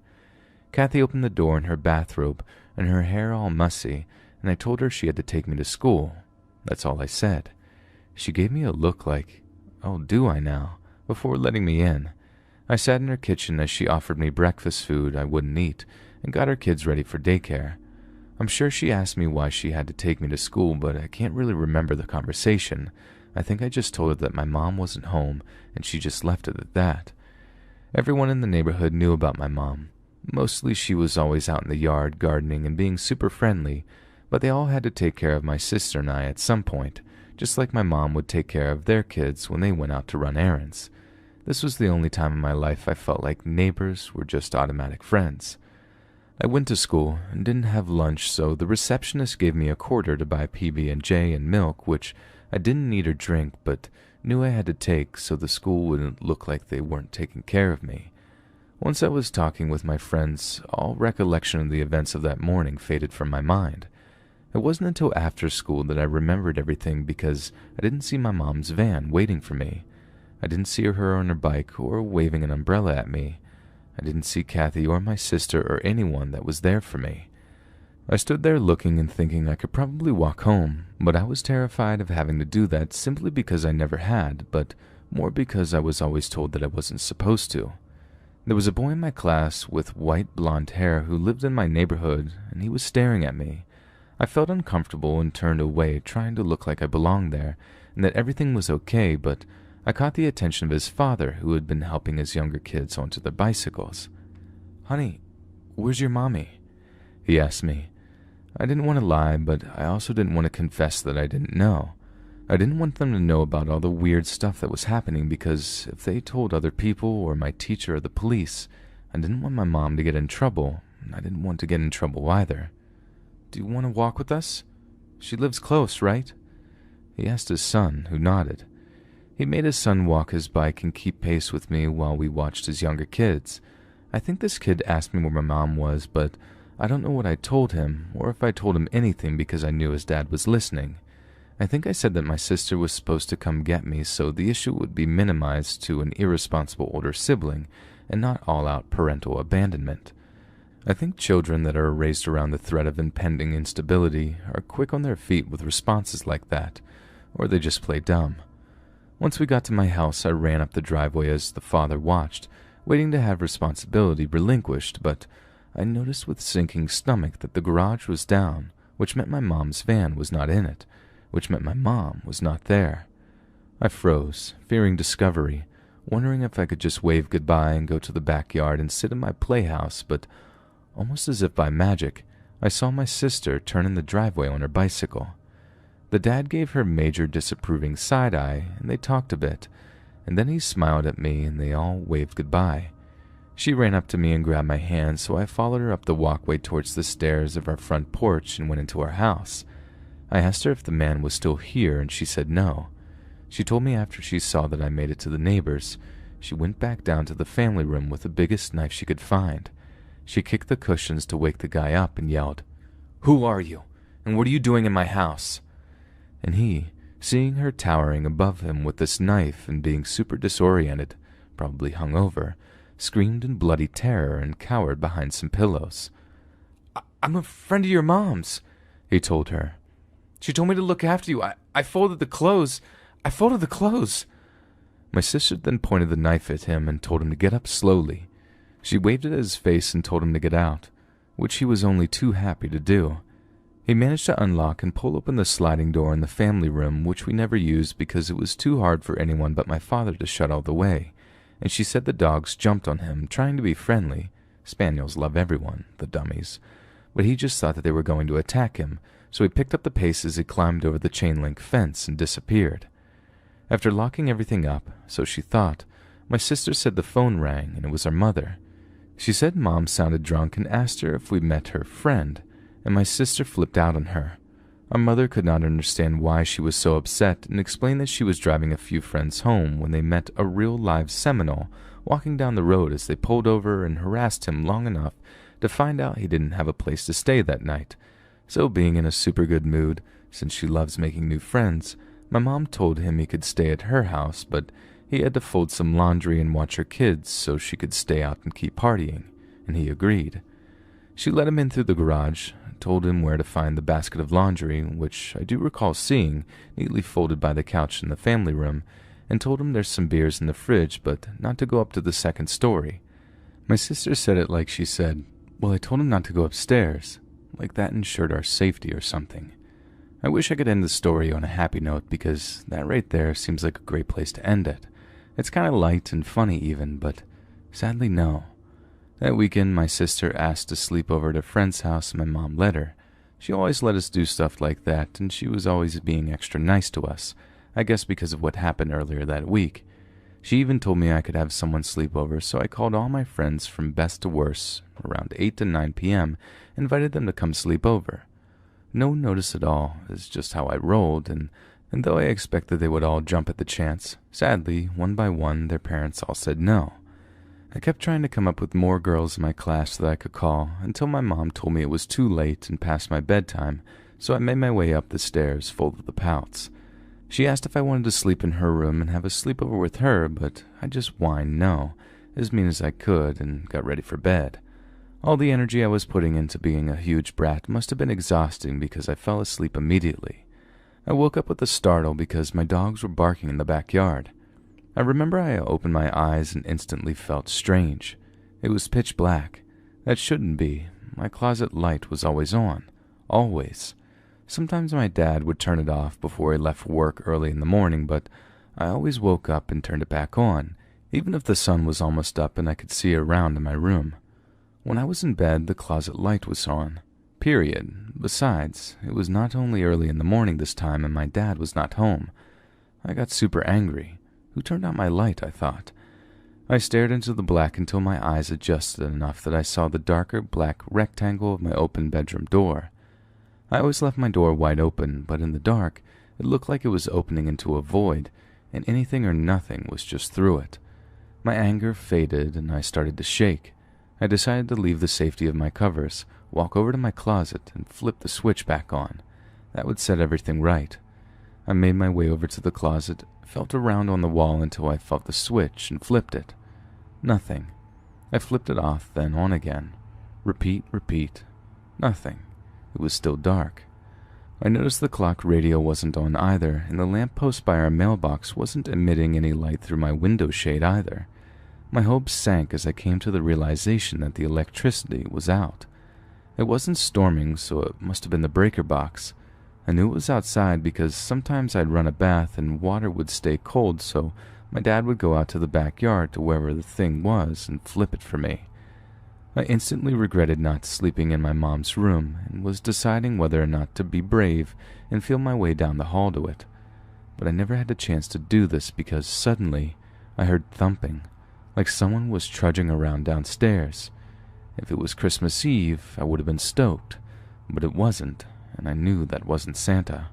Kathy opened the door in her bathrobe and her hair all mussy, and I told her she had to take me to school. That's all I said. She gave me a look like, "Oh, do I now?" before letting me in. I sat in her kitchen as she offered me breakfast food I wouldn't eat and got her kids ready for daycare. I'm sure she asked me why she had to take me to school, but I can't really remember the conversation. I think I just told her that my mom wasn't home and she just left it at that. Everyone in the neighborhood knew about my mom. Mostly she was always out in the yard gardening and being super friendly, but they all had to take care of my sister and I at some point, just like my mom would take care of their kids when they went out to run errands. This was the only time in my life I felt like neighbors were just automatic friends. I went to school and didn't have lunch, so the receptionist gave me a quarter to buy PB&J and milk, which I didn't eat or drink, but knew I had to take so the school wouldn't look like they weren't taking care of me. Once I was talking with my friends, all recollection of the events of that morning faded from my mind. It wasn't until after school that I remembered everything because I didn't see my mom's van waiting for me. I didn't see her on her bike or waving an umbrella at me. I didn't see Kathy or my sister or anyone that was there for me. I stood there looking and thinking I could probably walk home, but I was terrified of having to do that simply because I never had, but more because I was always told that I wasn't supposed to. There was a boy in my class with white blonde hair who lived in my neighborhood, and he was staring at me. I felt uncomfortable and turned away, trying to look like I belonged there, and that everything was okay, but I caught the attention of his father, who had been helping his younger kids onto their bicycles. "Honey, where's your mommy?" he asked me. I didn't want to lie, but I also didn't want to confess that I didn't know. I didn't want them to know about all the weird stuff that was happening because if they told other people or my teacher or the police, I didn't want my mom to get in trouble, and I didn't want to get in trouble either. "Do you want to walk with us? She lives close, right?" He asked his son, who nodded. He made his son walk his bike and keep pace with me while we watched his younger kids. I think this kid asked me where my mom was, but I don't know what I told him, or if I told him anything because I knew his dad was listening. I think I said that my sister was supposed to come get me so the issue would be minimized to an irresponsible older sibling and not all-out parental abandonment. I think children that are raised around the threat of impending instability are quick on their feet with responses like that, or they just play dumb. Once we got to my house, I ran up the driveway as the father watched, waiting to have responsibility relinquished, but I noticed with sinking stomach that the garage was down, which meant my mom's van was not in it, which meant my mom was not there. I froze, fearing discovery, wondering if I could just wave goodbye and go to the backyard and sit in my playhouse, but almost as if by magic, I saw my sister turn in the driveway on her bicycle. The dad gave her major disapproving side-eye, and they talked a bit, and then he smiled at me and they all waved goodbye. She ran up to me and grabbed my hand, so I followed her up the walkway towards the stairs of our front porch and went into our house. I asked her if the man was still here, and she said no. She told me after she saw that I made it to the neighbors, she went back down to the family room with the biggest knife she could find. She kicked the cushions to wake the guy up and yelled, "Who are you? And what are you doing in my house?" And he, seeing her towering above him with this knife and being super disoriented, probably hungover, screamed in bloody terror and cowered behind some pillows. "I'm a friend of your mom's," he told her. She told me to look after you. I folded the clothes. I folded the clothes. My sister then pointed the knife at him and told him to get up slowly. She waved it at his face and told him to get out, which he was only too happy to do. He managed to unlock and pull open the sliding door in the family room, which we never used because it was too hard for anyone but my father to shut all the way, and she said the dogs jumped on him, trying to be friendly. Spaniels love everyone, the dummies. But he just thought that they were going to attack him, so he picked up the pace as he climbed over the chain-link fence and disappeared. After locking everything up, so she thought, my sister said the phone rang and it was our mother. She said Mom sounded drunk and asked her if we met her friend, and my sister flipped out on her. Our mother could not understand why she was so upset and explained that she was driving a few friends home when they met a real live Seminole walking down the road as they pulled over and harassed him long enough to find out he didn't have a place to stay that night. So being in a super good mood, since she loves making new friends, my mom told him he could stay at her house, but he had to fold some laundry and watch her kids so she could stay out and keep partying, and he agreed. She let him in through the garage, told him where to find the basket of laundry, which I do recall seeing neatly folded by the couch in the family room, and told him there's some beers in the fridge, but not to go up to the second story. My sister said it like she said, "Well, I told him not to go upstairs," like that ensured our safety or something. I wish I could end the story on a happy note because that right there seems like a great place to end it. It's kind of light and funny even, but sadly no. That weekend, my sister asked to sleep over at a friend's house and my mom let her. She always let us do stuff like that, and she was always being extra nice to us, I guess because of what happened earlier that week. She even told me I could have someone sleep over, so I called all my friends from best to worst around 8 to 9 p.m., and invited them to come sleep over. No notice at all, is just how I rolled, and though I expected they would all jump at the chance, sadly, one by one, their parents all said no. I kept trying to come up with more girls in my class that I could call, until my mom told me it was too late and past my bedtime, so I made my way up the stairs full of the pouts. She asked if I wanted to sleep in her room and have a sleepover with her, but I just whined no, as mean as I could, and got ready for bed. All the energy I was putting into being a huge brat must have been exhausting because I fell asleep immediately. I woke up with a startle because my dogs were barking in the backyard. I remember I opened my eyes and instantly felt strange. It was pitch black. That shouldn't be. My closet light was always on. Always. Sometimes my dad would turn it off before he left work early in the morning, but I always woke up and turned it back on, even if the sun was almost up and I could see around in my room. When I was in bed, the closet light was on. Period. Besides, it was not only early in the morning this time and my dad was not home. I got super angry. Who turned out my light, I thought. I stared into the black until my eyes adjusted enough that I saw the darker black rectangle of my open bedroom door. I always left my door wide open, but in the dark, it looked like it was opening into a void, and anything or nothing was just through it. My anger faded and I started to shake. I decided to leave the safety of my covers, walk over to my closet, and flip the switch back on. That would set everything right. I made my way over to the closet, felt around on the wall until I felt the switch and flipped it. Nothing. I flipped it off, then on again. Repeat, repeat. Nothing. It was still dark. I noticed the clock radio wasn't on either, and the lamppost by our mailbox wasn't emitting any light through my window shade either. My hopes sank as I came to the realization that the electricity was out. It wasn't storming, so it must have been the breaker box. I knew it was outside because sometimes I'd run a bath and water would stay cold, so my dad would go out to the backyard to wherever the thing was and flip it for me. I instantly regretted not sleeping in my mom's room and was deciding whether or not to be brave and feel my way down the hall to it. But I never had the chance to do this because suddenly I heard thumping, like someone was trudging around downstairs. If it was Christmas Eve, I would have been stoked, but it wasn't, and I knew that wasn't Santa.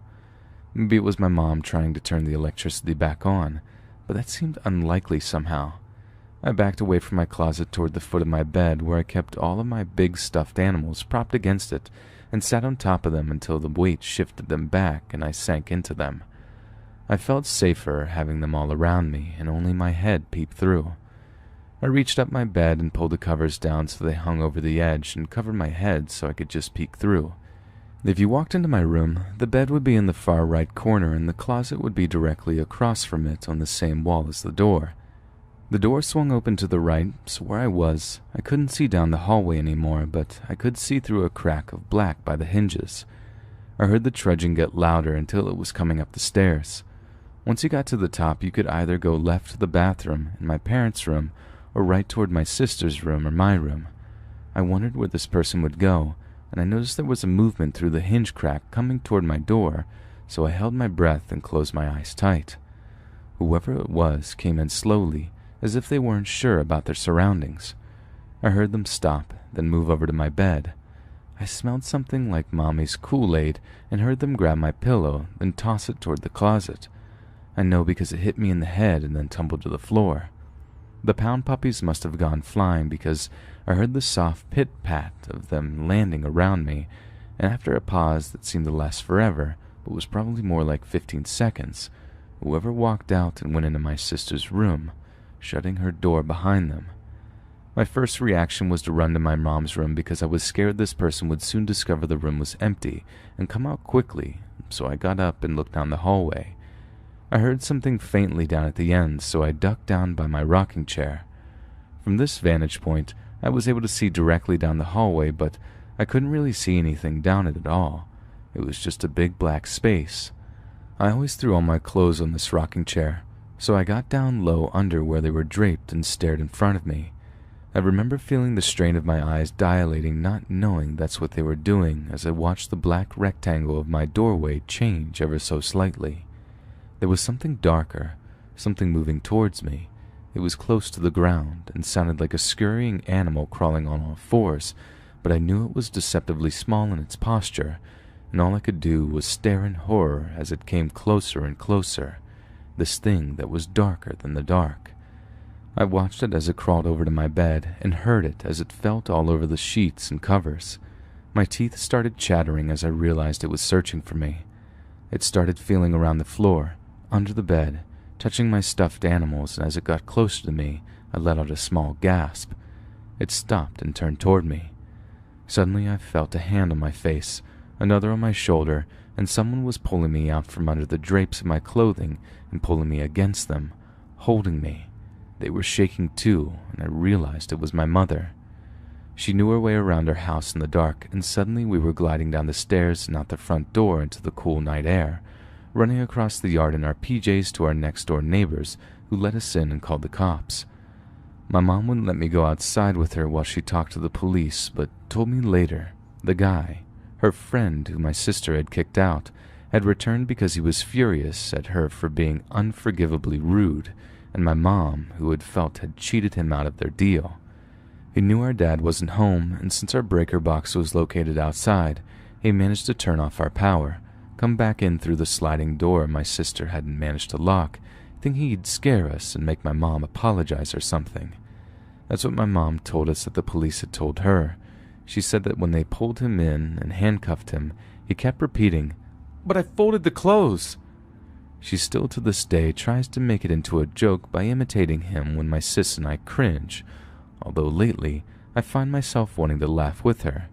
Maybe it was my mom trying to turn the electricity back on, but that seemed unlikely somehow. I backed away from my closet toward the foot of my bed where I kept all of my big stuffed animals propped against it and sat on top of them until the weight shifted them back and I sank into them. I felt safer having them all around me and only my head peeped through. I reached up my bed and pulled the covers down so they hung over the edge and covered my head so I could just peek through. If you walked into my room, the bed would be in the far right corner and the closet would be directly across from it on the same wall as the door. The door swung open to the right, so where I was, I couldn't see down the hallway anymore, but I could see through a crack of black by the hinges. I heard the trudging get louder until it was coming up the stairs. Once you got to the top, you could either go left to the bathroom in my parents' room or right toward my sister's room or my room. I wondered where this person would go, and I noticed there was a movement through the hinge crack coming toward my door, so I held my breath and closed my eyes tight. Whoever it was came in slowly, as if they weren't sure about their surroundings. I heard them stop, then move over to my bed. I smelled something like Mommy's Kool-Aid and heard them grab my pillow, then toss it toward the closet. I know because it hit me in the head and then tumbled to the floor. The pound puppies must have gone flying because I heard the soft pit-pat of them landing around me, and after a pause that seemed to last forever, but was probably more like 15 seconds, whoever walked out and went into my sister's room, shutting her door behind them. My first reaction was to run to my mom's room because I was scared this person would soon discover the room was empty and come out quickly, so I got up and looked down the hallway. I heard something faintly down at the end, so I ducked down by my rocking chair. From this vantage point, I was able to see directly down the hallway, but I couldn't really see anything down it at all. It was just a big black space. I always threw all my clothes on this rocking chair, so I got down low under where they were draped and stared in front of me. I remember feeling the strain of my eyes dilating, not knowing that's what they were doing, as I watched the black rectangle of my doorway change ever so slightly. There was something darker, something moving towards me. It was close to the ground and sounded like a scurrying animal crawling on all fours, but I knew it was deceptively small in its posture, and all I could do was stare in horror as it came closer and closer, this thing that was darker than the dark. I watched it as it crawled over to my bed and heard it as it felt all over the sheets and covers. My teeth started chattering as I realized it was searching for me. It started feeling around the floor, under the bed, touching my stuffed animals, and as it got closer to me, I let out a small gasp. It stopped and turned toward me. Suddenly I felt a hand on my face, another on my shoulder, and someone was pulling me out from under the drapes of my clothing and pulling me against them, holding me. They were shaking too, and I realized it was my mother. She knew her way around our house in the dark, and suddenly we were gliding down the stairs and out the front door into the cool night air, running across the yard in our PJs to our next-door neighbors, who let us in and called the cops. My mom wouldn't let me go outside with her while she talked to the police, but told me later the guy, her friend who my sister had kicked out, had returned because he was furious at her for being unforgivably rude, and my mom, who had cheated him out of their deal. He knew our dad wasn't home, and since our breaker box was located outside, he managed to turn off our power, come back in through the sliding door my sister hadn't managed to lock, thinking he'd scare us and make my mom apologize or something. That's what my mom told us that the police had told her. She said that when they pulled him in and handcuffed him, he kept repeating, "But I folded the clothes!" She still to this day tries to make it into a joke by imitating him when my sis and I cringe, although lately I find myself wanting to laugh with her.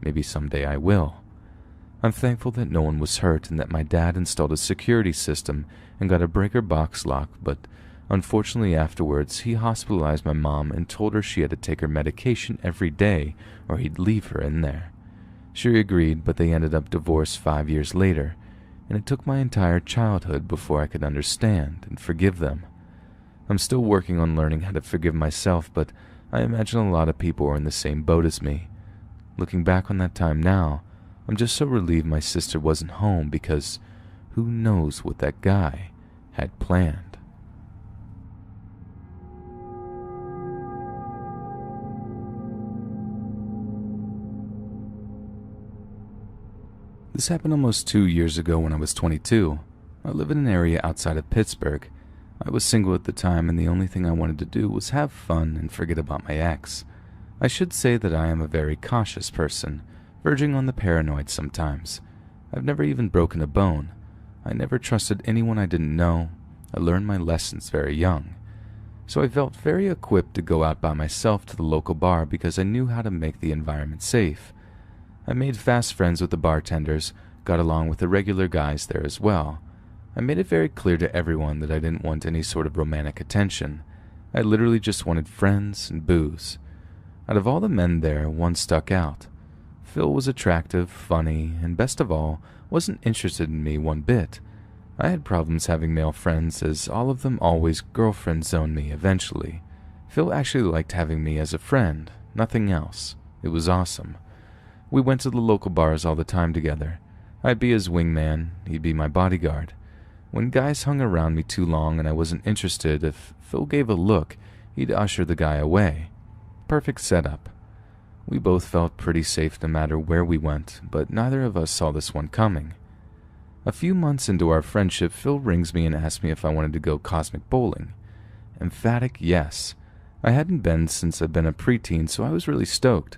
Maybe someday I will. I'm thankful that no one was hurt and that my dad installed a security system and got a breaker box lock, but unfortunately afterwards he hospitalized my mom and told her she had to take her medication every day or he'd leave her in there. She agreed, but they ended up divorced 5 years later, and it took my entire childhood before I could understand and forgive them. I'm still working on learning how to forgive myself, but I imagine a lot of people are in the same boat as me. Looking back on that time now, I'm just so relieved my sister wasn't home because who knows what that guy had planned. This happened almost 2 years ago when I was 22. I live in an area outside of Pittsburgh. I was single at the time, and the only thing I wanted to do was have fun and forget about my ex. I should say that I am a very cautious person, verging on the paranoid sometimes. I've never even broken a bone. I never trusted anyone I didn't know. I learned my lessons very young. So I felt very equipped to go out by myself to the local bar because I knew how to make the environment safe. I made fast friends with the bartenders, got along with the regular guys there as well. I made it very clear to everyone that I didn't want any sort of romantic attention. I literally just wanted friends and booze. Out of all the men there, one stuck out. Phil was attractive, funny, and best of all, wasn't interested in me one bit. I had problems having male friends, as all of them always girlfriend zoned me eventually. Phil actually liked having me as a friend, nothing else. It was awesome. We went to the local bars all the time together. I'd be his wingman, he'd be my bodyguard. When guys hung around me too long and I wasn't interested, if Phil gave a look, he'd usher the guy away. Perfect setup. We both felt pretty safe no matter where we went, but neither of us saw this one coming. A few months into our friendship, Phil rings me and asks me if I wanted to go cosmic bowling. Emphatic yes. I hadn't been since I'd been a preteen, so I was really stoked.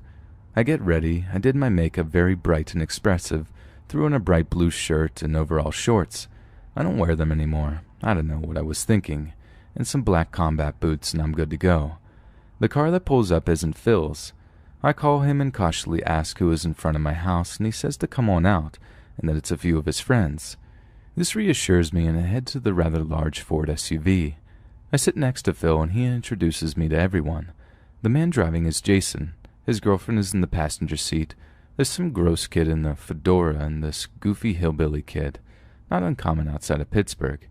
I get ready, I did my makeup very bright and expressive, threw on a bright blue shirt and overall shorts. I don't wear them anymore, I don't know what I was thinking, and some black combat boots and I'm good to go. The car that pulls up isn't Phil's. I call him and cautiously ask who is in front of my house, and he says to come on out, and that it's a few of his friends. This reassures me and I head to the rather large Ford SUV. I sit next to Phil and he introduces me to everyone. The man driving is Jason. His girlfriend is in the passenger seat. There's some gross kid in the fedora and this goofy hillbilly kid. Not uncommon outside of Pittsburgh.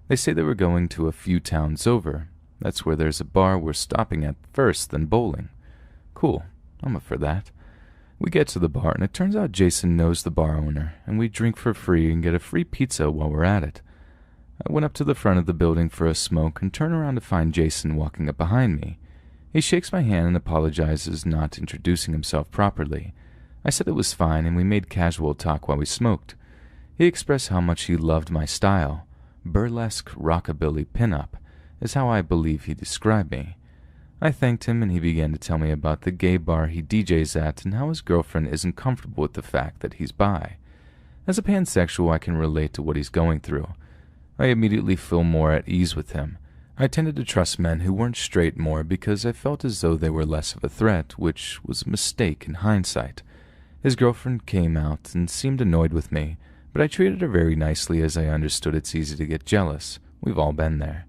They say they were going to a few towns over. That's where there's a bar we're stopping at first, then bowling. Cool. I'm up for that. We get to the bar and it turns out Jason knows the bar owner, and we drink for free and get a free pizza while we're at it. I went up to the front of the building for a smoke and turn around to find Jason walking up behind me. He shakes my hand and apologizes, not introducing himself properly. I said it was fine and we made casual talk while we smoked. He expressed how much he loved my style. Burlesque rockabilly pinup is how I believe he described me. I thanked him and he began to tell me about the gay bar he DJs at and how his girlfriend isn't comfortable with the fact that he's bi. As a pansexual, I can relate to what he's going through. I immediately feel more at ease with him. I tended to trust men who weren't straight more because I felt as though they were less of a threat, which was a mistake in hindsight. His girlfriend came out and seemed annoyed with me, but I treated her very nicely as I understood it's easy to get jealous. We've all been there.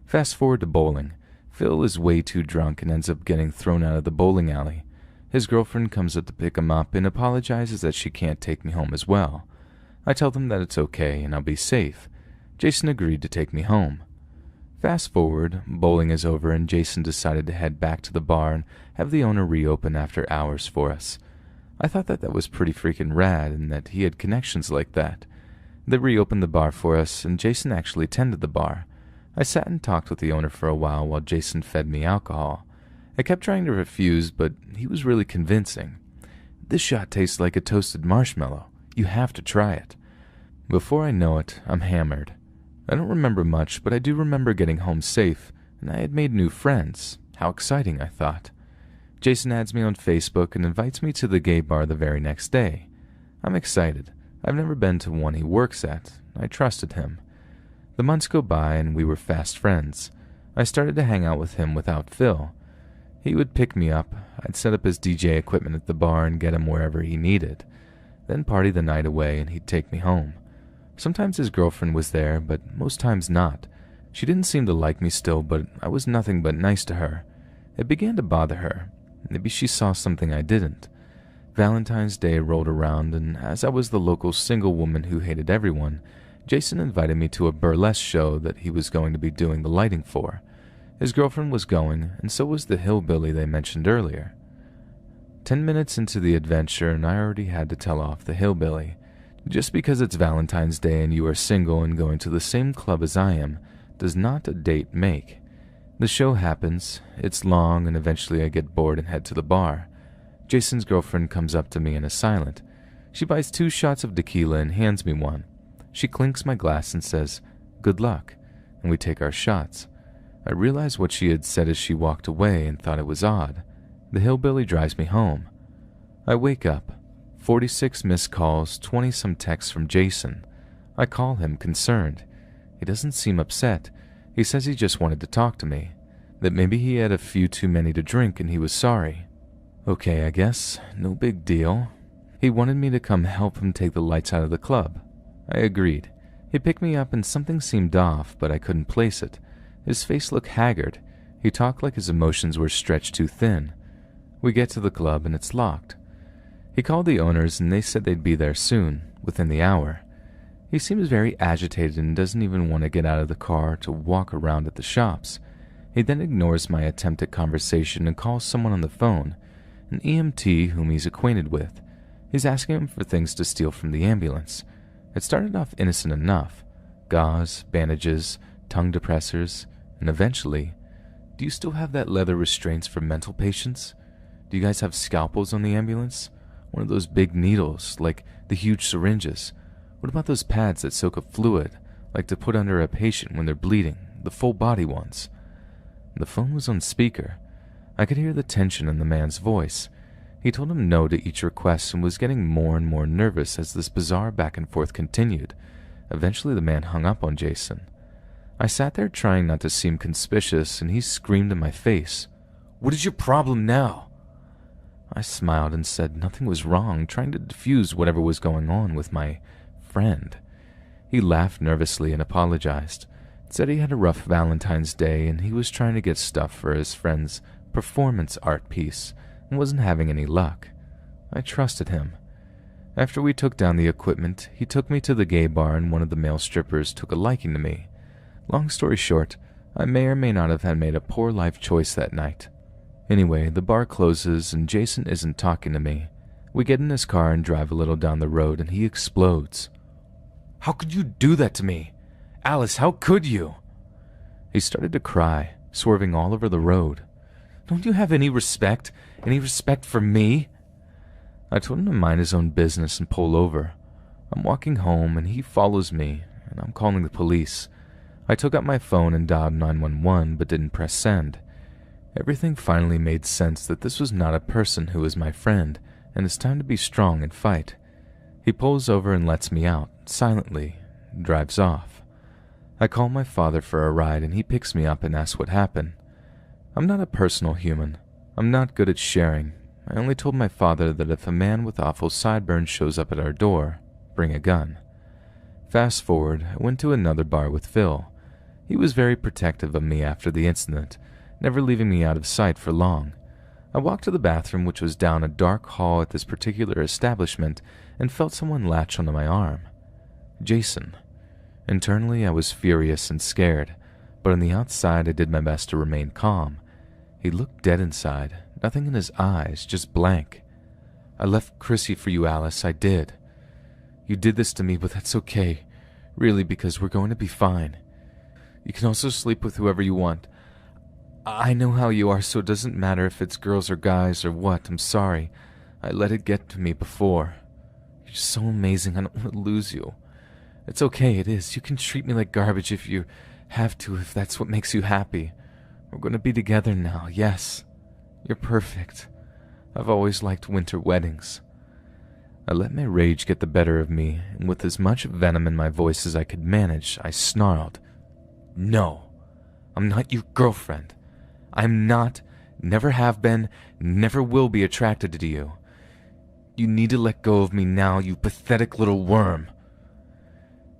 Fast forward to bowling. Phil is way too drunk and ends up getting thrown out of the bowling alley. His girlfriend comes up to pick him up and apologizes that she can't take me home as well. I tell them that it's okay and I'll be safe. Jason agreed to take me home. Fast forward, bowling is over and Jason decided to head back to the bar and have the owner reopen after hours for us. I thought that was pretty freaking rad and that he had connections like that. They reopened the bar for us and Jason actually tended the bar. I sat and talked with the owner for a while Jason fed me alcohol. I kept trying to refuse, but he was really convincing. This shot tastes like a toasted marshmallow. You have to try it. Before I know it, I'm hammered. I don't remember much, but I do remember getting home safe, and I had made new friends. How exciting, I thought. Jason adds me on Facebook and invites me to the gay bar the very next day. I'm excited. I've never been to one he works at. I trusted him. The months go by and we were fast friends. I started to hang out with him without Phil. He would pick me up, I'd set up his DJ equipment at the bar and get him wherever he needed. Then party the night away and he'd take me home. Sometimes his girlfriend was there, but most times not. She didn't seem to like me still, but I was nothing but nice to her. It began to bother her. Maybe she saw something I didn't. Valentine's Day rolled around, and as I was the local single woman who hated everyone, Jason invited me to a burlesque show that he was going to be doing the lighting for. His girlfriend was going, and so was the hillbilly they mentioned earlier. 10 minutes into the adventure, and I already had to tell off the hillbilly. Just because it's Valentine's Day and you are single and going to the same club as I am, does not a date make. The show happens, it's long, and eventually I get bored and head to the bar. Jason's girlfriend comes up to me and is silent. She buys 2 shots of tequila and hands me one. She clinks my glass and says, "Good luck," and we take our shots. I realized what she had said as she walked away and thought it was odd. The hillbilly drives me home. I wake up. 46 missed calls, 20-some texts from Jason. I call him, concerned. He doesn't seem upset. He says he just wanted to talk to me, that maybe he had a few too many to drink and he was sorry. Okay, I guess. No big deal. He wanted me to come help him take the lights out of the club. I agreed. He picked me up and something seemed off, but I couldn't place it. His face looked haggard. He talked like his emotions were stretched too thin. We get to the club and it's locked. He called the owners and they said they'd be there soon, within the hour. He seems very agitated and doesn't even want to get out of the car to walk around at the shops. He then ignores my attempt at conversation and calls someone on the phone, an EMT whom he's acquainted with. He's asking him for things to steal from the ambulance. It started off innocent enough. Gauze, bandages, tongue depressors, and eventually, "Do you still have that leather restraints for mental patients? Do you guys have scalpels on the ambulance? One of those big needles, like the huge syringes? What about those pads that soak up fluid, like to put under a patient when they're bleeding, the full body ones?" The phone was on speaker. I could hear the tension in the man's voice. He told him no to each request and was getting more and more nervous as this bizarre back and forth continued. Eventually the man hung up on Jason. I sat there trying not to seem conspicuous, and he screamed in my face, "What is your problem now?" I smiled and said nothing was wrong, trying to diffuse whatever was going on with my friend. He laughed nervously and apologized. Said he had a rough Valentine's Day and he was trying to get stuff for his friend's performance art piece and wasn't having any luck. I trusted him. After we took down the equipment, he took me to the gay bar and one of the male strippers took a liking to me. Long story short, I may or may not have had made a poor life choice that night. Anyway, the bar closes and Jason isn't talking to me. We get in his car and drive a little down the road and he explodes. "How could you do that to me? Alice, how could you?" He started to cry, swerving all over the road. "Don't you have any respect? Any respect for me?" I told him to mind his own business and pull over. I'm walking home and he follows me, and I'm calling the police. I took out my phone and dialed 911 but didn't press send. Everything finally made sense that this was not a person who was my friend, and it's time to be strong and fight. He pulls over and lets me out, silently, and drives off. I call my father for a ride and he picks me up and asks what happened. I'm not a personal human. I'm not good at sharing. I only told my father that if a man with awful sideburns shows up at our door, bring a gun. Fast forward, I went to another bar with Phil. He was very protective of me after the incident, never leaving me out of sight for long. I walked to the bathroom, which was down a dark hall at this particular establishment, and felt someone latch onto my arm. Jason. Internally, I was furious and scared, but on the outside I did my best to remain calm. He looked dead inside, nothing in his eyes, just blank. "I left Chrissy for you, Alice, I did. You did this to me, but that's okay, really, because we're going to be fine. You can also sleep with whoever you want. I know how you are, so it doesn't matter if it's girls or guys or what. I'm sorry. I let it get to me before. You're so amazing, I don't want to lose you. It's okay, it is. You can treat me like garbage if you have to, if that's what makes you happy. We're going to be together now, yes. You're perfect. I've always liked winter weddings." I let my rage get the better of me, and with as much venom in my voice as I could manage, I snarled, "No, I'm not your girlfriend. I'm not, never have been, never will be attracted to you. You need to let go of me now, you pathetic little worm."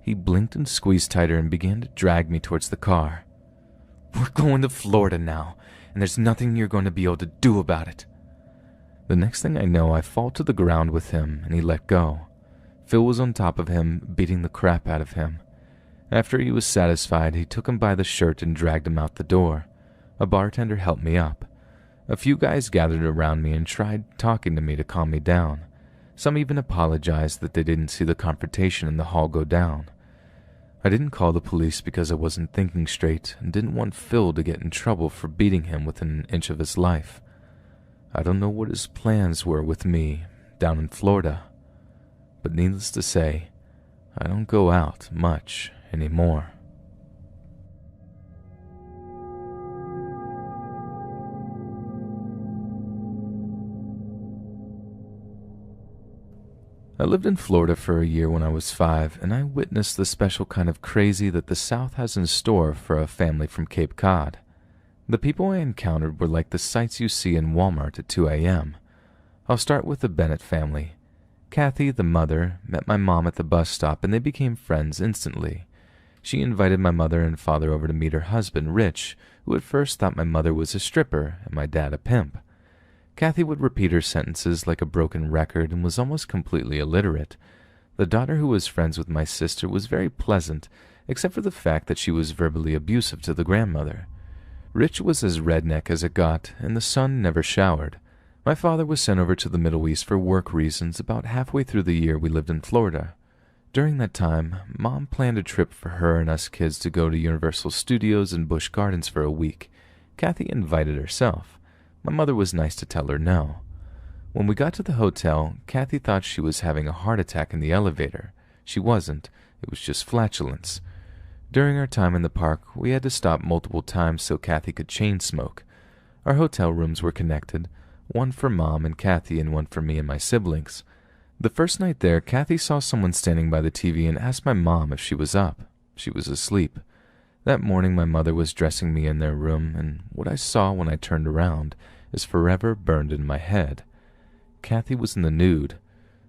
He blinked and squeezed tighter and began to drag me towards the car. "We're going to Florida now, and there's nothing you're going to be able to do about it." The next thing I know, I fall to the ground with him, and he let go. Phil was on top of him, beating the crap out of him. After he was satisfied, he took him by the shirt and dragged him out the door. A bartender helped me up. A few guys gathered around me and tried talking to me to calm me down. Some even apologized that they didn't see the confrontation in the hall go down. I didn't call the police because I wasn't thinking straight and didn't want Phil to get in trouble for beating him within an inch of his life. I don't know what his plans were with me down in Florida, but needless to say, I don't go out much anymore. I lived in Florida for a year when I was 5, and I witnessed the special kind of crazy that the South has in store for a family from Cape Cod. The people I encountered were like the sights you see in Walmart at 2 a.m. I'll start with the Bennett family. Kathy, the mother, met my mom at the bus stop and they became friends instantly. She invited my mother and father over to meet her husband, Rich, who at first thought my mother was a stripper and my dad a pimp. Kathy would repeat her sentences like a broken record and was almost completely illiterate. The daughter who was friends with my sister was very pleasant, except for the fact that she was verbally abusive to the grandmother. Rich was as redneck as it got, and the son never showered. My father was sent over to the Middle East for work reasons about halfway through the year we lived in Florida. During that time, Mom planned a trip for her and us kids to go to Universal Studios and Busch Gardens for a week. Kathy invited herself. My mother was nice to tell her no. When we got to the hotel, Kathy thought she was having a heart attack in the elevator. She wasn't. It was just flatulence. During our time in the park, we had to stop multiple times so Kathy could chain smoke. Our hotel rooms were connected, one for Mom and Kathy and one for me and my siblings. The first night there, Kathy saw someone standing by the TV and asked my mom if she was up. She was asleep. That morning my mother was dressing me in their room, and what I saw when I turned around is forever burned in my head. Kathy was in the nude.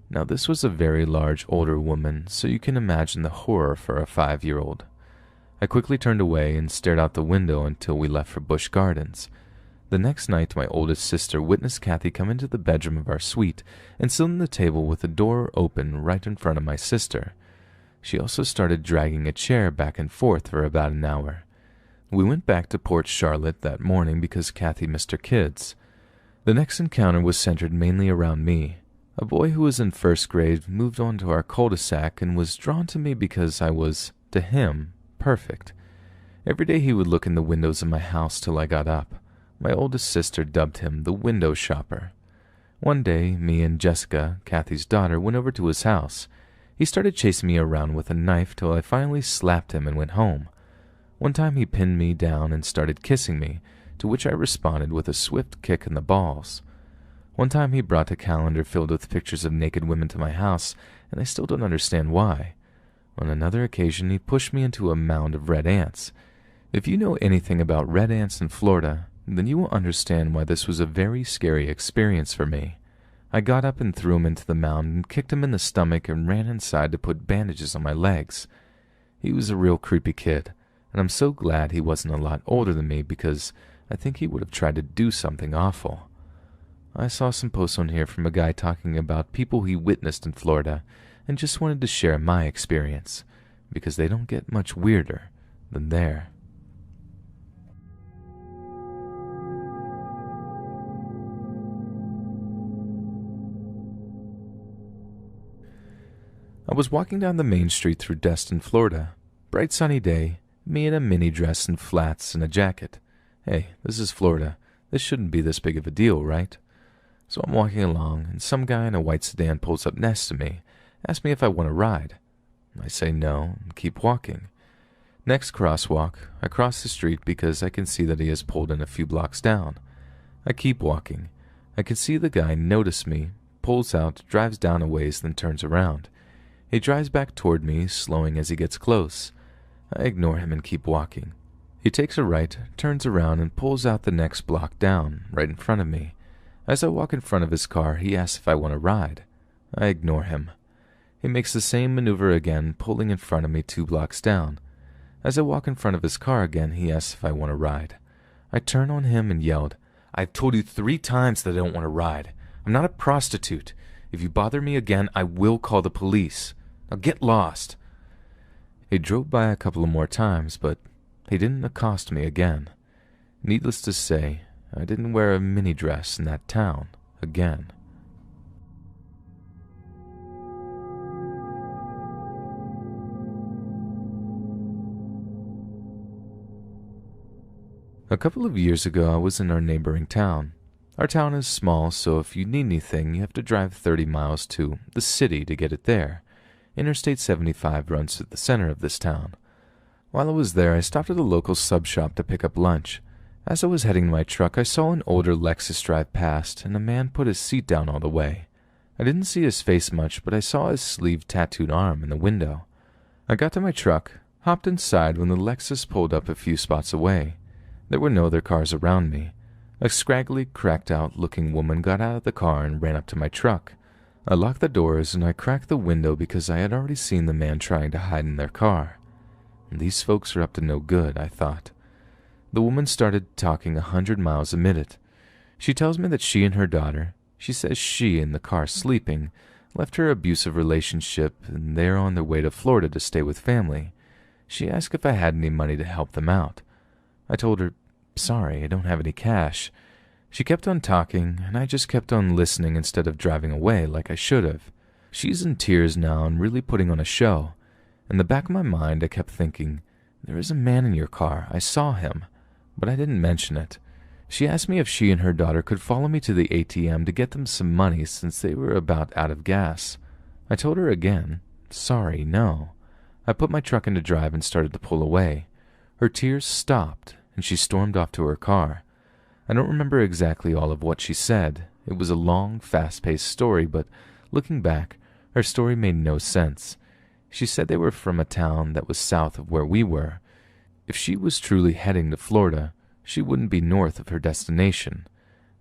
Now this was a very large older woman, so you can imagine the horror for a 5-year-old. I quickly turned away and stared out the window until we left for Busch Gardens. The next night, my oldest sister witnessed Kathy come into the bedroom of our suite and sit on the table with the door open right in front of my sister. She also started dragging a chair back and forth for about an hour. We went back to Port Charlotte that morning because Kathy missed her kids. The next encounter was centered mainly around me. A boy who was in first grade moved on to our cul-de-sac and was drawn to me because I was, to him, perfect. Every day he would look in the windows of my house till I got up. My oldest sister dubbed him the window shopper. One day, me and Jessica, Kathy's daughter, went over to his house. He started chasing me around with a knife till I finally slapped him and went home. One time he pinned me down and started kissing me, to which I responded with a swift kick in the balls. One time he brought a calendar filled with pictures of naked women to my house, and I still don't understand why. On another occasion, he pushed me into a mound of red ants. If you know anything about red ants in Florida, then you will understand why this was a very scary experience for me. I got up and threw him into the mound and kicked him in the stomach and ran inside to put bandages on my legs. He was a real creepy kid, and I'm so glad he wasn't a lot older than me because I think he would have tried to do something awful. I saw some posts on here from a guy talking about people he witnessed in Florida and just wanted to share my experience, because they don't get much weirder than there. I was walking down the main street through Destin, Florida. Bright sunny day, me in a mini dress and flats and a jacket. Hey, this is Florida. This shouldn't be this big of a deal, right? So I'm walking along, and some guy in a white sedan pulls up next to me, asks me if I want to ride. I say no, and keep walking. Next crosswalk, I cross the street because I can see that he has pulled in a few blocks down. I keep walking. I can see the guy notice me, pulls out, drives down a ways, then turns around. He drives back toward me, slowing as he gets close. I ignore him and keep walking. He takes a right, turns around, and pulls out the next block down, right in front of me. As I walk in front of his car, he asks if I want to ride. I ignore him. He makes the same maneuver again, pulling in front of me 2 blocks down. As I walk in front of his car again, he asks if I want to ride. I turn on him and yelled, "I've told you 3 times that I don't want to ride. I'm not a prostitute. If you bother me again, I will call the police. Now get lost." He drove by a couple of more times, but he didn't accost me again. Needless to say, I didn't wear a mini dress in that town again. A couple of years ago, I was in our neighboring town. Our town is small, so if you need anything, you have to drive 30 miles to the city to get it there. Interstate 75 runs through the center of this town. While I was there, I stopped at a local sub shop to pick up lunch. As I was heading to my truck, I saw an older Lexus drive past, and a man put his seat down all the way. I didn't see his face much, but I saw his sleeved tattooed arm in the window. I got to my truck, hopped inside when the Lexus pulled up a few spots away. There were no other cars around me. A scraggly, cracked-out-looking woman got out of the car and ran up to my truck. I locked the doors and I cracked the window because I had already seen the man trying to hide in their car. These folks are up to no good, I thought. The woman started talking 100 miles a minute. She tells me that she and her daughter, she says she in the car sleeping, left her abusive relationship and they're on their way to Florida to stay with family. She asked if I had any money to help them out. I told her, sorry, I don't have any cash. She kept on talking, and I just kept on listening instead of driving away like I should have. She's in tears now and really putting on a show. In the back of my mind, I kept thinking, there is a man in your car. I saw him, but I didn't mention it. She asked me if she and her daughter could follow me to the ATM to get them some money since they were about out of gas. I told her again, sorry, no. I put my truck into drive and started to pull away. Her tears stopped, and she stormed off to her car. I don't remember exactly all of what she said. It was a long, fast-paced story, but looking back, her story made no sense. She said they were from a town that was south of where we were. If she was truly heading to Florida, she wouldn't be north of her destination.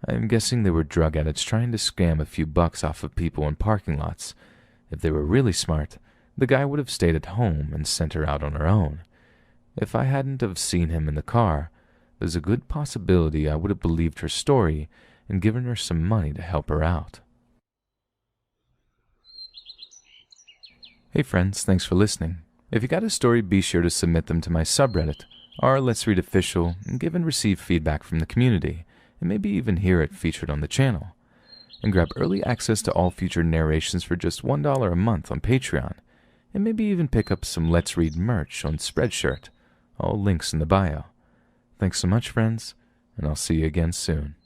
I am guessing they were drug addicts trying to scam a few bucks off of people in parking lots. If they were really smart, the guy would have stayed at home and sent her out on her own. If I hadn't have seen him in the car, there's a good possibility I would have believed her story and given her some money to help her out. Hey friends, thanks for listening. If you got a story, be sure to submit them to my subreddit, r Let's Read Official, and give and receive feedback from the community, and maybe even hear it featured on the channel. And grab early access to all future narrations for just $1 a month on Patreon, and maybe even pick up some Let's Read merch on Spreadshirt. All links in the bio. Thanks so much, friends, and I'll see you again soon.